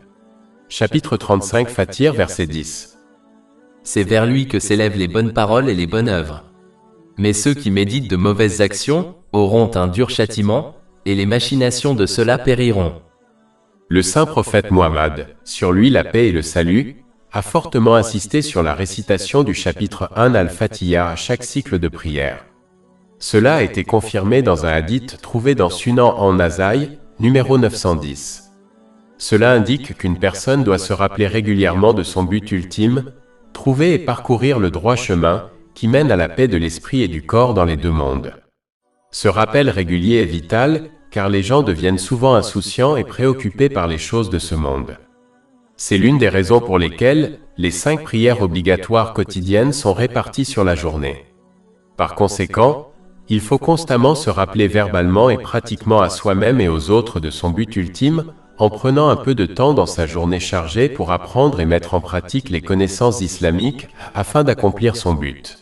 A: Chapitre 35 Fatir, verset 10.
B: C'est vers lui que s'élèvent les bonnes paroles et les bonnes œuvres. Mais ceux qui méditent de mauvaises actions auront un dur châtiment, et les machinations de ceux-là périront.
A: Le saint prophète Muhammad, sur lui la paix et le salut, a fortement insisté sur la récitation du chapitre 1 Al-Fatiha à chaque cycle de prière. Cela a été confirmé dans un hadith trouvé dans Sunan en Nasaï, numéro 910. Cela indique qu'une personne doit se rappeler régulièrement de son but ultime, trouver et parcourir le droit chemin qui mène à la paix de l'esprit et du corps dans les deux mondes. Ce rappel régulier est vital, car les gens deviennent souvent insouciants et préoccupés par les choses de ce monde. C'est l'une des raisons pour lesquelles les 5 prières obligatoires quotidiennes sont réparties sur la journée. Par conséquent, il faut constamment se rappeler verbalement et pratiquement à soi-même et aux autres de son but ultime, en prenant un peu de temps dans sa journée chargée pour apprendre et mettre en pratique les connaissances islamiques afin d'accomplir son but.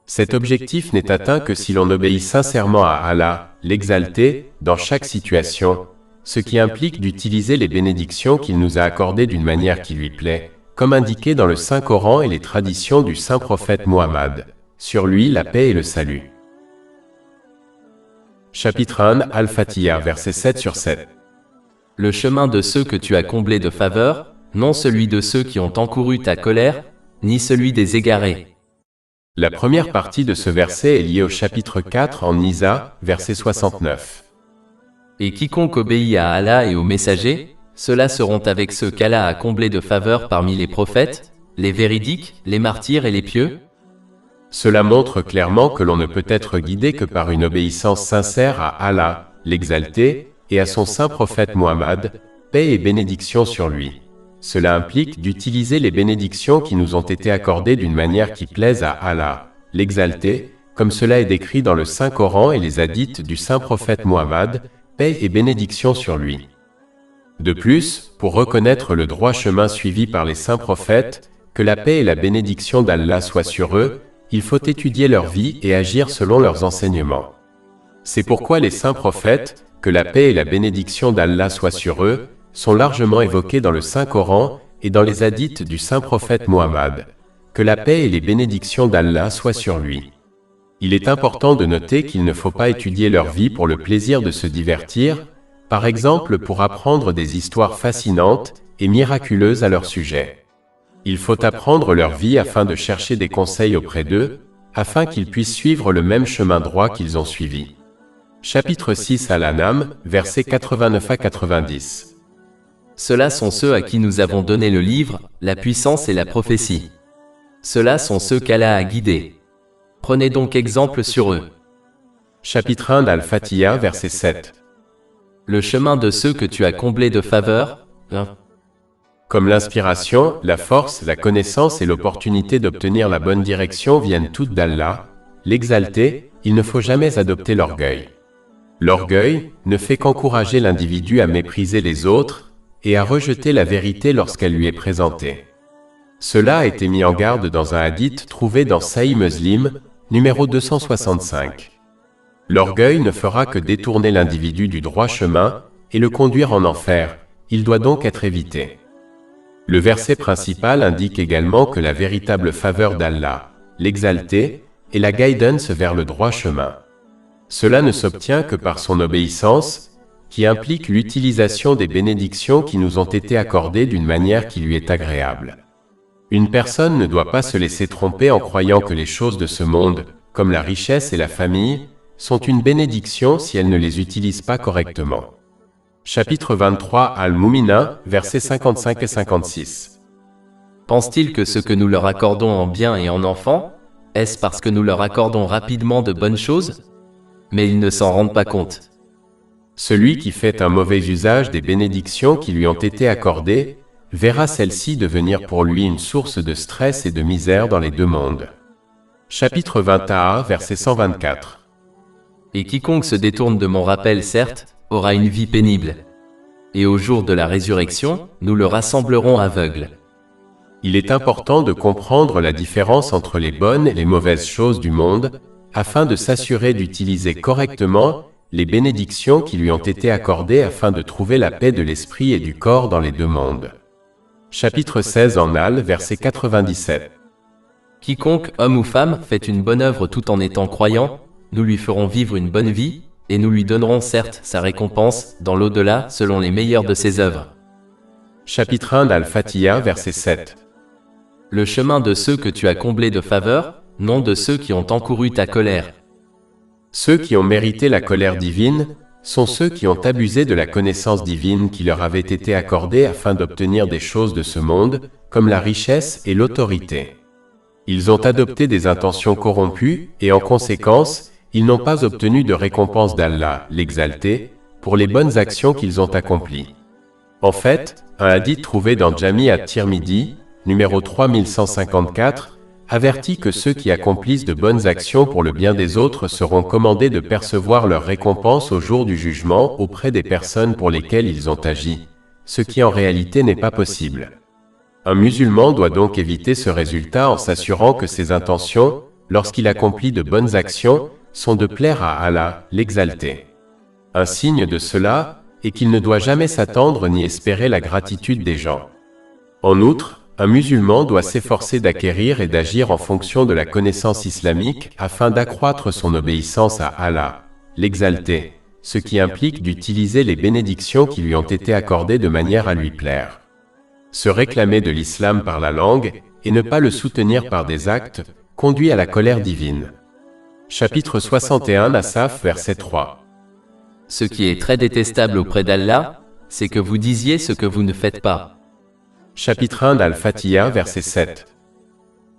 A: Cet objectif n'est atteint que si l'on obéit sincèrement à Allah, l'exalté, dans chaque situation, ce qui implique d'utiliser les bénédictions qu'il nous a accordées d'une manière qui lui plaît, comme indiqué dans le Saint-Coran et les traditions du saint prophète Muhammad. Sur lui la paix et le salut. Chapitre 1 Al-Fatiha, verset 7 sur 7.
B: Le chemin de ceux que tu as comblés de faveur, non celui de ceux qui ont encouru ta colère, ni celui des égarés.
A: La première partie de ce verset est liée au chapitre 4 en Nisa, verset 69.
B: Et quiconque obéit à Allah et aux messagers, ceux-là seront avec ceux qu'Allah a comblés de faveur parmi les prophètes, les véridiques, les martyrs et les pieux.
A: Cela montre clairement que l'on ne peut être guidé que par une obéissance sincère à Allah, l'exalté, et à son saint prophète Muhammad, paix et bénédiction sur lui. Cela implique d'utiliser les bénédictions qui nous ont été accordées d'une manière qui plaise à Allah, l'exalté, comme cela est décrit dans le Saint-Coran et les hadiths du saint prophète Muhammad, paix et bénédiction sur lui. De plus, pour reconnaître le droit chemin suivi par les saints prophètes, que la paix et la bénédiction d'Allah soient sur eux, il faut étudier leur vie et agir selon leurs enseignements. C'est pourquoi les saints prophètes, que la paix et la bénédiction d'Allah soient sur eux, sont largement évoqués dans le Saint-Coran et dans les hadiths du saint prophète Muhammad. Que la paix et les bénédictions d'Allah soient sur lui. Il est important de noter qu'il ne faut pas étudier leur vie pour le plaisir de se divertir, par exemple pour apprendre des histoires fascinantes et miraculeuses à leur sujet. Il faut apprendre leur vie afin de chercher des conseils auprès d'eux, afin qu'ils puissent suivre le même chemin droit qu'ils ont suivi. Chapitre 6 Al-An'am, versets 89 à 90.
B: Ceux-là sont ceux à qui nous avons donné le livre, la puissance et la prophétie. Ceux-là sont ceux qu'Allah a guidés. Prenez donc exemple sur eux.
A: Chapitre 1 d'Al-Fatiha, verset 7.
B: Le chemin de ceux que tu as comblés de faveur.
A: Comme l'inspiration, la force, la connaissance et l'opportunité d'obtenir la bonne direction viennent toutes d'Allah, l'exalté, il ne faut jamais adopter l'orgueil. L'orgueil ne fait qu'encourager l'individu à mépriser les autres et à rejeter la vérité lorsqu'elle lui est présentée. Cela a été mis en garde dans un hadith trouvé dans Sahih Muslim, numéro 265. L'orgueil ne fera que détourner l'individu du droit chemin et le conduire en enfer, il doit donc être évité. Le verset principal indique également que la véritable faveur d'Allah, l'exalté, est la guidance vers le droit chemin. Cela ne s'obtient que par son obéissance, qui implique l'utilisation des bénédictions qui nous ont été accordées d'une manière qui lui est agréable. Une personne ne doit pas se laisser tromper en croyant que les choses de ce monde, comme la richesse et la famille, sont une bénédiction si elle ne les utilise pas correctement. Chapitre 23 Al-Moumina, versets 55 et 56.
B: Pense-t-il que ce que nous leur accordons en biens et en enfants, est-ce parce que nous leur accordons rapidement de bonnes choses? Mais ils ne s'en rendent pas compte.
A: Celui qui fait un mauvais usage des bénédictions qui lui ont été accordées, verra celle-ci devenir pour lui une source de stress et de misère dans les deux mondes. Chapitre 21, verset 124.
B: Et quiconque se détourne de mon rappel, certes, aura une vie pénible. Et au jour de la résurrection, nous le rassemblerons aveugle.
A: Il est important de comprendre la différence entre les bonnes et les mauvaises choses du monde, afin de s'assurer d'utiliser correctement les bénédictions qui lui ont été accordées afin de trouver la paix de l'esprit et du corps dans les deux mondes. Chapitre 16 en Al, verset 97.
B: Quiconque, homme ou femme, fait une bonne œuvre tout en étant croyant, nous lui ferons vivre une bonne vie, et nous lui donnerons certes sa récompense dans l'au-delà selon les meilleures de ses œuvres.
A: Chapitre 1 d'Al-Fatiha, verset 7.
B: Le chemin de ceux que tu as comblés de faveur, non de ceux qui ont encouru ta colère.
A: Ceux qui ont mérité la colère divine sont ceux qui ont abusé de la connaissance divine qui leur avait été accordée afin d'obtenir des choses de ce monde, comme la richesse et l'autorité. Ils ont adopté des intentions corrompues et en conséquence, ils n'ont pas obtenu de récompense d'Allah, l'exalté, pour les bonnes actions qu'ils ont accomplies. En fait, un hadith trouvé dans Jami at-Tirmidhi, numéro 3154, avertit que ceux qui accomplissent de bonnes actions pour le bien des autres seront commandés de percevoir leur récompense au jour du jugement auprès des personnes pour lesquelles ils ont agi, ce qui en réalité n'est pas possible. Un musulman doit donc éviter ce résultat en s'assurant que ses intentions, lorsqu'il accomplit de bonnes actions, sont de plaire à Allah, l'exalté. Un signe de cela est qu'il ne doit jamais s'attendre ni espérer la gratitude des gens. En outre, un musulman doit s'efforcer d'acquérir et d'agir en fonction de la connaissance islamique afin d'accroître son obéissance à Allah, l'exalté, ce qui implique d'utiliser les bénédictions qui lui ont été accordées de manière à lui plaire. Se réclamer de l'islam par la langue et ne pas le soutenir par des actes conduit à la colère divine. Chapitre 61 Asaf, verset 3.
B: Ce qui est très détestable auprès d'Allah, c'est que vous disiez ce que vous ne faites pas.
A: Chapitre 1 d'Al-Fatiha, verset 7.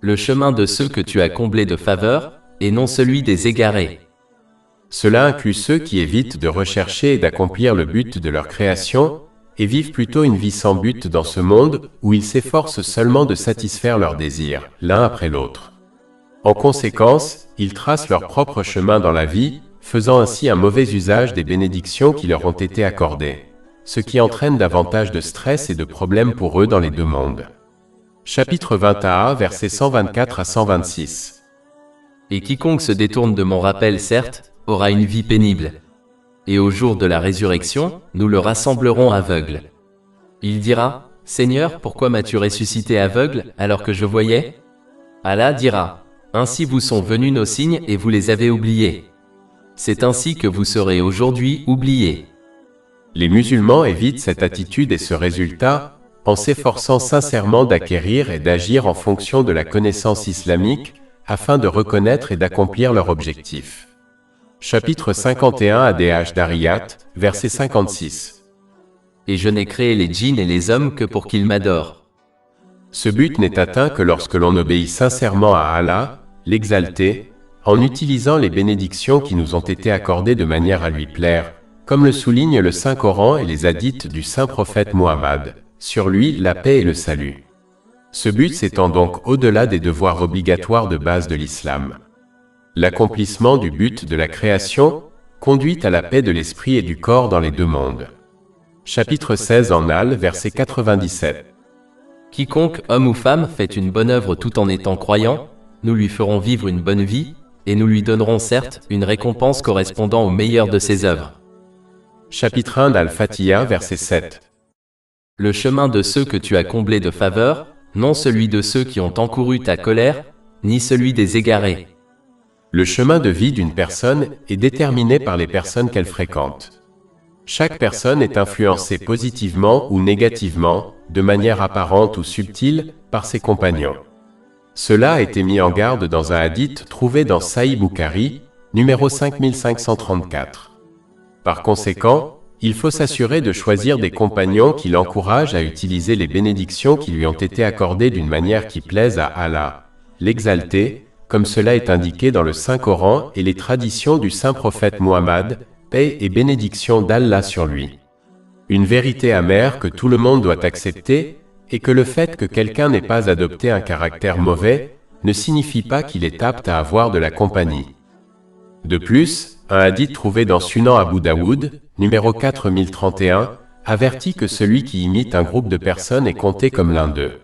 B: Le chemin de ceux que tu as comblés de faveur, et non celui des égarés.
A: Cela inclut ceux qui évitent de rechercher et d'accomplir le but de leur création, et vivent plutôt une vie sans but dans ce monde, où ils s'efforcent seulement de satisfaire leurs désirs, l'un après l'autre. En conséquence, ils tracent leur propre chemin dans la vie, faisant ainsi un mauvais usage des bénédictions qui leur ont été accordées, ce qui entraîne davantage de stress et de problèmes pour eux dans les deux mondes. Chapitre 21, versets 124 à 126.
B: Et quiconque se détourne de mon rappel, certes, aura une vie pénible. Et au jour de la résurrection, nous le rassemblerons aveugle. Il dira, Seigneur, pourquoi m'as-tu ressuscité aveugle alors que je voyais? Allah dira, ainsi vous sont venus nos signes et vous les avez oubliés. C'est ainsi que vous serez aujourd'hui oubliés.
A: Les musulmans évitent cette attitude et ce résultat en s'efforçant sincèrement d'acquérir et d'agir en fonction de la connaissance islamique afin de reconnaître et d'accomplir leur objectif. Chapitre 51 ADH Dariyat, verset 56.
B: Et je n'ai créé les djinns et les hommes que pour qu'ils m'adorent.
A: Ce but n'est atteint que lorsque l'on obéit sincèrement à Allah, l'exalté, en utilisant les bénédictions qui nous ont été accordées de manière à lui plaire, comme le souligne le Saint-Coran et les hadiths du Saint-Prophète Muhammad, sur lui la paix et le salut. Ce but s'étend donc au-delà des devoirs obligatoires de base de l'islam. L'accomplissement du but de la création conduit à la paix de l'esprit et du corps dans les deux mondes. Chapitre 16 en Al, verset 97.
B: Quiconque, homme ou femme, fait une bonne œuvre tout en étant croyant, nous lui ferons vivre une bonne vie, et nous lui donnerons certes une récompense correspondant au meilleur de ses œuvres.
A: Chapitre 1 d'Al-Fatiha, verset 7.
B: Le chemin de ceux que tu as comblés de faveur, non celui de ceux qui ont encouru ta colère, ni celui des égarés.
A: Le chemin de vie d'une personne est déterminé par les personnes qu'elle fréquente. Chaque personne est influencée positivement ou négativement, de manière apparente ou subtile, par ses compagnons. Cela a été mis en garde dans un hadith trouvé dans Sahih Bukhari, numéro 5534. Par conséquent, il faut s'assurer de choisir des compagnons qui l'encouragent à utiliser les bénédictions qui lui ont été accordées d'une manière qui plaise à Allah, l'exalté, comme cela est indiqué dans le Saint-Coran et les traditions du saint prophète Muhammad, paix et bénédiction d'Allah sur lui. Une vérité amère que tout le monde doit accepter est que le fait que quelqu'un n'ait pas adopté un caractère mauvais ne signifie pas qu'il est apte à avoir de la compagnie. De plus, un hadith trouvé dans Sunan Abu Daoud, numéro 4031, avertit que celui qui imite un groupe de personnes est compté comme l'un d'eux.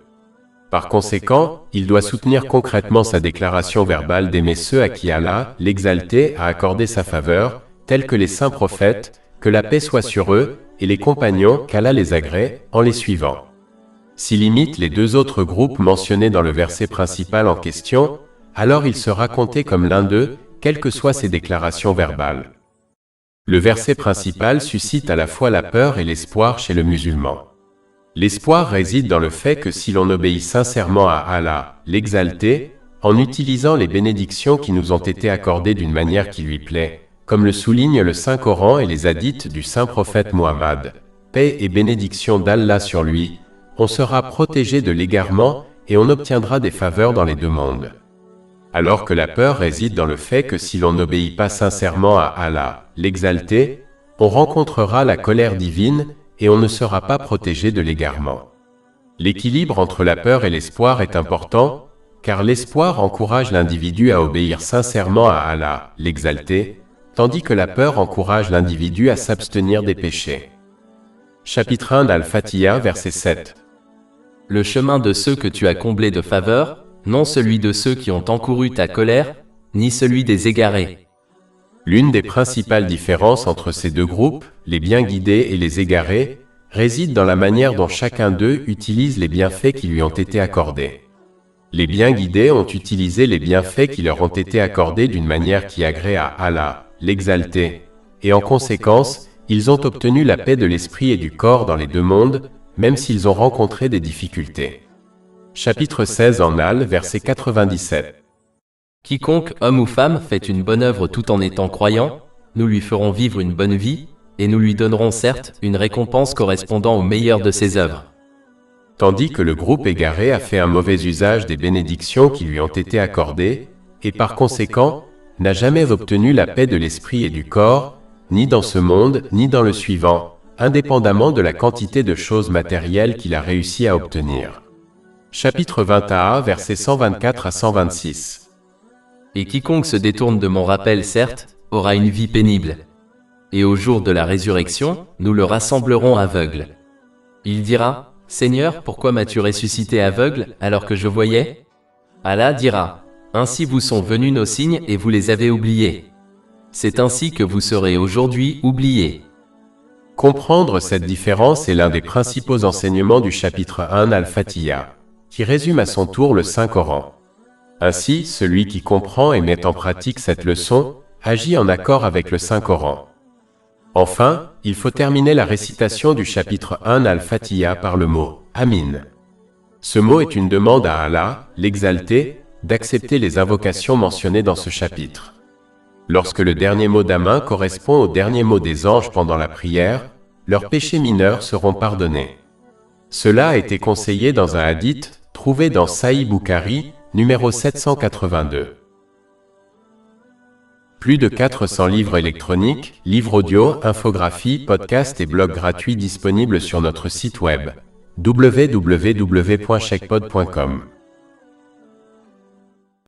A: Par conséquent, il doit soutenir concrètement sa déclaration verbale d'aimer ceux à qui Allah, l'exalté, a accordé sa faveur, tels que les saints prophètes, que la paix soit sur eux, et les compagnons, qu'Allah les agrée, en les suivant. S'il imite les deux autres groupes mentionnés dans le verset principal en question, alors il sera compté comme l'un d'eux, quelles que soient ses déclarations verbales. Le verset principal suscite à la fois la peur et l'espoir chez le musulman. L'espoir réside dans le fait que si l'on obéit sincèrement à Allah, l'exalté, en utilisant les bénédictions qui nous ont été accordées d'une manière qui lui plaît, comme le souligne le Saint-Coran et les hadiths du saint prophète Muhammad, paix et bénédiction d'Allah sur lui, on sera protégé de l'égarement et on obtiendra des faveurs dans les deux mondes. Alors que la peur réside dans le fait que si l'on n'obéit pas sincèrement à Allah, l'exalté, on rencontrera la colère divine et on ne sera pas protégé de l'égarement. L'équilibre entre la peur et l'espoir est important, car l'espoir encourage l'individu à obéir sincèrement à Allah, l'exalté, tandis que la peur encourage l'individu à s'abstenir des péchés. Chapitre 1 d'Al-Fatiha, verset 7.
B: Le chemin de ceux que tu as comblés de faveur, non celui de ceux qui ont encouru ta colère, ni celui des égarés.
A: L'une des principales différences entre ces deux groupes, les bien guidés et les égarés, réside dans la manière dont chacun d'eux utilise les bienfaits qui lui ont été accordés. Les bien guidés ont utilisé les bienfaits qui leur ont été accordés d'une manière qui agrée à Allah, l'exalté, et en conséquence, ils ont obtenu la paix de l'esprit et du corps dans les deux mondes, même s'ils ont rencontré des difficultés. Chapitre 16 en Al, verset 97.
B: Quiconque, homme ou femme, fait une bonne œuvre tout en étant croyant, nous lui ferons vivre une bonne vie, et nous lui donnerons certes une récompense correspondant au meilleur de ses œuvres.
A: Tandis que le groupe égaré a fait un mauvais usage des bénédictions qui lui ont été accordées, et par conséquent, n'a jamais obtenu la paix de l'esprit et du corps, ni dans ce monde, ni dans le suivant, indépendamment de la quantité de choses matérielles qu'il a réussi à obtenir. Chapitre 21, versets 124 à 126.
B: Et quiconque se détourne de mon rappel, certes, aura une vie pénible. Et au jour de la résurrection, nous le rassemblerons aveugle. Il dira, Seigneur, pourquoi m'as-tu ressuscité aveugle, alors que je voyais? Allah dira, ainsi vous sont venus nos signes et vous les avez oubliés. C'est ainsi que vous serez aujourd'hui oubliés.
A: Comprendre cette différence est l'un des principaux enseignements du chapitre 1 Al-Fatiha, qui résume à son tour le Saint-Coran. Ainsi, celui qui comprend et met en pratique cette leçon, agit en accord avec le Saint-Coran. Enfin, il faut terminer la récitation du chapitre 1 Al-Fatiha par le mot « Amin ». Ce mot est une demande à Allah, l'exalté, d'accepter les invocations mentionnées dans ce chapitre. Lorsque le dernier mot d'Amin correspond au dernier mot des anges pendant la prière, leurs péchés mineurs seront pardonnés. Cela a été conseillé dans un hadith trouvé dans Sahih Bukhari, numéro 782. Plus de 400 livres électroniques, livres audio, infographies, podcasts et blogs gratuits disponibles sur notre site web www.chekpod.com.